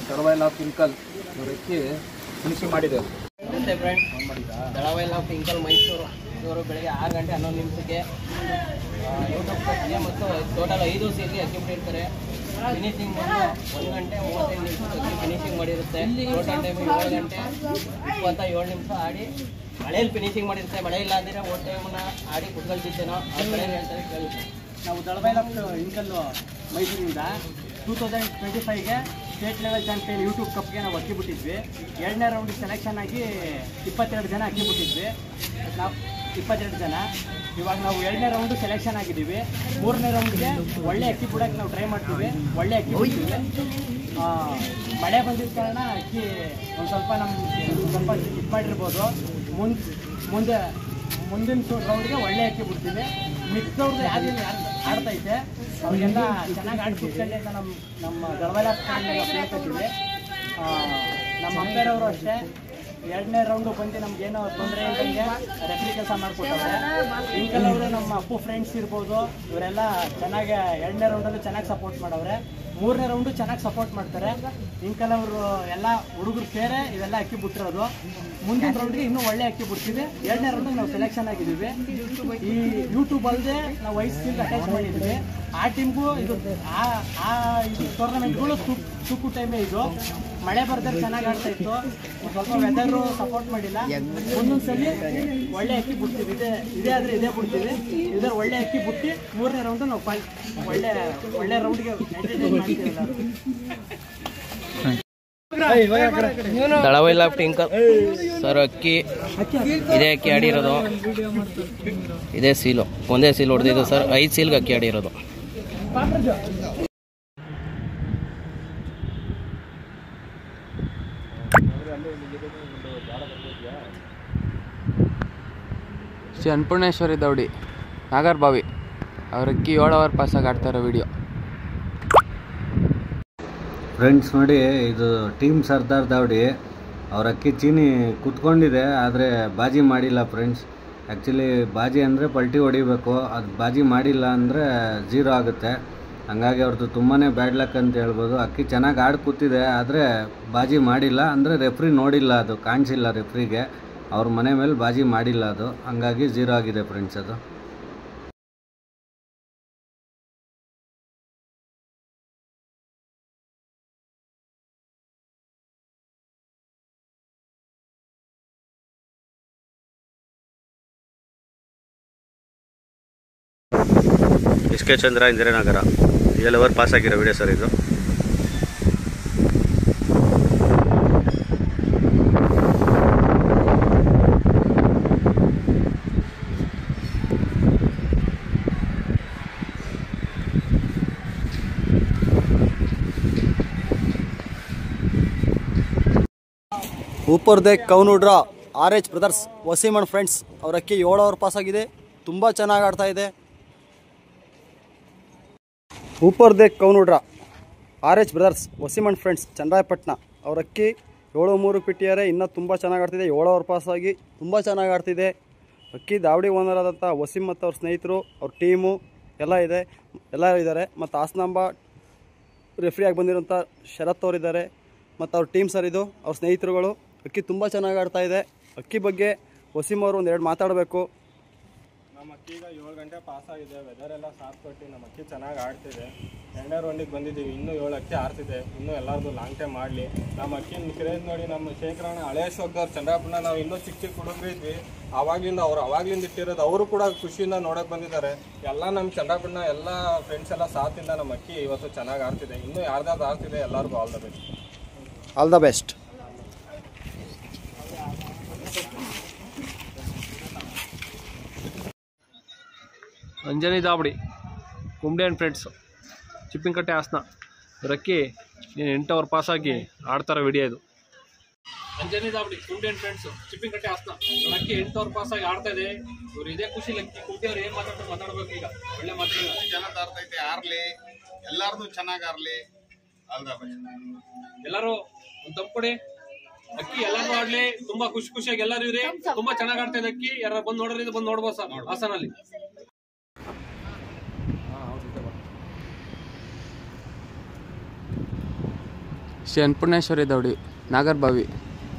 ದಳವಾಯಿ ಆಫ್ ಇಂಕಲ್ ಅಕ್ಕಿ ಫಿನಿಶಿಂಗ್ ಮಾಡಿದೆ. ದಳವಾಯಿ ಆಫ್ ಇಂಕಲ್ ಮೈಸೂರು ಇವರು ಬೆಳಗ್ಗೆ 6 ಗಂಟೆ 11 ನಿಮಿಷಕ್ಕೆ ಯೂಟ್ಯೂಬ್ ಕಪ್ಗೆ ಮತ್ತು ಟೋಟಲ್ 5 ಸೀಲ್ಗೆ ಅಕ್ಕಿ ಬಿಟ್ಟಿರ್ತಾರೆ. ಫಿನಿಶಿಂಗ್ 1 ಗಂಟೆ 35 ನಿಮಿಷಕ್ಕೆ ಅಕ್ಕಿ ಫಿನಿಶಿಂಗ್ ಮಾಡಿರುತ್ತೆ. ಟೋಟಲ್ ಟೈಮ್ 7 ಗಂಟೆ 27 ನಿಮಿಷ ಆಡಿ ಮಳೆಯಲ್ಲಿ ಫಿನಿಶಿಂಗ್ ಮಾಡಿರುತ್ತೆ. ಮಳೆ ಇಲ್ಲ ಅಂದರೆ ಓಟ್ ಟೈಮನ್ನ ಆಡಿ ಕುತ್ಕೊಳ್ತಿದ್ದೇನೋ ಅವ್ರ ಕಡೆ ಹೇಳ್ತಾರೆ ಕೇಳಿ. ನಾವು ದಳವಾಯಿ ಆಫ್ ಇಂಕಲ್ಲು ಮೈಸೂರಿಂದ 2025ಗೆ ಸ್ಟೇಟ್ ಲೆವೆಲ್ ಚಾಂಪಿಯನ್ ಯೂಟ್ಯೂಬ್ ಕಪ್ಗೆ ನಾವು ಅಕ್ಕಿ ಬಿಟ್ಟಿದ್ವಿ. 2ನೇ ರೌಂಡಿಗೆ ಸೆಲೆಕ್ಷನ್ ಆಗಿ 22 ಜನ ಅಕ್ಕಿ ಬಿಟ್ಟಿದ್ವಿ. ನಾವು 22 ಜನ. ಇವಾಗ ನಾವು 2ನೇ ರೌಂಡು ಸೆಲೆಕ್ಷನ್ ಆಗಿದ್ದೀವಿ. 3ನೇ ರೌಂಡ್ಗೆ ಒಳ್ಳೆ ಅಕ್ಕಿ ಬಿಡೋಕ್ಕೆ ನಾವು ಟ್ರೈ ಮಾಡ್ತೀವಿ. ಒಳ್ಳೆ ಅಕ್ಕಿ ಬಿಡ್ತೀವಿ. ಮಳೆ ಬಂದಿದ್ದ ಕಾರಣ ಅಕ್ಕಿ ಒಂದು ಸ್ವಲ್ಪ ಸ್ವಲ್ಪ ಇದು ಮಾಡಿರ್ಬೋದು. ಮುಂದಿನ ರೌಂಡ್ಗೆ ಒಳ್ಳೆ ಅಕ್ಕಿ ಬಿಡ್ತೀವಿ. ಮಿಕ್ಸ್ ಅವ್ರದ್ದು ಯಾರು ಆಡ್ತೈತೆ ಅವ್ರಿಗೆಲ್ಲ ಚೆನ್ನಾಗಿ ಆಡಿ ಬಿಡ್ಕೊಳ್ಳಿ ಅಂತ ನಮ್ಮ ದಳವಾಯಿ ಹೇಳ್ಕೊತೀವಿ. ನಮ್ಮ ಅಂಪೈರ್ ಅವರು ಅಷ್ಟೇ 2ನೇ ರೌಂಡು ಬಂದು ನಮ್ಗೇನೋ ತೊಂದರೆ ಇದ್ದಂಗೆ ರೆಫ್ರಿ ಕೆಲಸ ಮಾಡಿಕೊಟ್ಟವ್ರೆ. ಇಂಕಲ್ ಅವರು ನಮ್ಮ ಅಪ್ಪು ಫ್ರೆಂಡ್ಸ್ ಇರ್ಬೋದು, ಇವರೆಲ್ಲ ಚೆನ್ನಾಗಿ 2ನೇ ರೌಂಡಲ್ಲೂ ಚೆನ್ನಾಗಿ ಸಪೋರ್ಟ್ ಮಾಡವ್ರೆ. 3ನೇ ರೌಂಡು ಚೆನ್ನಾಗಿ ಸಪೋರ್ಟ್ ಮಾಡ್ತಾರೆ. ಇಂಕಲ್ ಅವರು ಎಲ್ಲ ಹುಡುಗರು ಸೇರೆ ಇವೆಲ್ಲ ಅಕ್ಕಿ ಬಿಟ್ಟಿರೋದು. ಮುಂದಿನ ರೌಂಡ್ಗೆ ಇನ್ನೂ ಒಳ್ಳೆ ಅಕ್ಕಿ ಬಿಡ್ತೀವಿ. 2ನೇ ರೌಂಡಿಗೆ ನಾವು ಸೆಲೆಕ್ಷನ್ ಆಗಿದ್ದೀವಿ. ಈ ಯೂಟ್ಯೂಬ್ ಅಲ್ಲದೆ ನಾವು 5 ಸೀಲ್ಗೆ ಅಟ್ಯಾಚ್ ಮಾಡಿದ್ದೀವಿ. ಆ ಟೀಮ್ಗೂ ಇದು ಇದು ಟೂರ್ನಮೆಂಟ್ಗಳು ಸುಕ್ಕು ಟೈಮೇ. ಇದು ಮಳೆ ಬರ್ತಾರೆ ಚೆನ್ನಾಗಿ ಆಡ್ತಾ ಇತ್ತು. ಸ್ವಲ್ಪ ವೆದರು ಸಪೋರ್ಟ್ ಮಾಡಿಲ್ಲ. ಒಂದೊಂದ್ಸಲಿ ಒಳ್ಳೆ ಅಕ್ಕಿ ಬಿಡ್ತೀವಿ. ಇದೇ ಆದರೆ ಇದೇ ಬಿಡ್ತೀವಿ. ಇದರ ಒಳ್ಳೆ ಅಕ್ಕಿ ಬಿಟ್ಟು 3ನೇ ರೌಂಡು ನಾವು ಒಳ್ಳೆ ರೌಂಡ್ಗೆ ಎಂಟರ್ಟೈನ್ ಮಾಡ್ತೀವಿ. ದಳವಾಯಿ ಆಫ್ ಇಂಕಲ್ ಸರ್ ಅಕ್ಕಿ ಇದೇ ಅಕ್ಕಿ ಆಡಿರೋದು. ಇದೇ ಸೀಲು, ಒಂದೇ ಸೀಲ್ ಹೊಡೆದಿದ್ದು ಸರ್. 5 ಸೀಲ್ಗೆ ಅಕ್ಕಿ ಆಡಿರೋದು. ಶ್ರೀ ಅನ್ನಪೂರ್ಣೇಶ್ವರಿ ದೌಡಿ ನಾಗರಬಾವಿ ಅವ್ರ ಅಕ್ಕಿ 7 ಅವರ್ ಪಾಸಾಗಿ ಆಡ್ತಾ ಇರೋ ವಿಡಿಯೋ. ಫ್ರೆಂಡ್ಸ್ ನೋಡಿ, ಇದು ಟೀಮ್ ಸರ್ದಾರ್ ದಾವಡಿ. ಅವ್ರ ಅಕ್ಕಿ ಚೀನಿ ಕುತ್ಕೊಂಡಿದೆ, ಆದರೆ ಬಾಜಿ ಮಾಡಿಲ್ಲ ಫ್ರೆಂಡ್ಸ್. ಆ್ಯಕ್ಚುಲಿ ಬಾಜಿ ಅಂದರೆ ಪಲ್ಟಿ ಹೊಡಿಬೇಕು, ಅದು ಬಾಜಿ ಮಾಡಿಲ್ಲ ಅಂದರೆ 0 ಆಗುತ್ತೆ. ಹಂಗಾಗಿ ಅವ್ರದ್ದು ತುಂಬಾ ಬ್ಯಾಡ್ ಲಕ್ ಅಂತ ಹೇಳ್ಬೋದು. ಅಕ್ಕಿ ಚೆನ್ನಾಗಿ ಆಡಿ ಕೂತಿದೆ, ಆದರೆ ಬಾಜಿ ಮಾಡಿಲ್ಲ. ಅಂದರೆ ರೆಫ್ರಿ ನೋಡಿಲ್ಲ, ಅದು ಕಾಣಿಸಿಲ್ಲ ರೆಫ್ರಿಗೆ. ಅವ್ರ ಮನೆ ಮೇಲೆ ಬಾಜಿ ಮಾಡಿಲ್ಲ, ಅದು ಹಂಗಾಗಿ 0 ಆಗಿದೆ ಫ್ರೆಂಡ್ಸ್ ಅದು. SK ಚಂದ್ರ ಇಂದಿರಾನಗರ 7 ಅವರ್ ಪಾಸ್ ಆಗಿರೋ ವಿಡಿಯೋ ಸರ್ ಇದು. ऊपर देख कौन उड़ रहा RH ब्रदर्स वसीम अंड फ्रेंड्स ಅವ್ರ ಅಕ್ಕಿ 7 ಅವರ್ ಪಾಸ್ ಆಗಿದೆ. ತುಂಬ ಚೆನ್ನಾಗಿ ಆಡ್ತಾ ಇದೆ. ऊपर देख कौन उड़ रहा RH ब्रदर्ಸ್ Waseem and friends Channarayapatna ಅವ್ರ ಅಕ್ಕಿ 7-3 ಬಿಟ್ಟಿದ್ದಾರೆ. ಇನ್ನೂ ತುಂಬ ಚೆನ್ನಾಗಿ ಆಡ್ತಿದೆ. 7 ಅವರ್ ಪಾಸ್ ಆಗಿ ತುಂಬ ಚೆನ್ನಾಗಿ ಆಡ್ತಿದೆ. ಅಕ್ಕಿ ದಾವಡಿ ಓನರ್ ಆದಂಥ ವಸೀಮ್ ಮತ್ತು ಅವ್ರ ಸ್ನೇಹಿತರು, ಅವ್ರ ಟೀಮು ಎಲ್ಲ ಇದ್ದಾರೆ. ಮತ್ತು ಹಾಸನಾಂಬ ರೆಫ್ರಿಯಾಗಿ ಬಂದಿರೋಂಥ ಶರತ್ ಅವರಿದ್ದಾರೆ ಮತ್ತು ಅವ್ರ ಟೀಮ್ ಸರ್ ಇದು, ಅವ್ರ ಸ್ನೇಹಿತರುಗಳು. ಅಕ್ಕಿ ತುಂಬ ಚೆನ್ನಾಗಿ ಆಡ್ತಾ ಇದೆ. ಅಕ್ಕಿ ಬಗ್ಗೆ ವಸೀಮ್ ಅವರು ಒಂದೆರಡು ಮಾತಾಡಬೇಕು. ನಮ್ಮ ಅಕ್ಕಿ ಈಗ 7 ಗಂಟೆ ಪಾಸ್ ಆಗಿದೆ. ವೆದರ್ ಎಲ್ಲ ಸಾಥ್ ಕೊಟ್ಟು ನಮ್ಮ ಅಕ್ಕಿ ಚೆನ್ನಾಗಿ ಆಡ್ತಿದೆ. 2ನೇ ರೌಂಡಿಗೆ ಬಂದಿದ್ದೀವಿ. ಇನ್ನೂ 7 ಅಕ್ಕಿ ಆಡ್ತಿದೆ. ಇನ್ನೂ ಎಲ್ಲರದು ಲಾಂಗ್ ಟೈಮ್ ಮಾಡಲಿ. ನಮ್ಮ ಅಕ್ಕಿನ ಕ್ರೇಜ್ ನೋಡಿ ನಮ್ಮ ಶೇಖರಣ್ಣ ಹಳೆ ಅಶೋಕ್ದವ್ರು ಚಂದ್ರಪ್ಪನ ನಾವು ಇನ್ನೂ ಚಿಕ್ಕ ಹುಡುಗರು ಇದ್ವಿ. ಅವಾಗ್ಲಿಂದ ಇಟ್ಟಿರೋದು. ಅವರು ಕೂಡ ಖುಷಿಯಿಂದ ನೋಡೋಕೆ ಬಂದಿದ್ದಾರೆ. ಎಲ್ಲ ನಮ್ಮ ಚಂದ್ರಪ್ಪನ ಎಲ್ಲ ಫ್ರೆಂಡ್ಸ್ ಎಲ್ಲ ಸಾಥಿಂದ ನಮ್ಮ ಅಕ್ಕಿ ಇವತ್ತು ಚೆನ್ನಾಗಿ ಆಡ್ತಿದೆ. ಇನ್ನೂ ಯಾರ್ದಾದ್ರು ಆಡ್ತಿದೆ. ಎಲ್ಲರಿಗೂ all the best. All the best. Anjani Dabadi Kumbe and friends Chippinakatte Hassan ರಕ್ಕಿ 8 ಅವರ್ ಪಾಸಾಗಿ ಆಡ್ತಾರೋ ವಿಡಿಯೋ ಇದು. ಅಂಜನಿ ದಾಬಡಿ ಕುಂಬೆ ಆ್ಯಂಡ್ ಫ್ರೆಂಡ್ಸು ಚಿಪ್ಪಿನಕಟ್ಟೆ ಹಾಸನ ರಕ್ಕಿ 8 ಅವರ್ ಪಾಸಾಗಿ ಆಡ್ತಾ ಇದೆ. ಇವ್ರು ಇದೇ ಖುಷಿ ಲಕ್ಕಿ ಕುಂಬೆ ಅವ್ರು ಏನು ಮಾತಾಡಬೇಕು ಈಗ ಒಳ್ಳೆ ಮಾತಾಡ ಚೆನ್ನಾಗಿ ಆಡ್ತೈತೆ. ಆರ್ಲಿ ಎಲ್ಲಾರ್ದು ಚೆನ್ನಾಗಿ ಆರ್ಲಿ. All the best. ಎಲ್ಲರೂ ಒಂದು ತಪ್ಪುಡಿ ಅಕ್ಕಿ ಎಲ್ಲರೂ ಆಡ್ಲಿ. ತುಂಬಾ ಖುಷಿಯಾಗಿ ಎಲ್ಲರೂ ಇವ್ರಿ. ತುಂಬಾ ಚೆನ್ನಾಗಿ ಆಡ್ತಾ ಇದೆ ಅಕ್ಕಿ. ಯಾರು ಬಂದು ನೋಡೋರು ಬಂದು ನೋಡ್ಬೋದು ಸರ್ ಹಾಸನಲ್ಲಿ. ಶ್ರೀ ಅನ್ನಪೂರ್ಣೇಶ್ವರಿ ದೌಡಿ ನಾಗರಬಾವಿ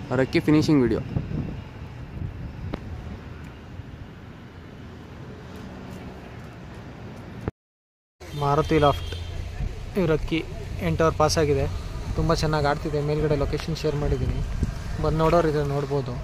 ಅವ್ರ ಅಕ್ಕಿ ಫಿನಿಶಿಂಗ್ ವಿಡಿಯೋ. ಮಾರುತಿ ಲಾಫ್ಟ್ ಇವ್ರ ಅಕ್ಕಿ 8 ಅವರ್ ಪಾಸ್ ಆಗಿದೆ. ತುಂಬ ಚೆನ್ನಾಗಿ ಆಡ್ತಿದೆ. ಮೇಲ್ಗಡೆ ಲೊಕೇಶನ್ ಶೇರ್ ಮಾಡಿದ್ದೀನಿ, ಬಂದು ನೋಡೋರು ಇದೆ ನೋಡ್ಬೋದು.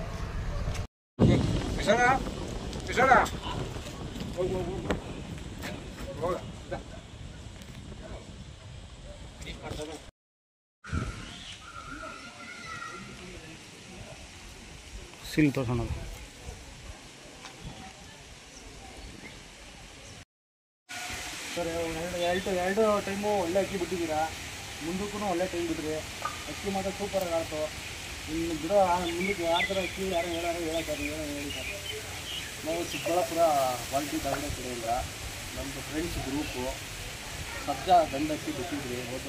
ಸೀಲ್ ತೋರ್ಸೋಣ. ಸರ್ ಎರಡು ಟೈಮು ಒಳ್ಳೆ ಅಕ್ಕಿ ಬಿಟ್ಟಿದ್ದೀರಾ. ಮುಂದಕ್ಕೂ ಒಳ್ಳೆ ಟೈಮ್ ಬಿಡ್ರಿ. ಅಕ್ಕಿ ಮಾತ್ರ ಸೂಪರಾಗಿ ಆಡ್ತು. ಇನ್ನು ಬಿಡೋ ಮುಂದಕ್ಕೆ ಆಡ್ತಾರೆ ಅಕ್ಕಿ ಯಾರು ಹೇಳೋಕ್ಕಾಗ ಹೇಳಿ ಸರ್. ನಾವು ಚಿಕ್ಕಬಳ್ಳಾಪುರ ಕ್ವಾಲಿಟಿ ದಾವಣೆ ಕಡೆಯಿಂದ ನಮ್ಮದು ಫ್ರೆಂಡ್ಸ್ ಗ್ರೂಪು ಸಬ್ಜಾ ಗಂಡಕ್ಕಿ ಬಿಟ್ಟಿದ್ರಿ. ಹೋದ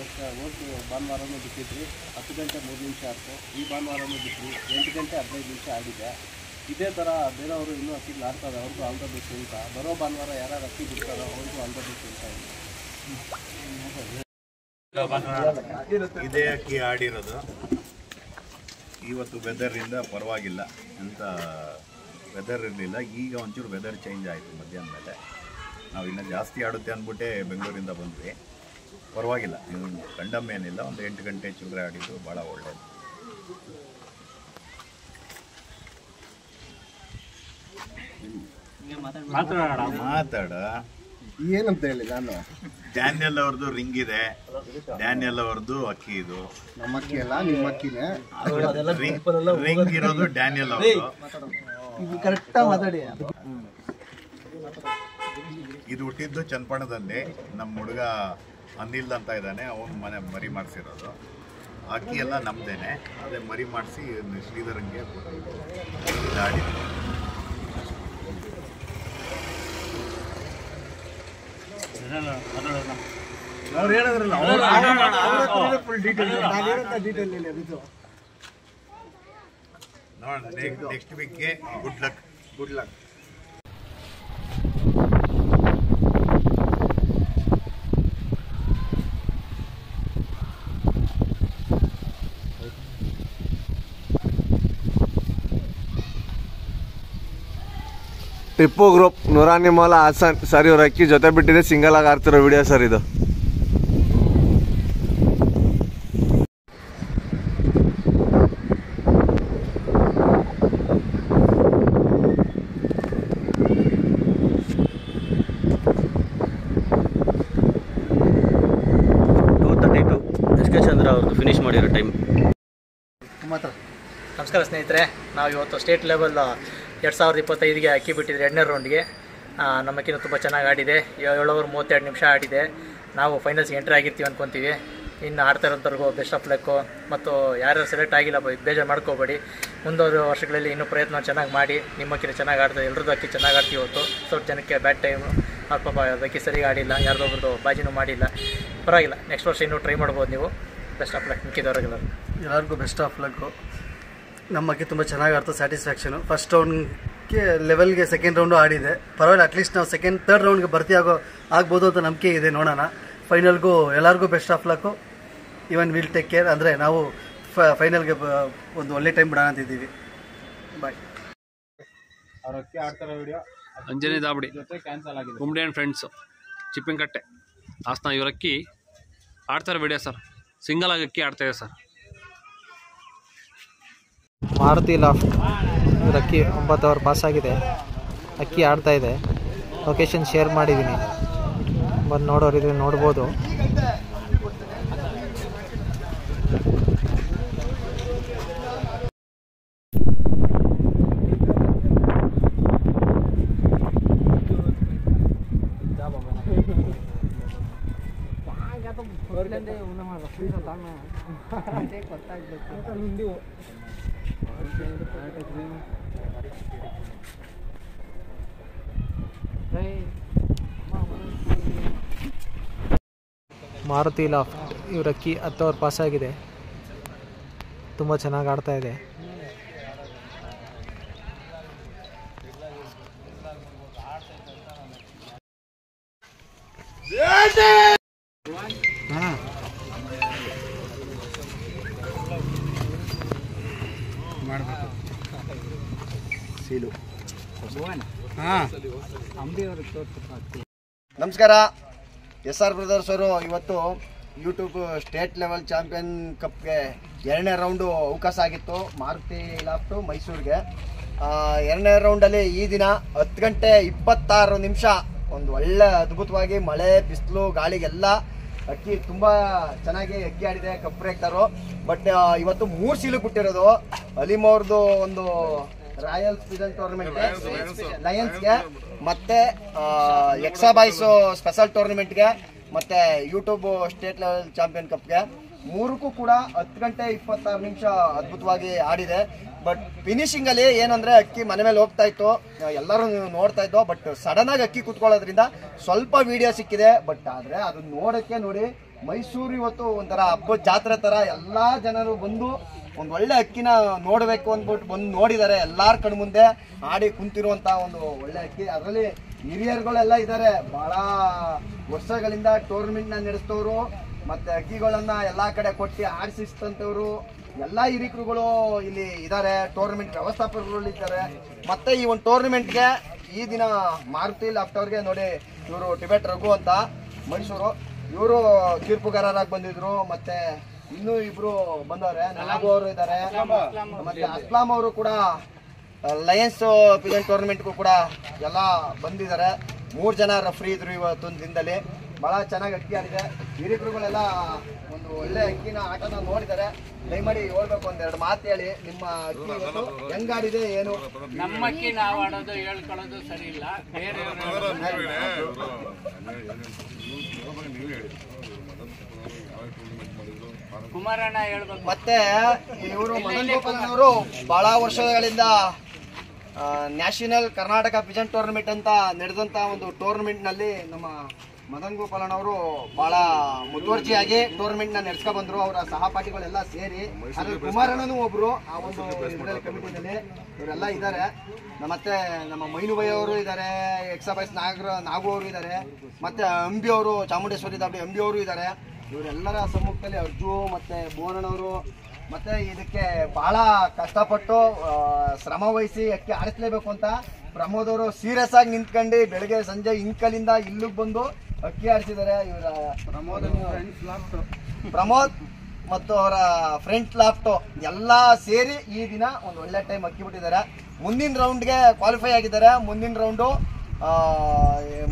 ಭಾನುವಾರನೂ ಬಿಟ್ಟಿದ್ರಿ. 10 ಗಂಟೆ 3 ನಿಮಿಷ ಆಯಿತು. ಈ ಭಾನುವಾರನೂ ಬಿಟ್ರಿ 8 ಗಂಟೆ 15 ನಿಮಿಷ ಆಡಿದೆ. ಇದೇ ಥರ ಬೇರೆಯವರು ಇನ್ನೂ ಅಕ್ಕಿಗಳು ಆಡ್ತಾರೆ. ಅವ್ರಿಗೂ ಆಲ್ ದ ಬೆಸ್ಟ್ ಅಂತ. ಬರೋ ಭಾನುವಾರ ಯಾರು ಅಕ್ಕಿ ಬಿಡ್ತಾರೋ ಅವ್ರಿಗೂ ಆಲ್ ದ ಬೆಸ್ಟ್ ಅಂತ ಇದೇ ಅಕ್ಕಿ ಆಡಿರೋದು. ಇವತ್ತು ವೆದರಿಂದ ಪರವಾಗಿಲ್ಲ ಅಂತ ವೆದರ್ ಇರಲಿಲ್ಲ. ಈಗ ಒಂಚೂರು ವೆದರ್ ಚೇಂಜ್ ಆಯಿತು ಮಧ್ಯಾಹ್ನ ಮೇಲೆ. ನಾವು ಇನ್ನೂ ಜಾಸ್ತಿ ಆಡುತ್ತೆ ಅಂದ್ಬಿಟ್ಟೆ ಬೆಂಗಳೂರಿಂದ ಬಂದ್ವಿ. ಪರವಾಗಿಲ್ಲ, ಇದು ಕಂಡಮ್ ಏನಿಲ್ಲ. ಒಂದು 8 ಗಂಟೆ ಚಿಲ್ಲರೆ ಆಡಿದ್ದು ಭಾಳ ಒಳ್ಳೆಯದು. ಮಾತಾಡ ಏನಂತ ಹೇಳಿ ನಾನು. ಡ್ಯಾನಿಯಲ್ ಅವ್ರದ್ದು ರಿಂಗ್ ಇದೆ. ಡ್ಯಾನಿಯಲ್ ಅವ್ರದ್ದು ಅಕ್ಕಿ ಇದು. ನಮ್ಮ ಅಕ್ಕಿ ಅಲ್ಲ, ನಿಮ್ಮ ಅಕ್ಕಿನೇ. ರಿಂಗ್ ಇರೋದು ಡ್ಯಾನಿಯಲ್ ಅವ್ರದ್ದು. ಕರೆಕ್ಟಾಗಿ ಮಾತಾಡಿ. ಇದು ಹುಟ್ಟಿದ್ದು ಚನ್ನಪಟ್ಟಣದಲ್ಲಿ. ನಮ್ಮ ಹುಡುಗ ಅನಿಲ್ ಅಂತ ಇದ್ದಾನೆ, ಅವನು ಮರಿ ಮಾಡಿಸಿರೋದು. ಅಕ್ಕಿ ಎಲ್ಲ ನಮ್ಮದೇನೆ. ಅದೇ ಮರಿ ಮಾಡಿಸಿ ಶ್ರೀಧರಂಗೆ ಗಾಡಿ. ಅವ್ರು ಹೇಳಿದ್ರಲ್ಲ ಫುಲ್ ಡೀಟೇಲ್. ನೋಡೋಣ ನೆಕ್ಸ್ಟ್ ವೀಕ್ಗೆ. Good luck. Good luck. Tipu group Nooranimohalla Hassan sir ಇವ್ರ ಅಕ್ಕಿ ಜೊತೆ ಬಿಟ್ಟಿದೆ ಸಿಂಗಲ್ ಆಗಿ ಆಡ್ತಿರೋ ವಿಡಿಯೋ ಸರ್ ಇದು. ಚಂದ್ರ ಅವ್ರದ್ದು ಫಿನಿಶ್ ಮಾಡಿರೋ ಟೈಮ್. ನಮಸ್ಕಾರ ಸ್ನೇಹಿತರೆ, ನಾವು ಇವತ್ತು ಸ್ಟೇಟ್ ಲೆವೆಲ್ 2025ಗೆ ಅಕ್ಕಿ ಬಿಟ್ಟಿದ್ರೆ 2ನೇ ರೌಂಡ್ಗೆ. ನಮ್ಮ ಅಕ್ಕಿನೂ ತುಂಬ ಚೆನ್ನಾಗಿ ಆಡಿದೆ. 7 ಓವರ್ 32 ನಿಮಿಷ ಆಡಿದೆ. ನಾವು ಫೈನಲ್ಸ್ಗೆ ಎಂಟ್ರಿ ಆಗಿರ್ತೀವಿ ಅಂದ್ಕೊತೀವಿ. ಇನ್ನು ಆಡ್ತಾ ಇರೋಂಥವ್ರಿಗೂ ಬೆಸ್ಟ್ ಆಫ್ ಲಕ್ಕು. ಮತ್ತು ಯಾರ್ಯಾರು ಸೆಲೆಕ್ಟ್ ಆಗಿಲ್ಲ ಬೇಜಾರು ಮಾಡ್ಕೋಬೇಡಿ. ಮುಂದೋದ ವರ್ಷಗಳಲ್ಲಿ ಇನ್ನೂ ಪ್ರಯತ್ನ ಚೆನ್ನಾಗಿ ಮಾಡಿ. ನಿಮ್ಮ ಅಕ್ಕಿನ ಚೆನ್ನಾಗಿ ಆಡ್ತಾರೆ, ಎಲ್ಲರದ್ದು ಅಕ್ಕಿ ಚೆನ್ನಾಗಿ ಆಡ್ತೀವಿ. ಇವತ್ತು ಸ್ವಲ್ಪ ಜನಕ್ಕೆ ಬ್ಯಾಡ್ ಟೈಮು, ಅವ್ರ ಪಾಪ ಅಕ್ಕಿ ಸರಿಯಾಗಿ ಆಡಿಲ್ಲ, ಯಾರ್ದೊಬ್ರದ್ದು ಬಾಜಿನೂ ಮಾಡಿಲ್ಲ. ಪರವಾಗಿಲ್ಲ, ನೆಕ್ಸ್ಟ್ ವರ್ಷ ಇನ್ನೂ ಟ್ರೈ ಮಾಡ್ಬೋದು ನೀವು. ಬೆಸ್ಟ್ ಆಫ್ ಲಕ್ ಮಿಕ್ಕಿದವ್ರಿಗೆಲ್ಲರೂ. ಎಲ್ಲರಿಗೂ ಬೆಸ್ಟ್ ಆಫ್ ಲಕ್ಕು. ನಮ್ಮ ಅಕ್ಕಿ ತುಂಬ ಚೆನ್ನಾಗಿ ಆಡ್ತು, ಸ್ಯಾಟಿಸ್ಫ್ಯಾಕ್ಷನು. ಫಸ್ಟ್ ರೌಂಡ್ಗೆ ಲೆವೆಲ್ಗೆ ಸೆಕೆಂಡ್ ರೌಂಡು ಆಡಿದೆ, ಪರವಾಗಿಲ್ಲ. ಅಟ್ಲೀಸ್ಟ್ ನಾವು ಥರ್ಡ್ ರೌಂಡ್ಗೆ ಭರ್ತಿ ಆಗ್ಬೋದು ಅಂತ ನಂಬಿಕೆ ಇದೆ. ನೋಡೋಣ. ಫೈನಲ್ಗೂ ಎಲ್ಲರಿಗೂ best of luck. Even will take care. ಅಂದರೆ ನಾವು ಫೈನಲ್ಗೆ ಒಂದು ಒಳ್ಳೆ ಟೈಮ್ ಬಿಡೋಣ ಅಂತಿದ್ದೀವಿ. ಬಾಯ್. ಅವ್ರ ಅಕ್ಕಿ ಆಡ್ತಾರೋ ವಿಡಿಯೋ ಅಂಜನಿ ದಾಬಡಿ ಕ್ಯಾನ್ಸಲ್ ಆಗಿದೆ. ಕುಂಬ್ಡಿ ಆ್ಯಂಡ್ ಫ್ರೆಂಡ್ಸು ಚಿಪ್ಪಿನಕಟ್ಟೆ ಹಾಸನ ಇವ್ರ ಅಕ್ಕಿ ಆಡ್ತಾರೆ ವಿಡಿಯೋ ಸರ್. ಸಿಂಗಲ್ ಆಗಿ ಅಕ್ಕಿ ಆಡ್ತಾಯಿದೆ ಸರ್. ಮಾರುತಿ ಲಾಫ್ಟ್ ಇವ್ರ ಅಕ್ಕಿ 9 ಓವರ್ ಪಾಸ್ ಆಗಿದೆ. ಅಕ್ಕಿ ಆಡ್ತಾಯಿದೆ. ಲೊಕೇಶನ್ ಶೇರ್ ಮಾಡಿದ್ದೀನಿ, ಬಂದು ನೋಡೋರಿದ್ರೆ ನೋಡ್ಬೋದು. ಮಾರುತಿ ಲಾಫ್ಟ್ ಇವ್ರ ಅಕ್ಕಿ 10 ಓವರ್ ಪಾಸ್ ಆಗಿದೆ. ತುಂಬ ಚೆನ್ನಾಗಿ ಆಡ್ತಾ ಇದೆ. ನಮಸ್ಕಾರ. SR ಬ್ರದರ್ಸ್ ಅವರು ಇವತ್ತು ಯೂಟ್ಯೂಬ್ ಸ್ಟೇಟ್ ಲೆವೆಲ್ ಚಾಂಪಿಯನ್ ಕಪ್ಗೆ 2ನೇ ರೌಂಡು ಅವಕಾಶ ಆಗಿತ್ತು ಮಾರುತಿ ಲಾಫ್ಟು ಮೈಸೂರಿಗೆ. 2ನೇ ರೌಂಡಲ್ಲಿ ಈ ದಿನ 10 ಗಂಟೆ 26 ನಿಮಿಷ ಒಂದು ಒಳ್ಳೆ ಅದ್ಭುತವಾಗಿ ಮಳೆ ಬಿಸಿಲು ಗಾಳಿಗೆಲ್ಲ ಅಕ್ಕಿ ತುಂಬ ಚೆನ್ನಾಗಿ ಅಕ್ಕಿ ಆಡಿದೆ. ಕಪ್ ರೇಕ್ತಾರು. ಬಟ್ ಇವತ್ತು 3 ಸೀಲು ಬಿಟ್ಟಿರೋದು ಅಲಿಮ್ ಅವ್ರದ್ದು ಒಂದು ರಾಯಲ್ ಪಿಜನ್ ಟೂರ್ನಮೆಂಟ್ ಲಯನ್ಸ್ಗೆ, ಮತ್ತೆ ಎಕ್ಸಾ ಬಾಯ್ಸ್ ಸ್ಪೆಷಲ್ ಟೂರ್ನಮೆಂಟ್ಗೆ, ಮತ್ತೆ ಯೂಟ್ಯೂಬ್ ಸ್ಟೇಟ್ ಲೆವೆಲ್ ಚಾಂಪಿಯನ್ ಕಪ್ಗೆ 3ಕ್ಕೂ ಕೂಡ 10 ಗಂಟೆ 26 ನಿಮಿಷ ಅದ್ಭುತವಾಗಿ ಆಡಿದೆ. ಬಟ್ ಫಿನಿಶಿಂಗ್ ಅಲ್ಲಿ ಏನಂದ್ರೆ ಅಕ್ಕಿ ಮನೆ ಮೇಲೆ ಹೋಗ್ತಾ ಇತ್ತು, ಎಲ್ಲರೂ ನೋಡ್ತಾ ಇದ್ದೋ. ಬಟ್ ಸಡನ್ ಆಗಿ ಅಕ್ಕಿ ಕುತ್ಕೊಳ್ಳೋದ್ರಿಂದ ಸ್ವಲ್ಪ ವಿಡಿಯೋ ಸಿಕ್ಕಿದೆ. ಬಟ್ ಆದ್ರೆ ಅದನ್ನ ನೋಡಕ್ಕೆ ನೋಡಿ ಮೈಸೂರು ಇವತ್ತು ಒಂಥರ ಹಬ್ಬದ ಜಾತ್ರೆ ತರ ಎಲ್ಲಾ ಜನರು ಬಂದು ಒಂದು ಒಳ್ಳೆ ಅಕ್ಕಿನ ನೋಡಬೇಕು ಅಂದ್ಬಿಟ್ಟು ಬಂದು ನೋಡಿದ್ದಾರೆ. ಎಲ್ಲಾರ ಕಣ್ಣು ಮುಂದೆ ಆಡಿ ಕುಂತಿರುವಂತ ಒಂದು ಒಳ್ಳೆ ಅಕ್ಕಿ. ಅದರಲ್ಲಿ ಹಿರಿಯರುಗಳೆಲ್ಲ ಇದ್ದಾರೆ, ಬಹಳ ವರ್ಷಗಳಿಂದ ಟೂರ್ನಮೆಂಟ್ನ ನಡೆಸ್ತವ್ರು, ಮತ್ತೆ ಅಕ್ಕಿಗಳನ್ನ ಎಲ್ಲಾ ಕಡೆ ಕೊಟ್ಟು ಆಡಿಸಿಸ್ತಂತವ್ರು ಎಲ್ಲ ಹಿರಿಕರುಗಳು ಇಲ್ಲಿ ಇದ್ದಾರೆ. ಟೂರ್ನಮೆಂಟ್ ವ್ಯವಸ್ಥಾಪಕರುಗಳು ಇದ್ದಾರೆ. ಮತ್ತೆ ಈ ಒಂದು ಟೂರ್ನಮೆಂಟ್ಗೆ ಈ ದಿನ ಮಾರುತಿ ಲಾಫ್ಟ್ ಅವ್ರಿಗೆ ನೋಡಿ, ಇವರು ಟಿಬೆಟ್ ರಘು ಅಂತ ಮೈಸೂರು, ಇವರು ತೀರ್ಪುಗಾರರಾಗಿ ಬಂದಿದ್ರು. ಮತ್ತೆ ಇನ್ನೂ ಇಬ್ರು ಬಂದವ್ರೆ, ನಾಗು ಅವರು ಇದ್ದಾರೆ, ಮತ್ತೆ ಅಸ್ಲಾಂ ಅವರು ಕೂಡ ಲಯನ್ಸ್ ಪಿಜನ್ ಟೂರ್ನಮೆಂಟ್ಗೂ ಕೂಡ ಎಲ್ಲ ಬಂದಿದ್ದಾರೆ. 3 ಜನ ರೆಫ್ರಿ ಇದ್ರು ಇವತ್ತೊಂದು ದಿನದಲ್ಲಿ. ಬಹಳ ಚೆನ್ನಾಗಿ ಅಕ್ಕಿ ಆಡಿದೆ. ಹಿರಿಕರುಗಳೆಲ್ಲ ಒಂದು ಒಳ್ಳೆ ಅಕ್ಕಿನ ಆಟನ ನೋಡಿದ್ದಾರೆ. ದಯಮಾಡಿ ಹೇಳ್ಬೇಕು, 2 ಮಾತು ಹೇಳಿ ನಿಮ್ಮ ಅಕ್ಕಿ ಇವತ್ತು ಹೆಂಗಾಡಿದೆ ಏನು? ನಮ್ಮ ಅಕ್ಕಿ ನಾವು ಆಡೋದು ಹೇಳ್ಕೊಳ್ಳೋದು ಸರಿ ಇಲ್ಲ, ಬೇರೆ ಕುಮಾರಣ್ಣ ಹೇಳ್ಬೇಕು. ಮತ್ತೆ ಇವರು ಮದನ್ ಗೋಪಾಲನವರು ಬಹಳ ವರ್ಷಗಳಿಂದ ನ್ಯಾಷನಲ್ ಕರ್ನಾಟಕ ಪಿಜನ್ ಟೂರ್ನಮೆಂಟ್ ಅಂತ ನಡೆದಂತ ಒಂದು ಟೂರ್ನಮೆಂಟ್ ನಲ್ಲಿ ನಮ್ಮ ಮದನ್ ಗೋಪಾಲನವರು ಬಹಳ ಮುತುವರ್ಜಿಯಾಗಿ ಟೂರ್ನಮೆಂಟ್ ನ ನಡೆಸ್ಕೊ ಬಂದ್ರು. ಅವರ ಸಹಪಾಠಿಗಳೆಲ್ಲ ಸೇರಿ, ಅದ್ರ ಕುಮಾರಣ್ಣನು ಒಬ್ರು ಆ ಒಂದು ಕಮಿಟಿನಲ್ಲಿ ಇವರೆಲ್ಲ ಇದ್ದಾರೆ. ಮತ್ತೆ ನಮ್ಮ ಮೈನುಬೈ ಅವರು ಇದ್ದಾರೆ, ಎಕ್ಸಾಬೈಸ್ ನಾಗು ಅವರು ಇದ್ದಾರೆ, ಮತ್ತೆ ಅಂಬಿ ಅವರು ಚಾಮುಂಡೇಶ್ವರಿ ದಾಬಡಿ ಅಂಬಿ ಅವರು ಇದ್ದಾರೆ. ಇವರೆಲ್ಲರ ಸಮ್ಮುಖದಲ್ಲಿ ಅರ್ಜು ಮತ್ತೆ ಬೋನಣ್ಣವರು ಮತ್ತೆ ಇದಕ್ಕೆ ಬಹಳ ಕಷ್ಟಪಟ್ಟು ಶ್ರಮ ವಹಿಸಿ ಅಕ್ಕಿ ಆಡಿಸ್ಲೇಬೇಕು ಅಂತ ಪ್ರಮೋದ್ ಅವರು ಸೀರಿಯಸ್ ಆಗಿ ನಿಂತ್ಕೊಂಡು ಬೆಳಗ್ಗೆ ಸಂಜೆ ಇಂಕಲಿಂದ ಇಲ್ಲಿಗೆ ಬಂದು ಅಕ್ಕಿ ಆಡಿಸಿದ್ದಾರೆ. ಇವರ ಪ್ರಮೋದ್ ಮತ್ತು ಅವರ ಫ್ರೆಂಡ್ ಲಾಫ್ಟೋ ಎಲ್ಲ ಸೇರಿ ಈ ದಿನ ಒಂದು ಒಳ್ಳೆ ಟೈಮ್ ಅಕ್ಕಿ ಬಿಟ್ಟಿದ್ದಾರೆ. ಮುಂದಿನ ರೌಂಡ್ಗೆ ಕ್ವಾಲಿಫೈ ಆಗಿದ್ದಾರೆ. ಮುಂದಿನ ರೌಂಡು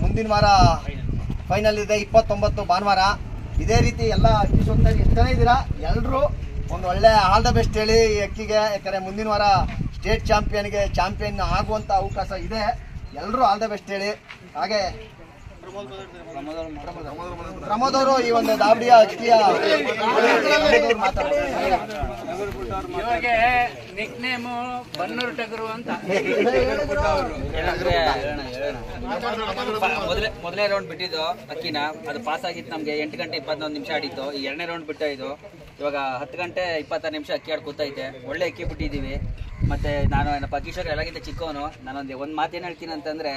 ಮುಂದಿನ ವಾರ ಫೈನಲ್ ಇದೆ, 29 ಭಾನುವಾರ. ಇದೇ ರೀತಿ ಎಲ್ಲ ಅಕ್ಕಿ ಶೋಕ್ತಾರೆ ಎಷ್ಟು ಜನ ಇದ್ದೀರಾ ಎಲ್ಲರೂ ಒಂದು ಒಳ್ಳೆ ಆಲ್ ದ ಬೆಸ್ಟ್ ಹೇಳಿ ಈ ಅಕ್ಕಿಗೆ. ಯಾಕಂದರೆ ಮುಂದಿನ ವಾರ ಸ್ಟೇಟ್ ಚಾಂಪಿಯನ್ ಆಗುವಂಥ ಅವಕಾಶ ಇದೆ. ಎಲ್ಲರೂ ಆಲ್ ದ ಬೆಸ್ಟ್ ಹೇಳಿ. ಹಾಗೆ ಪ್ರಮೋದ್ ಅವರು ಈ ಒಂದು ದಾಬಡಿಯ ಅಕ್ಕಿಯ ಇವಾಗೆ ನಿಕ್ ನೇಮು ಬನ್ನೂರು ಟಗರು ಅಂತ. ಮೊದಲನೇ ರೌಂಡ್ ಬಿಟ್ಟಿದ್ದು ಅಕ್ಕಿನ, ಅದು ಪಾಸ್ ಆಗಿತ್ತು ನಮಗೆ 8 ಗಂಟೆ 21 ನಿಮಿಷ ಆಡಿತ್ತು. ಈ 2ನೇ ರೌಂಡ್ ಬಿಟ್ಟು ಇದು ಇವಾಗ 10 ಗಂಟೆ 26 ನಿಮಿಷ ಅಕ್ಕಿ ಆಡಿ ಕೂತೈತೆ. ಒಳ್ಳೆ ಅಕ್ಕಿ ಬಿಟ್ಟಿದ್ದೀವಿ. ಮತ್ತು ನಾನು ಏನಪ್ಪ ಅಕ್ಕಿ ಎಲ್ಲಕ್ಕಿಂತ ಚಿಕ್ಕವನು. ಒಂದು ಮಾತೇನು ಹೇಳ್ತೀನಿ ಅಂತಂದರೆ,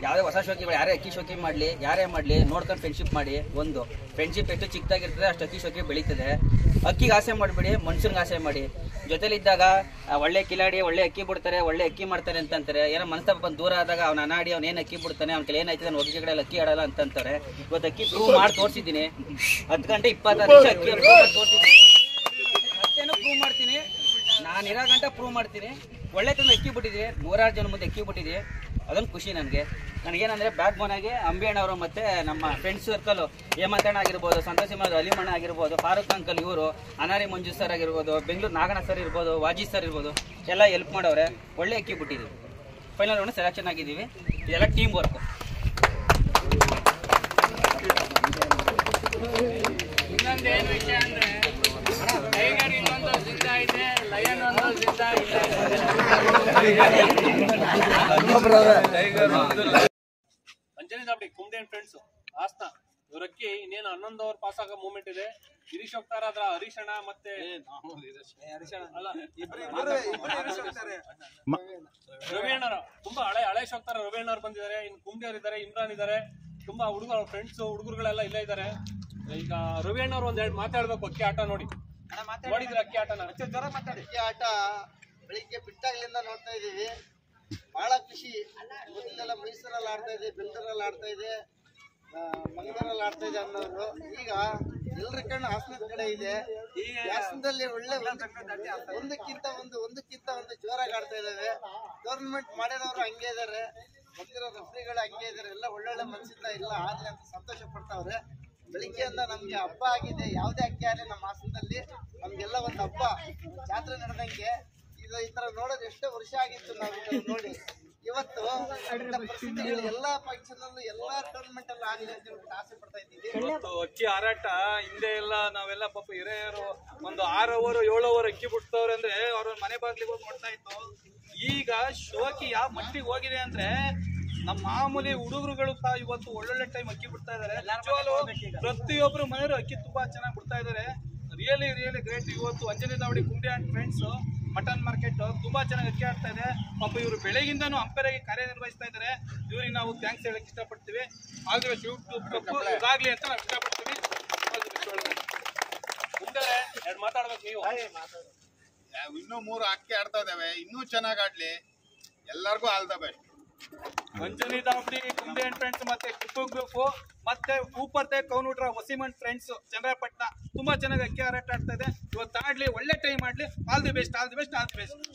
ಯಾವುದೇ ಹೊಸ ಶೋಕಿಗಳು ಯಾರೇ ಅಕ್ಕಿ ಶೋಕಿ ಮಾಡಲಿ, ಯಾರೇ ಮಾಡಲಿ ನೋಡ್ಕೊಂಡು ಫ್ರೆಂಡ್ಶಿಪ್ ಮಾಡಿ. ಒಂದು ಫ್ರೆಂಡ್ಶಿಪ್ ಎಷ್ಟು ಚಿಕ್ಕದಾಗಿರ್ತದೆ ಅಷ್ಟು ಅಕ್ಕಿ ಶೋಕಿ ಬೆಳೀತದೆ. ಅಕ್ಕಿಗೆ ಆಸೆ ಮಾಡಿಬಿಡಿ, ಮನುಷ್ಯನಿಗೆ ಆಸೆ ಮಾಡಿ. ಜೊತೆಲಿದ್ದಾಗ ಒಳ್ಳೆ ಕಿಲಾಡಿ ಒಳ್ಳೆ ಅಕ್ಕಿ ಬಿಡ್ತಾರೆ, ಒಳ್ಳೆ ಅಕ್ಕಿ ಮಾಡ್ತಾರೆ ಅಂತಂತಾರೆ. ಏನೋ ಮನಸ್ತಾಪ ಬಂದು ದೂರ ಆದಾಗ ಅವ್ನು ಅನಾಡಿ ಅವ್ನು ಏನು ಅಕ್ಕಿ ಬಿಡ್ತಾನೆ, ಅವ್ನ ಕೈಲಿ ಏನಾಯ್ತದೆ ನಾನು ಒಗ್ಗಿ ಕಡೆ ಅಕ್ಕಿ ಆಡಲ್ಲ ಅಂತಂತಾರೆ. ಇವತ್ತು ಅಕ್ಕಿ ಪ್ರೂವ್ ಮಾಡಿ ತೋರಿಸಿದ್ದೀನಿ. 10 ಗಂಟೆ 26 ನಿಮಿಷ ಅಕ್ಕಿ ತೋರಿಸಿದ್ದೀನಿ. ಮತ್ತೇನು ಪ್ರೂವ್ ಮಾಡ್ತೀನಿ, ನಾನು ಇರೋ ಗಂಟೆ ಪ್ರೂವ್ ಮಾಡ್ತೀನಿ. ಒಳ್ಳೆ ತಂದು ಅಕ್ಕಿ ಬಿಟ್ಟಿದೆ, 106 ಜನ ಮುಂದೆ ಅಕ್ಕಿ ಬಿಟ್ಟಿದೆ. ಅದೊಂದು ಖುಷಿ ನನಗೇನಂದರೆ ಬ್ಯಾಕ್ ಬೋನಾಗಿ ಅಂಬಿಯಣ್ಣವರು ಮತ್ತು ನಮ್ಮ ಫ್ರೆಂಡ್ಸ್ ಸರ್ಕಲ್ ಹೇಮಂತಣ್ಣ ಆಗಿರ್ಬೋದು, ಸಂತೋಷ್ ಅಲಿಮಣ್ಣ ಆಗಿರ್ಬೋದು, ಫಾರೂಕ್ ಅಂಕಲ್, ಇವರು ಅನಾರಿ ಮಂಜು ಸರ್ ಆಗಿರ್ಬೋದು, ಬೆಂಗಳೂರು ನಾಗಣ್ಣ ಸರ್ ಇರ್ಬೋದು, ವಾಜಿ ಸರ್ ಇರ್ಬೋದು, ಎಲ್ಲ ಹೆಲ್ಪ್ ಮಾಡವ್ರೆ. ಒಳ್ಳೆ ಅಕ್ಕಿ ಬಿಟ್ಟಿದ್ದೀವಿ. ಫೈನಲ್ ರೌಂಡ್ ಸೆಲೆಕ್ಷನ್ ಆಗಿದ್ದೀವಿ. ಇದೆಲ್ಲ ಟೀಮ್ ವರ್ಕು. ಇನ್ನೊಂದೇನು ವಿಷಯ ಅಂದರೆ ಟೈಗರ್ ಇನ್ನೊಂದು ಜಿಂದಾ ಇದೆ, ಲಯನ್ ಒಂದು ಜಿಂದಾ ಇದೆ. ಅಂಜನಿ ದಾಬಡಿ ಕುಮ್ಡೆ ಫ್ರೆಂಡ್ಸ್ ಆಸ್ತಾ ಇವ್ರ ಅಕ್ಕಿ ಇನ್ನೇನು 11 ಓವರ್ ಪಾಸ್ ಆಗೋ ಮೂವ್ಮೆಂಟ್ ಇದೆ. ಗಿರೀಶ್ ಹೋಗ್ತಾರ, ಅದ್ರ ಹರೀಶಣ್ಣ ಮತ್ತೆ ರವಿ ಅಣ್ಣರು ತುಂಬಾ ಹಳೆ ಹೋಗ್ತಾರ. ರವಿ ಅಣ್ಣವ್ರು ಬಂದಿದ್ದಾರೆ. ಇನ್ನು ಕುಮ್ಡೆ ಅವ್ರು ಇದ್ದಾರೆ, ಇಮ್ರಾನ್ ಇದ್ದಾರೆ, ತುಂಬಾ ಹುಡುಗರು ಫ್ರೆಂಡ್ಸ್ ಹುಡುಗರುಗಳೆಲ್ಲ ಇಲ್ಲೇ ಇದ್ದಾರೆ. ಈಗ ರವಿ ಅಣ್ಣವ್ರು ಒಂದೆರಡು ಮಾತಾಡ್ಬೇಕು ಅಕ್ಕಿ ಆಟ ನೋಡಿ. ನೋಡಿದ್ರೆ ಅಕ್ಕಿ ಆಟನ ಅಕ್ಕಿ ಆಟ ಬೆಳಿಗ್ಗೆ ಬಿಟ್ಟಾಗ್ಲಿಂದ ನೋಡ್ತಾ ಇದೀವಿ. ಬಹಳ ಖುಷಿ. ಮೊದಲೆಲ್ಲ ಮೈಸೂರಲ್ಲಿ ಆಡ್ತಾ ಇದೆ, ಬೆಂಗಳೂರಲ್ಲಿ ಆಡ್ತಾ ಇದೆ, ಮಂಗಳೂರಲ್ಲಿ ಆಡ್ತಾ ಇದೆ ಅನ್ನೋರು ಈಗ ಎಲ್ಲರ ಕಣ್ಣು ಹಾಸನದ ಕಡೆ ಇದೆ. ಹಾಸನದಲ್ಲಿ ಒಳ್ಳೆ ಒಂದಕ್ಕಿಂತ ಒಂದು ಜೋರಾಗಿ ಆಡ್ತಾ ಇದಾವೆ. ಗೌರ್ಮೆಂಟ್ ಮಾಡಿರೋರು ಹಂಗೆ ಇದಾರೆ, ಬಂದಿರೋ ರೆಫ್ರಿಗಳು ಹಂಗೆ ಇದಾರೆ. ಎಲ್ಲ ಒಳ್ಳೊಳ್ಳೆ ಮನಸ್ಸಿಂದ ಎಲ್ಲ ಆಗ್ಲಿ ಅಂತ ಸಂತೋಷ ಪಡ್ತಾವ್ರೆ. ಬೆಳಿಗ್ಗೆಯಿಂದ ನಮ್ಗೆ ಹಬ್ಬ ಆಗಿದೆ. ಯಾವುದೇ ಅಕ್ಕಿ ಆಗಲಿ ನಮ್ಮ ಹಾಸನದಲ್ಲಿ ನಮ್ಗೆಲ್ಲ ಒಂದು ಹಬ್ಬ, ಜಾತ್ರೆ ನಡೆದಂಗೆ. ಇದು ಈ ತರ ನೋಡೋದು ಎಷ್ಟೋ ವರ್ಷ ಆಗಿತ್ತು ನಾವು ಇದನ್ನು ನೋಡಿ. ಇವತ್ತು ಪರಿಸ್ಥಿತಿಗಳು ಎಲ್ಲಾ ಫಂಕ್ಷನ್ ಅಲ್ಲೂ ಎಲ್ಲಾ ಟೂರ್ನಮೆಂಟ್ ಅಲ್ಲೂ ಆಗಲಿ ಅಂತ ಹೇಳ್ಬಿಟ್ಟು ಆಸೆ ಪಡ್ತಾ ಇದ್ದೀವಿ. ಇವತ್ತು ಅಕ್ಕಿ ಹಾರಾಟ ಹಿಂದೆ ಎಲ್ಲ ನಾವೆಲ್ಲ ಪಾಪ ಹಿರಿಯರು ಒಂದು 6 ಓವರ್ 7 ಓವರ್ ಅಕ್ಕಿ ಬಿಡ್ತವ್ರೆ ಅಂದ್ರೆ ಅವ್ರ ಮನೆ ಬಾಗ್ಲಿಗೆ ಹೋಗಿ ನೋಡ್ತಾ ಇತ್ತು. ಈಗ ಶೋಕಿ ಯಾವ ಮಟ್ಟಿಗೆ ಹೋಗಿದೆ ಅಂದ್ರೆ ನಮ್ಮ ಮಾಮೂಲಿ ಹುಡುಗರುಗಳು ಸಹ ಇವತ್ತು ಒಳ್ಳೊಳ್ಳೆ ಟೈಮ್ ಅಕ್ಕಿ ಬಿಡ್ತಾ ಇದಾರೆ. ನಿಜವಾಗ್ಲೂ ಪ್ರತಿಯೊಬ್ರು ಮನೆಯವರು ಅಕ್ಕಿ ತುಂಬಾ ಚೆನ್ನಾಗಿ ಬಿಡ್ತಾ ಇದಾರೆ. Really great. ಇವತ್ತು Anjani Davadi Kunde and friends mutton market ತುಂಬಾ ಚೆನ್ನಾಗಿ ಅಕ್ಕಿ ಆಡ್ತಾ ಇದೆ. ಪಾಪ ಇವರು ಬೆಳಗಿಂದನೂ ಅಂಪೈರ್ ಆಗಿ ಕಾರ್ಯನಿರ್ವಹಿಸ್ತಾ ಇದ್ದಾರೆ. ಇವ್ರಿಗೆ ನಾವು ಥ್ಯಾಂಕ್ಸ್ ಹೇಳಕ್ ಇಷ್ಟಪಡ್ತೀವಿ. ಆಲ್ ದಿ ಬೆಸ್ಟ್ ಇದಾಗ್ಲಿ ಅಂತ ನಾವು ಇಷ್ಟಪಡ್ತೀವಿ. ಮುಂದೆ ಎರಡು ಮಾತಾಡ್ಬೇಕು ನೀವು. ಇನ್ನೂ 3 ಅಕ್ಕಿ ಆಡ್ತಾ ಇದಾವೆ, ಇನ್ನೂ ಚೆನ್ನಾಗಿ ಆಡ್ಲಿ. ಎಲ್ಲರಿಗೂ all the best. Anjani Davadi Kunde and friends ಮತ್ತೆ ಟಿಪ್ಪು ಗ್ರೂಪ್ ಮತ್ತೆ ಊಪರ್ತೆ ಕೌನುಟ್ರ ವಸೀಮನ್ ಫ್ರೆಂಡ್ಸ್ ಚಂದ್ರಪಟ್ಟಣ ತುಂಬಾ ಚೆನ್ನಾಗಿ ಅಕ್ಕಿ ಹಾರಾಟ ಆಡ್ತಾ ಇದೆ. ಇವತ್ತು ಆಡ್ಲಿ, ಒಳ್ಳೆ ಟೈಮ್ ಆಡ್ಲಿ. All the best.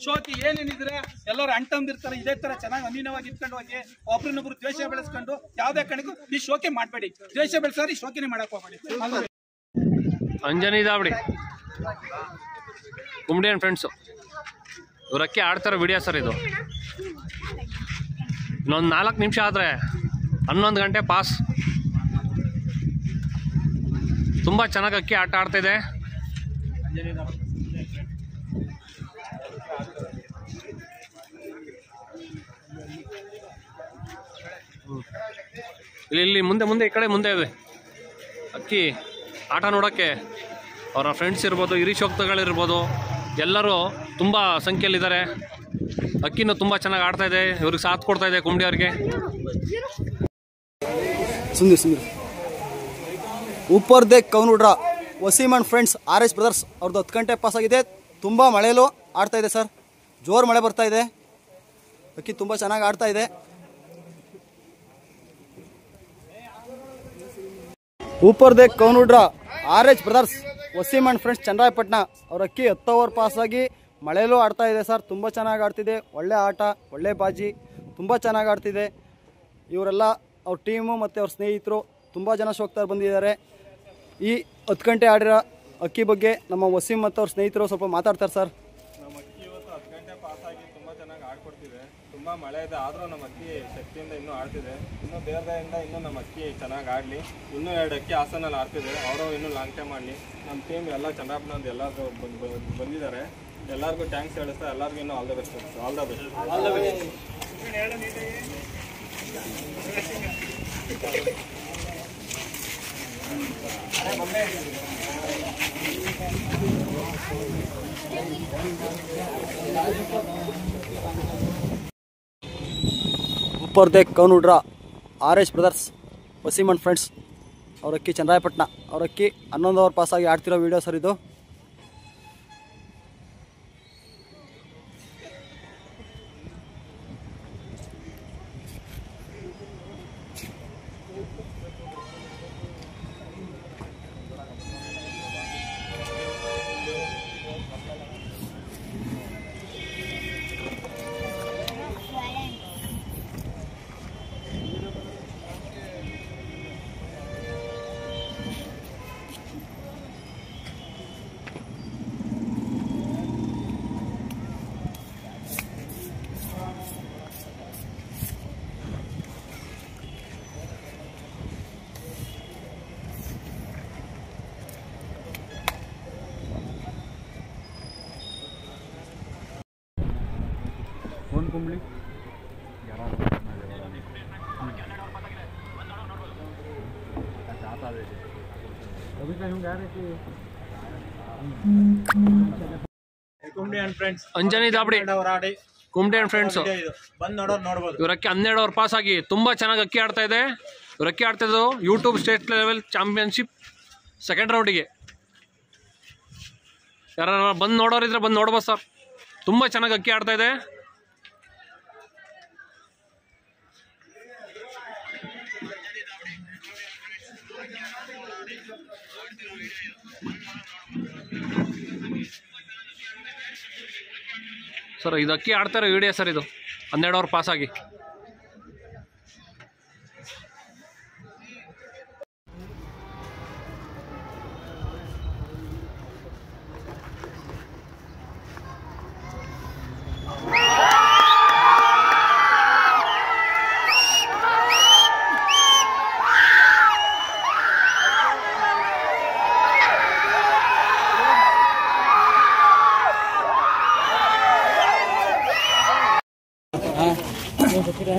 ಶೋಕಿ ಏನೇನಿದ್ರೆ ಎಲ್ಲರೂ ಅಂಟಂದಿರ್ತಾರೆ. ಇದೇ ತರ ಚೆನ್ನಾಗಿ ಅನಿನವಾಗಿ ಇಟ್ಕೊಂಡು ಹೋಗಿ ಒಬ್ರನ್ನೊಬ್ರು ದ್ವೇಷ ಬೆಳೆಸ್ಕೊಂಡು ಯಾವುದೇ ಕಡೆಗೂ ಈ ಶೋಕಿ ಮಾಡಬೇಡಿ. ದ್ವೇಷ ಬೆಳೆಸೋರಿ ಶೋಕಿನೇ ಮಾಡಕ್ ಹೋಗ್ಬೇಡಿ. ಅಂಜನಿ ದಾವಡಿ ಕುಂಡೆ ಅಂಡ್ ಫ್ರೆಂಡ್ಸ್ ಇವ್ರ ಅಕ್ಕಿ ಆಡ್ತಾರೋ ವಿಡಿಯೋ ಸರ್ ಇದು. ಇನ್ನೊಂದು 4 ನಿಮಿಷ ಆದರೆ 11 ಗಂಟೆ ಪಾಸ್. ತುಂಬ ಚೆನ್ನಾಗಿ ಅಕ್ಕಿ ಆಟ ಆಡ್ತಾಯಿದೆ. ಇಲ್ಲಿ ಮುಂದೆ ಈ ಕಡೆ ಮುಂದೆ ಇದೆ ಅಕ್ಕಿ ಆಟ ನೋಡೋಕ್ಕೆ. ಅವರ ಫ್ರೆಂಡ್ಸ್ ಇರ್ಬೋದು, ಹಿರಿಶೋಕ್ತಗಳಿರ್ಬೋದು, ಎಲ್ಲರೂ ತುಂಬ ಸಂಖ್ಯೆಯಲ್ಲಿದ್ದಾರೆ. ಅಕ್ಕಿನೂ ತುಂಬ ಚೆನ್ನಾಗಿ ಆಡ್ತಾ ಇದೆ. ಇವ್ರಿಗೆ ಸಾಥ್ ಕೊಡ್ತಾ ಇದೆ ಕುಂಬಡಿ ಅವ್ರಿಗೆ. ಊಪರ್ದೆ ಕೌನುಡ್ರ ವಸೀಮನ್ ಫ್ರೆಂಡ್ಸ್ RS ಬ್ರದರ್ಸ್ ಅವ್ರದ್ದು 10 ಗಂಟೆ ಪಾಸ್ ಆಗಿದೆ. ತುಂಬ ಮಳೆಯಲ್ಲೂ ಆಡ್ತಾ ಇದೆ ಸರ್. ಜೋರು ಮಳೆ ಬರ್ತಾ ಇದೆ. ಅಕ್ಕಿ ತುಂಬ ಚೆನ್ನಾಗಿ ಆಡ್ತಾ ಇದೆ. ऊपर देख कौनुड्रा RH brothers Waseem and friends Channarayapatna ಅವ್ರ ಅಕ್ಕಿ 10 ಓವರ್ ಪಾಸ್ ಆಗಿ ಮಳೆಯಲ್ಲೂ ಆಡ್ತಾ ಇದೆ ಸರ್. ತುಂಬ ಚೆನ್ನಾಗಿ ಆಡ್ತಿದೆ, ಒಳ್ಳೆ ಆಟ, ಒಳ್ಳೆ ಬಾಜಿ, ತುಂಬ ಚೆನ್ನಾಗಿ ಆಡ್ತಿದೆ. ಇವರೆಲ್ಲ ಅವ್ರ ಟೀಮು ಮತ್ತು ಅವ್ರ ಸ್ನೇಹಿತರು ತುಂಬ ಜನ ಶೋಕ್ತಾರೆ ಬಂದಿದ್ದಾರೆ. ಈ 10 ಗಂಟೆ ಆಡಿರೋ ಅಕ್ಕಿ ಬಗ್ಗೆ ನಮ್ಮ ವಸೀಮ್ ಮತ್ತು ಅವ್ರ ಸ್ನೇಹಿತರು ಸ್ವಲ್ಪ ಮಾತಾಡ್ತಾರೆ ಸರ್. ನಮ್ಮ ಅಕ್ಕಿ ಇವತ್ತು 10 ಗಂಟೆ ಪಾಸ್ ಆಗಿ ತುಂಬ ಚೆನ್ನಾಗಿ ಆಡ್ಕೊಡ್ತಿದೆ. ತುಂಬ ಮಳೆ ಇದೆ, ಆದರೂ ನಮ್ಮ ಅಕ್ಕಿ ಶಕ್ತಿಯಿಂದ ಇನ್ನೂ ಆಡ್ತಿದೆ. ಇನ್ನೂ ದೇವರಿಂದ ಇನ್ನೂ ನಮ್ಮ ಅಕ್ಕಿ ಚೆನ್ನಾಗಿ ಆಡಲಿ. ಇನ್ನೂ 2 ಅಕ್ಕಿ ಹಾಸನಲ್ಲಿ ಆಡ್ತಿದೆ, ಅವರು ಇನ್ನೂ ಲಾಂಗ್ ಟೈಮ್ ಮಾಡಲಿ. ನಮ್ಮ ಟೀಮ್ ಎಲ್ಲ ಚನ್ನರಾಯಪಟ್ಟಣದ ಎಲ್ಲರೂ ಬಂದಿದ್ದಾರೆ. ಎಲ್ಲರಿಗೂ ಥ್ಯಾಂಕ್ಸ್ ಹೇಳಿಸ್ತಾ ಎಲ್ಲರಿಗೂ ಇನ್ನೂ all the best. All the best. All the best. ऊपर देख कौनुड्रा RH brothers Waseem and friends ಅವ್ರ ಅಕ್ಕಿ ಚನ್ನರಾಯಪಟ್ಟಣ ಅವ್ರ ಅಕ್ಕಿ 11 ಓವರ್ ಪಾಸ್ ಆಗಿ ಆಡ್ತಿರೋ ವಿಡಿಯೋ ಸರ್ ಇದು. कौन कुंबली अभी कहीं गा रहे थे Kumbdi and friends Anjani Dabadi Kumbdi and friends ಬಂದು ನೋಡ್ಬೋದು. ಇವ್ರ ಅಕ್ಕಿ 12 ಓವರ್ ಪಾಸ್ ಆಗಿ ತುಂಬ ಚೆನ್ನಾಗಿ ಅಕ್ಕಿ ಆಡ್ತಾ ಇದೆ. ಇವ್ರ ಅಕ್ಕಿ ಆಡ್ತಾ ಇದ್ದು YouTube state level championship 2nd ರೌಂಡಿಗೆ. ಯಾರು ಬಂದು ನೋಡೋರಿದ್ರೆ ಬಂದು ನೋಡ್ಬೋದು ಸರ್. ತುಂಬ ಚೆನ್ನಾಗಿ ಅಕ್ಕಿ ಆಡ್ತಾ ಇದೆ. ಸರ್ ಇದು ಅಕ್ಕಿ ಆಡ್ತಾ ಇರೋ ವಿಡಿಯೋ ಸರ್ ಇದು 12 ಓವರ್ ಪಾಸ್ ಆಗಿ.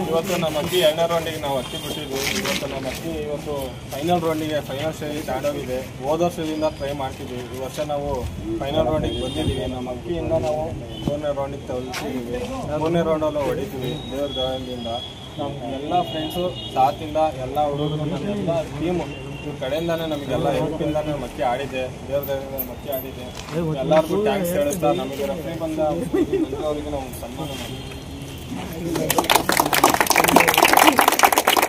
ಇವತ್ತು ನಮ್ಮ ಅಕ್ಕಿ 2ನೇ ರೌಂಡಿಗೆ ನಾವು ಅಕ್ಕಿ ಬಿಟ್ಟಿದ್ವಿ. ಇವತ್ತು ನಮ್ಮ ಅಕ್ಕಿ ಇವತ್ತು ಫೈನಲ್ ರೌಂಡಿಗೆ ಫೈನಲ್ ಸ್ಟೇಜ್ ತಗೊಂಡೋಗಿದೆ. ಹೋದ ವರ್ಷದಿಂದ ಟ್ರೈ ಮಾಡ್ತಿದ್ವಿ. ಈ ವರ್ಷ ನಾವು ಫೈನಲ್ ರೌಂಡಿಗೆ ಬಂದಿದ್ದೀವಿ. ನಮ್ಮ ಅಕ್ಕಿಯಿಂದ ನಾವು 3ನೇ ರೌಂಡಿಗೆ ತಲುಪಿದ್ದೀವಿ. 3ನೇ ರೌಂಡಲ್ಲೂ ಹೊಡಿತೀವಿ ದೇವ್ರ ದಯದಿಂದ. ನಮ್ಮ ಎಲ್ಲ ಫ್ರೆಂಡ್ಸು ಸಾಥಿಂದ ಎಲ್ಲ ಹುಡುಗರು ನಮ್ಮೆಲ್ಲ ಟೀಮು ಇವ್ರ ಕಡೆಯಿಂದಾನೇ ನಮಗೆಲ್ಲ ಹೆಲ್ಪಿಂದಾನೇ ನಮ್ಮ ಅಕ್ಕಿ ಆಡಿದೆ. ದೇವ್ರ ದಯದಿಂದ ನಮ್ಮ ಅಕ್ಕಿ ಆಡಿದೆ. ಎಲ್ಲರಿಗೂ ಥ್ಯಾಂಕ್ಸ್ ಹೇಳಿಸ್ತಾ ನಮಗೆ ರೆಫ್ರಿ ಬಂದವರಿಗೆ ನಾವು ಸನ್ಮಾನ ಮಾಡ್ತೀವಿ.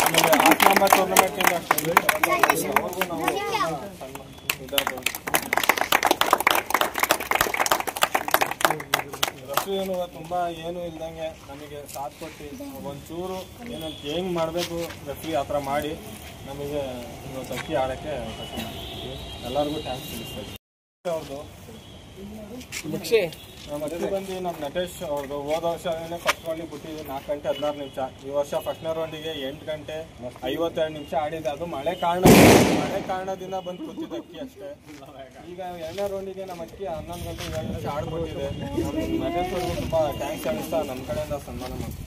ಆಮೇಲೆ 8 ನಂಬರ್ ಟೂರ್ನಮೆಂಟಿಂದ ಅವ್ರಿಗೂ ನಾವು ಇದಾದ ರಫೀನು ತುಂಬ ಏನೂ ಇಲ್ದಂಗೆ ನಮಗೆ ಸಾಥ್ ಕೊಟ್ಟು ಒಂಚೂರು ಏನಂತ ಹೆಂಗೆ ಮಾಡಬೇಕು ರೆಫ್ರಿ ಆ ಥರ ಮಾಡಿ ನಮಗೆ ಇವತ್ತು ಅಕ್ಕಿ ಆಡೋಕ್ಕೆ ಅವಕಾಶ ಮಾಡ್ತೀವಿ. ಎಲ್ಲರಿಗೂ ಥ್ಯಾಂಕ್ಸ್ ತಿಳಿಸ್ತಾ ಅವ್ರದ್ದು ನಮ್ಮ ಅಕ್ಕಿ ಬಂದು ನಮ್ಮ ನಟೇಶ್ ಅವ್ರದ್ದು ಹೋದ ವರ್ಷನೇ ಫಸ್ಟ್ ರೌಂಡಿಗೆ ಬಿಟ್ಟಿದ್ವಿ 4 ಗಂಟೆ 16 ನಿಮಿಷ. ಈ ವರ್ಷ ಫಸ್ಟ್ನೇ ರೌಂಡಿಗೆ 8 ಗಂಟೆ 52 ನಿಮಿಷ ಆಡಿದೆ. ಅದು ಮಳೆ ಕಾರಣದಿಂದ ಬಂದು ಕೂತಿದ್ದ ಅಕ್ಕಿ ಅಷ್ಟೇ. ಈಗ 2ನೇ ರೌಂಡಿಗೆ ನಮ್ಮ ಅಕ್ಕಿ 11 ಗಂಟೆ 7 ನಿಮಿಷ ಆಡ್ಕೊಟ್ಟಿದೆ. ನಮ್ಮ ನಟೇಶ್ ಅವ್ರಿಗೂ ತುಂಬ ಥ್ಯಾಂಕ್ಸ್ ಹೇಳಿಸ್ತಾ ನಮ್ಮ ಕಡೆಯಿಂದ ಸನ್ಮಾನ ಮಾಡ್ತೀವಿ.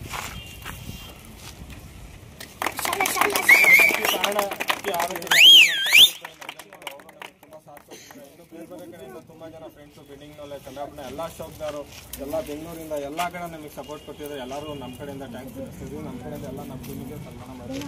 ಅಕ್ಕಿ ಆರೋಗ್ಯ ಬೇರೆ ಬೇರೆ ಕಡೆಯಿಂದ ತುಂಬ ಜನ ಫ್ರೆಂಡ್ಸು ಬಿಲ್ಡಿಂಗ್ನಲ್ಲೇ ಚನ್ನರಾಯಪಟ್ಟಣ ಎಲ್ಲ ಶೋಕ್ದಾರು ಎಲ್ಲ ಬೆಂಗಳೂರಿಂದ ಎಲ್ಲ ಕಡೆ ನಮಗೆ ಸಪೋರ್ಟ್ ಕೊಟ್ಟಿದ್ದಾರೆ. ಎಲ್ಲರೂ ನಮ್ಮ ಕಡೆಯಿಂದ ಥ್ಯಾಂಕ್ಸ್ ತಿಳಿಸ್ತಿದ್ವಿ. ನಮ್ಮ ಕಡೆಯಿಂದ ಎಲ್ಲ ನಮ್ಮ ಟೀಮಿಗೆ ಸನ್ಮಾನ ಮಾಡ್ತೀವಿ.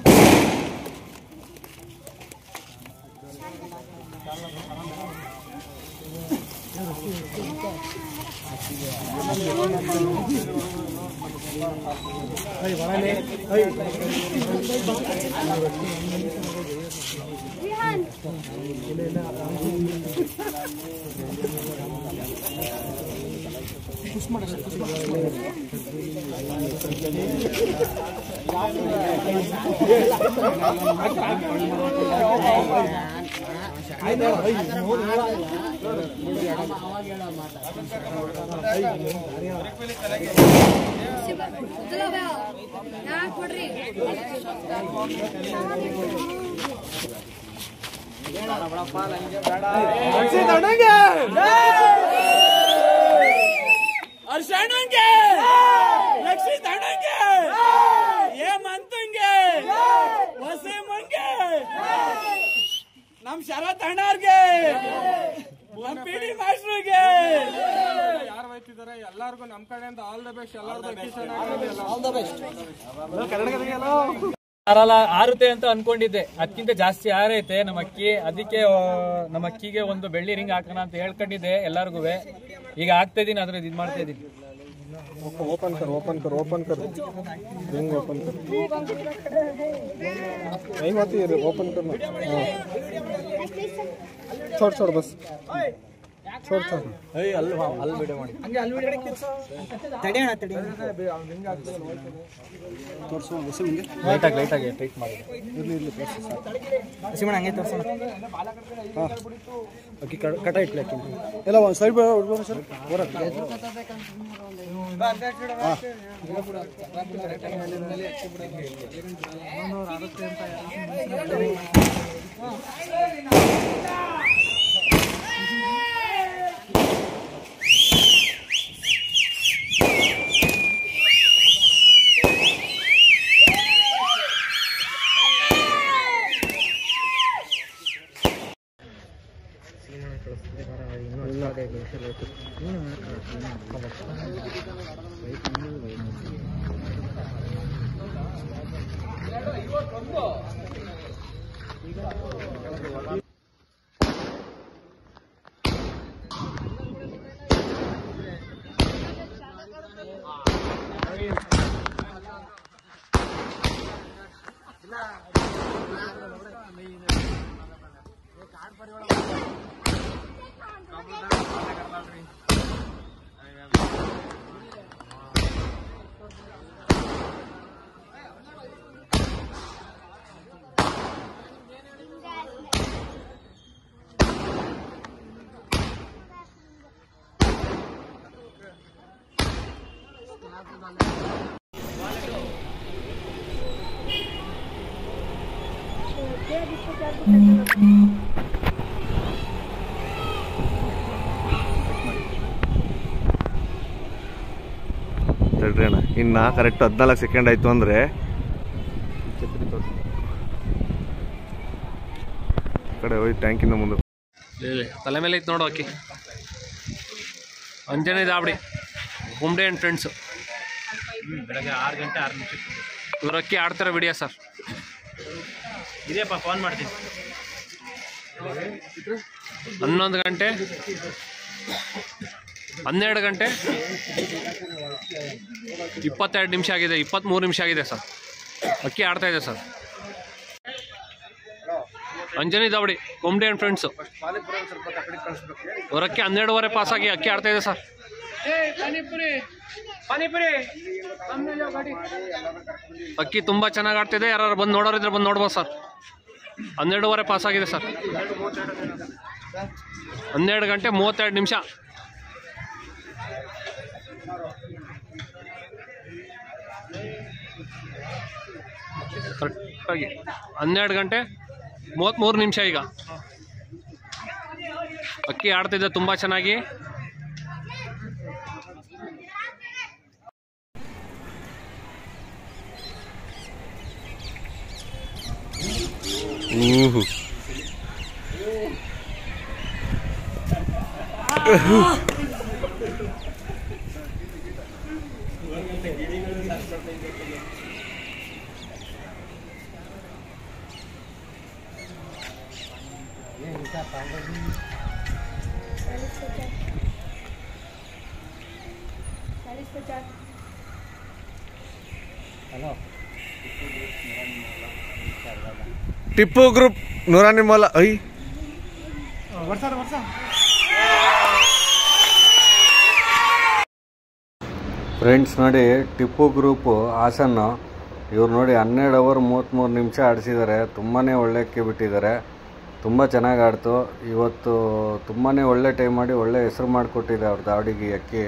ಅರ್ಷಣ್ಣಂಗೆ ಲಕ್ಷ್ಮೀ ತಣ್ಣಂಗೆ ಹೇಮಂತಂಗೆ ವಸೀಮಂಗೆ ನಮ್ ಶರತ್ ಅಣ್ಣವ್ರಿಗೆ ನಮ್ ಪಿಡಿ ಮಾಸ್ಟರ್ಗೆ ಯಾರು ಹೋಯ್ತಿದ್ದಾರೆ ಎಲ್ಲಾರ್ಗು ನಮ್ ಕಡೆಯಿಂದ ಆಲ್ ದ ಬೆಸ್ಟ್. ಆರುತ್ತೆ ಅಂತ ಅನ್ಕೊಂಡಿದ್ದೆ. ಅದಕ್ಕಿಂತ ಜಾಸ್ತಿ ಆರೈತೆ ನಮ್ಮ ಅಕ್ಕಿ. ಅದಕ್ಕೆ ನಮ್ಮ ಅಕ್ಕಿಗೆ ಒಂದು ಬೆಳ್ಳಿ ರಿಂಗ್ ಹಾಕೋಣ ಅಂತ ಹೇಳ್ಕೊಂಡಿದ್ದೆ ಎಲ್ಲಾರ್ಗು. ಈಗ ಆಗ್ತಾ ಇದೀನಿ, ಅದ್ರ ಇದು ಮಾಡ್ತಾ ಇದೀನಿ. ओपन कर रिंग ओपन कर नहीं होती है ओपन करना. छोड़ बस छोड़ ಅಲ್ಲಿ ಬಿಡ ಮಾಡಿ ಹಂಗೆ ಅಲ್ಲಿ ಬಿಡ ತಡೆಯೋಣ ತೋರಿಸು ಬಸ್ಸಿಗೆ ಲೈಟ್ ಆಗಿ ಟೈಟ್ ಮಾಡಿ ಇರ್ಲಿ ಹಸಿಮಣ್ಣ ಹಂಗೆ ತೋರಿಸೋಣ. ಹಾಂ ಅಕ್ಕಿ ಕಟ ಇಟ್ಲಕ್ಕೆ ಎಲ್ಲ ಒಂದು ಸೈಡ್ ಬಿಡ್ಬೋದು ಸರ್ ಹೊರಗೆ. ತಡ್ರಿ ಅಣ್ಣ, ಇನ್ನು ಕರೆಕ್ಟ್ 14 ಸೆಕೆಂಡ್ ಆಯಿತು ಅಂದರೆ ಕಡೆ ಹೋಗಿ ಟ್ಯಾಂಕಿಂದ ಮುಂದೆ ತಲೆ ಮೇಲೆ ಐತೆ ನೋಡು ಅಕ್ಕಿ. ಅಂಜನೇ ದಾಬಡಿ ಕುಂಬ್ಡೆ ಆ್ಯಂಡ್ ಫ್ರೆಂಡ್ಸು ಬೆಳಗ್ಗೆ 6 ಗಂಟೆ 6 ನಿಮಿಷಕ್ಕೆ ಇವ್ರ ಅಕ್ಕಿ ಆಡ್ತಾರೆ ವಿಡಿಯೋ ಸರ್. ಇದೆಯಪ್ಪ ಫೋನ್ ಮಾಡ್ತೀನಿ. 11 ಗಂಟೆ 12 ಗಂಟೆ 22 ನಿಮಿಷ ಆಗಿದೆ, 23 ನಿಮಿಷ ಆಗಿದೆ ಸರ್. ಅಕ್ಕಿ ಆಡ್ತಾ ಇದೆ ಸರ್. ಅಂಜನಿ ದಾವಡಿ ಕುಂಬ್ಡೆ ಆ್ಯಂಡ್ ಫ್ರೆಂಡ್ಸು ಅವ್ರ ಅಕ್ಕಿ 12:15 ಪಾಸಾಗಿ ಅಕ್ಕಿ ಆಡ್ತಾ ಇದೆ ಸರ್. ಅಕ್ಕಿ ತುಂಬ ಚೆನ್ನಾಗಿ ಆಡ್ತಿದೆ. ಯಾರು ಬಂದು ನೋಡೋರಿದ್ರೆ ಬಂದು ನೋಡ್ಬೋದು ಸರ್. 12:15 ಪಾಸಾಗಿದೆ ಸರ್. 12 ಗಂಟೆ 32 ನಿಮಿಷ. ಕರೆಕ್ಟಾಗಿ 12 ಗಂಟೆ 33 ನಿಮಿಷ. ಈಗ ಅಕ್ಕಿ ಆಡ್ತಿದ್ದೆ ತುಂಬ ಚೆನ್ನಾಗಿ. ಟಿಪ್ಪು ಗ್ರೂಪ್ ನೂರಾನಿ ಮೊಲ ಐ ಫ್ರೆಂಡ್ಸ್ ನೋಡಿ, ಟಿಪ್ಪು ಗ್ರೂಪು ಹಾಸನ್ ಇವ್ರು ನೋಡಿ 12 ಅವರ್ 33 ನಿಮಿಷ ಆಡಿಸಿದ್ದಾರೆ. ತುಂಬಾ ಒಳ್ಳೆ ಅಕ್ಕಿ ಬಿಟ್ಟಿದ್ದಾರೆ. ತುಂಬ ಚೆನ್ನಾಗಿ ಆಡ್ತು. ಇವತ್ತು ತುಂಬಾ ಒಳ್ಳೆ ಟೈಮ್ ಮಾಡಿ ಒಳ್ಳೆ ಹೆಸರು ಮಾಡಿಕೊಟ್ಟಿದೆ ಅವ್ರ ದಾವಡಿಗೆ ಅಕ್ಕಿ.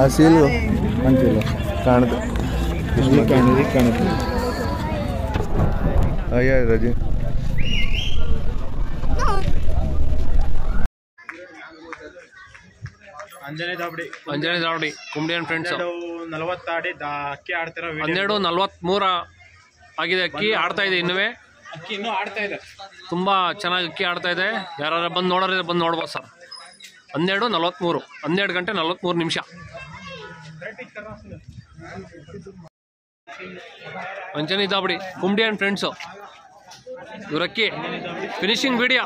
ಆ ಸೀಲು ಅಂತಿಲ್ಲ ಕಾಣದು ಇಲ್ಲಿ ಕಾಣುತ್ತೆ ಅಯ್ಯ ರಜಿ ಅಂಜನೇ ದಾಬಡಿ ಕುಂಬ್ಡಿಯನ್ ಫ್ರೆಂಡ್ಸ್ 40 ಆಡಿ ಅಕ್ಕಿ ಆಡ್ತಿರೋ 12:43 ಆಗಿದೆ. ಅಕ್ಕಿ ಆಡ್ತಾ ಇದೆ ಇನ್ನುವೇ. ಅಕ್ಕಿ ಇನ್ನೂ ಆಡ್ತಾ ಇದೆ. ತುಂಬ ಚೆನ್ನಾಗಿ ಅಕ್ಕಿ ಆಡ್ತಾ ಇದೆ. ಯಾರು ಬಂದು ನೋಡೋರಿದ್ರೆ ಬಂದು ನೋಡ್ಬೋದು ಸರ್. 12:43 12 ಗಂಟೆ 43 ನಿಮಿಷ. ಅಂಜನಿ ದಾಬಡಿ ಕುಂಬ್ಡಿಯನ್ ಫ್ರೆಂಡ್ಸು ಇವರಕ್ಕಿ ಫಿನಿಶಿಂಗ್ ವಿಡಿಯೋ.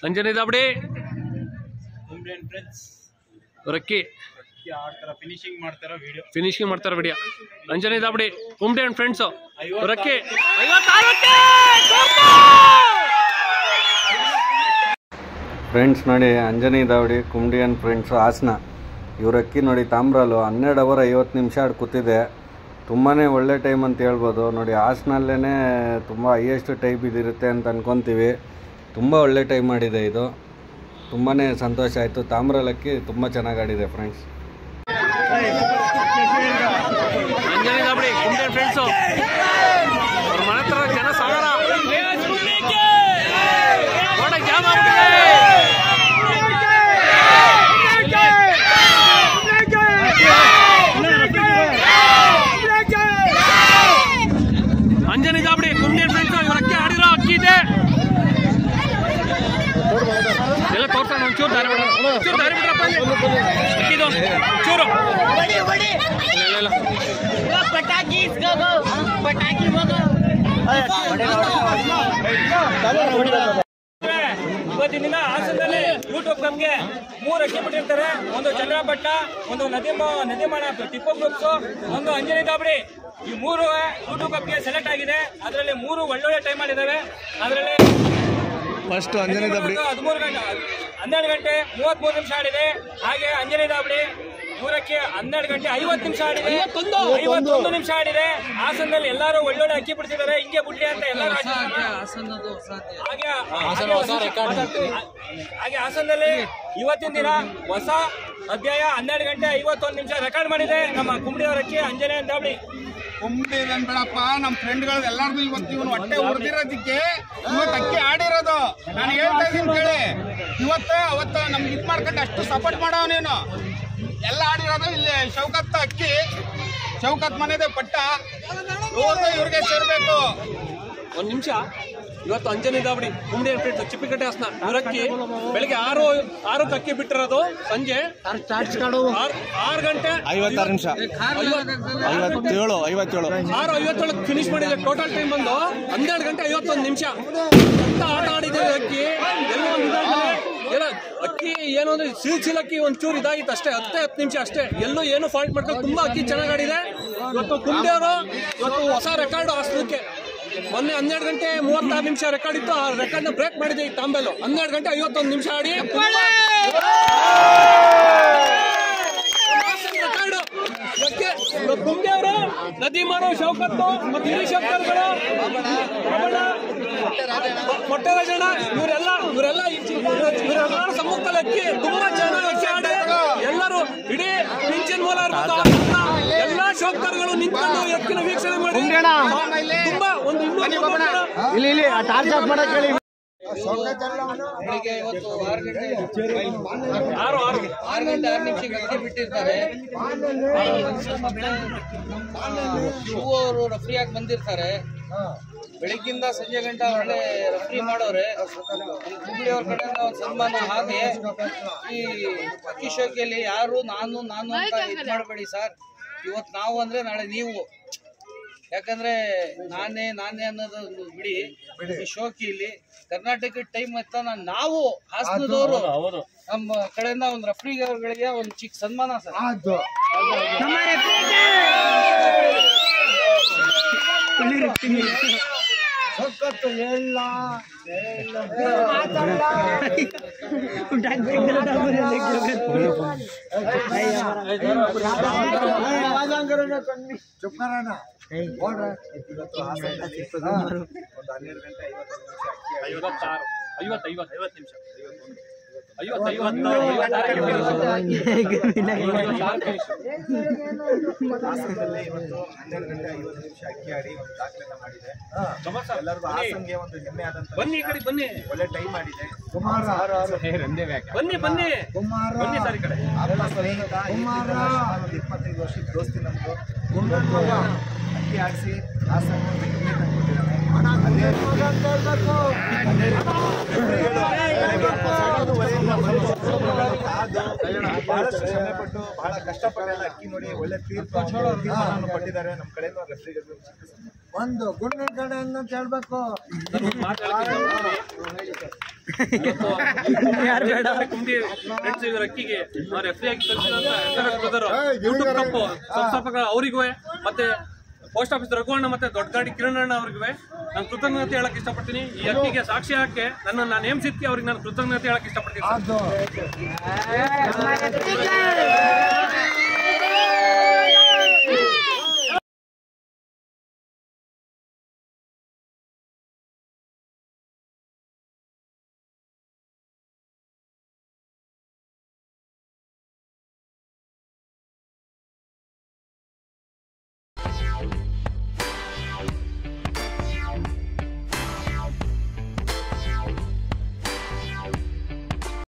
ಅಂಜನಿ ದಾಬಡಿ ಇವರಕ್ಕಿ ಫಿನಿಶಿಂಗ್ ಮಾಡ್ತಾರೋ ವಿಡಿಯೋ. ಅಂಜನಿ ದಾಬಡಿ ಕುಂಬ್ಡಿಯನ್ ಫ್ರೆಂಡ್ಸು ಇವರಕ್ಕಿ ಫ್ರೆಂಡ್ಸ್ ನೋಡಿ, ಅಂಜನಿ ದಾವಡಿ ಕುಂಬ್ಡಿಯನ್ ಫ್ರೆಂಡ್ಸು ಹಾಸನ ಇವರಕ್ಕಿ ನೋಡಿ ತಾಮ್ರಲು 12 ಅವರ್ 50 ನಿಮಿಷ ಆಡಿ ಕೂತಿದೆ. ತುಂಬಾ ಒಳ್ಳೆ ಟೈಮ್ ಅಂತ ಹೇಳ್ಬೋದು. ನೋಡಿ ಹಾಸನಲ್ಲೇ ತುಂಬ ಹೈಯೆಸ್ಟ್ ಟೈಮ್ ಇದಿರುತ್ತೆ ಅಂತ ಅನ್ಕೊತೀವಿ. ತುಂಬ ಒಳ್ಳೆ ಟೈಮ್ ಮಾಡಿದೆ ಇದು. ತುಂಬಾ ಸಂತೋಷ ಆಯಿತು. ತಾಮ್ರಲಕ್ಕಿ ತುಂಬ ಚೆನ್ನಾಗಿ ಆಡಿದೆ ಫ್ರೆಂಡ್ಸ್. ಅಂಜನಿ ದಾಬಡಿ ಕುಂಬ್ಡಿಯನ್ ಫ್ರೆಂಡ್ಸು ಅವ್ರ ಮನೆ ಹತ್ರ ಜನ ಸಾಗರ ಜಾಮ್ ಆಗ್ಬಿಟ್ಟಿದೆ. ಅಂಜನಿ ದಾಬಡಿ ಕುಂಬ್ಡಿಯನ್ ಫ್ರೆಂಡ್ಸ್ ಇವ್ರ ಅಕ್ಕಿ ಆಡಿರೋ ಅಕ್ಕಿ ಇದೆ. ಎಲ್ಲ ತೋರ್ಸೋಣ. ಒಂಚೂರು ದಾರಿ ಬಿಡ್ರಪ್ಪ. ಅಕ್ಕಿದು ಚೂರು ಇವತ್ತಿನ ದಿನ ಹಾಸನದಲ್ಲಿ ಯೂಟ್ಯೂಬ್ ಕಪ್ಗೆ 3 ಅಕ್ಕಿ ಬಿಟ್ಟಿರ್ತಾರೆ. ಒಂದು ಚಂದ್ರಪಟ್ಟ, ಒಂದು ನದಿಮಣ ಟಿಪ್ಪು ಗ್ರೂಪ್ಸ್, ಒಂದು ಅಂಜನಿ ದಾಬಡಿ. ಈ 3 ಯೂಟ್ಯೂಬ್ ಕಪ್ಗೆ ಸೆಲೆಕ್ಟ್ ಆಗಿದೆ. ಅದರಲ್ಲಿ 3 ಒಳ್ಳೊಳ್ಳೆ ಟೈಮ್ ಮಾಡಿದ್ದಾವೆ. ಅದರಲ್ಲಿ ಫಸ್ಟ್ ಅಂಜನಿ ದಾಬಡಿ 12 ಗಂಟೆ 33 ನಿಮಿಷ ಆಡಿದೆ. ಹಾಗೆ ಅಂಜನಿ ದಾಬಡಿ ಇವರಕ್ಕೆ 12 ಗಂಟೆ 50 ನಿಮಿಷ ಆಡಿದೆ. 51 ನಿಮಿಷ ಆಡಿದೆ. ಹಾಸನದಲ್ಲಿ ಎಲ್ಲರೂ ಒಳ್ಳೊಳ್ಳೆ ಅಕ್ಕಿ ಬಿಡ್ತಿದ್ದಾರೆ. ಹಿಂಗೆ ಬಿಡ್ಲಿ ಅಂತ ಎಲ್ಲರೂ ಹಾಗೆ ಹಾಸನದಲ್ಲಿ ಇವತ್ತಿನ ದಿನ ಹೊಸ ಅಧ್ಯಾಯ 12 ಗಂಟೆ 51 ನಿಮಿಷ ರೆಕಾರ್ಡ್ ಮಾಡಿದೆ ನಮ್ಮ ಕುಂಬ್ಡಿಯವರ ಅಕ್ಕಿ ಅಂಜನಿ ದಾಬಡಿ. ಕುಂಬ್ಡಿ ಬೇಡಪ್ಪ, ನಮ್ಮ ಫ್ರೆಂಡ್ಗಳು ಎಲ್ಲಾರ್ಗು ಇವತ್ತು ಇವನು ಹೊಟ್ಟೆ ಹೊಡೆದಿರೋದಕ್ಕೆ ಇವತ್ತು ಅಕ್ಕಿ ಆಡಿರೋದು. ನಾನು ಹೇಳ್ತಾ ಇದ್ದೀನಿ ಕೇಳಿ. ಅವತ್ತು ನಮ್ಗೆ ಇದು ಮಾಡ್ಕೊಂಡು ಅಷ್ಟು ಸಪೋರ್ಟ್ ಮಾಡೋ ನೀನು ಎಲ್ಲ ಆಡಿರೋದು. ಇಲ್ಲಿ ಶೌಕತ್ ಅಕ್ಕಿ, ಶೌಕತ್ ಮನೆದೆ ಪಟ್ಟ ಇವ್ರಿಗೆ ಸೇರ್ಬೇಕು. ಒಂದು ನಿಮಿಷ. ಇವತ್ತು ಅಂಜನಿ ದಾಬಡಿ ಕುಂಬ್ಡಿಯನ್ ಫ್ರೆಂಡ್ಸ್ ಚಿಪ್ಪಿಕಟ್ಟೆ ಹಾಸನ ಇವರಕ್ಕಿ ಬೆಳಿಗ್ಗೆ 6 ಅಕ್ಕಿ ಬಿಟ್ಟಿರೋದು. ಸಂಜೆ 6 ಗಂಟೆ 56 ನಿಮಿಷ 6:57 ಫಿನಿಶ್ ಮಾಡಿದೆ. ಟೋಟಲ್ ಟೈಮ್ ಬಂದು 12 ಗಂಟೆ 51 ನಿಮಿಷ. ಅಂತ ಆಟ ಆಡಿದ್ದೇವೆ ಅಕ್ಕಿ. ಎಲ್ಲೋ ಎಲ್ಲ ಅಕ್ಕಿ ಏನು ಅಂದ್ರೆ ಸಿಲಕ್ಕಿ ಒಂಚೂರು ಇದಾಗಿತ್ತು ಅಷ್ಟೇ. 10 ನಿಮಿಷ ಅಷ್ಟೇ. ಎಲ್ಲೂ ಏನು ಫಾಲ್ಟ್ ಮಾಡ್ಕೊಂಡು ತುಂಬಾ ಅಕ್ಕಿ ಚೆನ್ನಾಗಿ ಆಡಿದೆ. ಇವತ್ತು ಕುಂಬ್ಡಿಯವರು ಇವತ್ತು ಹೊಸ ರೆಕಾರ್ಡ್ ಹಾಸನಕ್ಕೆ. ಮೊನ್ನೆ 12 ಗಂಟೆ 36 ನಿಮಿಷ ರೆಕಾರ್ಡ್ ಇತ್ತು. ಆ ರೆಕಾರ್ಡ್ನ ಬ್ರೇಕ್ ಮಾಡಿದೆ ಈ ತಾಂಬೆಲು. 12 ಗಂಟೆ 51 ನಿಮಿಷ ಆಡಿ ಕುಂಬ್ಡಿಯವರು, ನದೀಮರು, ಶೌಕತ್ತು ಮತ್ತು ಹಿರಿ ಶೌಕರ್ಗಳು, ಮೊಟ್ಟೆರಾಜಣ್ಣ ಇವರೆಲ್ಲ ಸಮ್ಮುಖದಲ್ಲಿ ಅಕ್ಕಿ ತುಂಬಾ ಚೆನ್ನಾಗಿ ಅಕ್ಕಿ ಆಡಿ ಎಲ್ಲರೂ ಇಡೀ ಪಿಂಚನ್ ಮೂಲ ಎಲ್ಲ ಶೌಕರ್ಗಳು ನಿಂತ್ಕೊಂಡು ಅಕ್ಕಿನ ವೀಕ್ಷಣೆ ಮಾಡಿ ತುಂಬಾ ಒಂದು ಬೆಳಿಗ್ಗೆ ಇವತ್ತು 6 ಗಂಟೆ 6 ನಿಮಿಷಕ್ಕೆ ಅಕ್ಕಿ ಬಿಟ್ಟಿರ್ತಾರೆ. ಅವರು ರೆಫ್ರಿಯಾಗಿ ಬಂದಿರ್ತಾರೆ. ಬೆಳಗ್ಗಿಂದ ಸಂಜೆ ಗಂಟ ಒಳ್ಳೆ ರೆಫ್ರಿ ಮಾಡೋರೆ. ಹುಬ್ಳಿಯವ್ರ ಕಡೆಯಿಂದ ಒಂದು ಸನ್ಮಾನ. ಹಾಗೆ ಈ ಅಕ್ಕಿ ಶೋಕಿಯಲ್ಲಿ ಯಾರು ನಾನು ಅಂತ ಇದು ಮಾಡಬೇಡಿ ಸರ್. ಇವತ್ತು ನಾವು ಅಂದರೆ ನಾಳೆ ನೀವು. ಯಾಕಂದ್ರೆ ನಾನೇ ಅನ್ನೋದು ಬಿಡಿ, ಈ ಶೋಕಿಲಿ ಕರ್ನಾಟಕ ಟೈಮ್ ನಾವು ಹಾಸನದವರು ನಮ್ಮ ಕಡೆಯಿಂದ ಒಂದು ರೆಫ್ರಿಗಳಿಗೆ ಒಂದು ಚಿಕ್ಕ ಸನ್ಮಾನ ಸರ್. ಹಾಸನದಲ್ಲಿ ಇವತ್ತು 12 ಗಂಟೆ 50 ನಿಮಿಷ ಅಕ್ಕಿ ಆಡಿ ಒಂದು ದಾಖಲೆನ ಮಾಡಿದೆ. ಎಲ್ಲರಿಗೂ ಹಾಸನ್ಗೆ ಒಂದು ಹೆಮ್ಮೆ ಆದಂತ ಒಳ್ಳೆ ಟೈಮ್ ಆಡಿದೆ. ಆತ್ಮ ಸ್ನೇಹಿತ 25 ವರ್ಷದ ದೋಸ್ತಿ ನಮ್ದು. ಅಕ್ಕಿ ಆಡಿಸಿ ಹಾಸನ್ ಹೆಮ್ಮೆ ತಂದ್ಕೊಟ್ಟಿದ್ದಾರೆ. ಬಹಳಷ್ಟು ಶ್ರಮೆ ಪಟ್ಟು ಬಹಳ ಕಷ್ಟಪಟ್ಟೆಲ್ಲ ಅಕ್ಕಿ ನೋಡಿ ಒಳ್ಳೆ ತೀರ್ಮಾನ ಪಟ್ಟಿದ್ದಾರೆ. ನಮ್ಮ ಕಡೆ ರೆಫ್ರಿಗಳು ಒಂದು ಗುಂಡಿನ ಕಡೆಯನ್ನು ಕೇಳಬೇಕು. ಅಕ್ಕಿಗೆ ರೆಫ್ರಿ ಆಗಿ ಸಂಸ್ಥಾಪಕ ಅವರಿಗೂ ಮತ್ತೆ ಪೋಸ್ಟ್ ಆಫೀಸ್ ರಘುವಣ್ಣ ಮತ್ತೆ ದೊಡ್ಡ ಗಾಡಿ ಕಿರಣಣ್ಣ ಅವ್ರಿಗೂ ನಾನು ಕೃತಜ್ಞತೆ ಹೇಳಕ್ ಇಷ್ಟಪಡ್ತೀನಿ. ಈ ಅಕ್ಕಿಗೆ ಸಾಕ್ಷಿ ಹಾಕಿ ನಾನು ನೇಮಿಸಿದ್ಕೆ ಅವ್ರಿಗೆ ನಾನು ಕೃತಜ್ಞತೆ ಹೇಳಕ್ ಇಷ್ಟಪಡ್ತೀನಿ.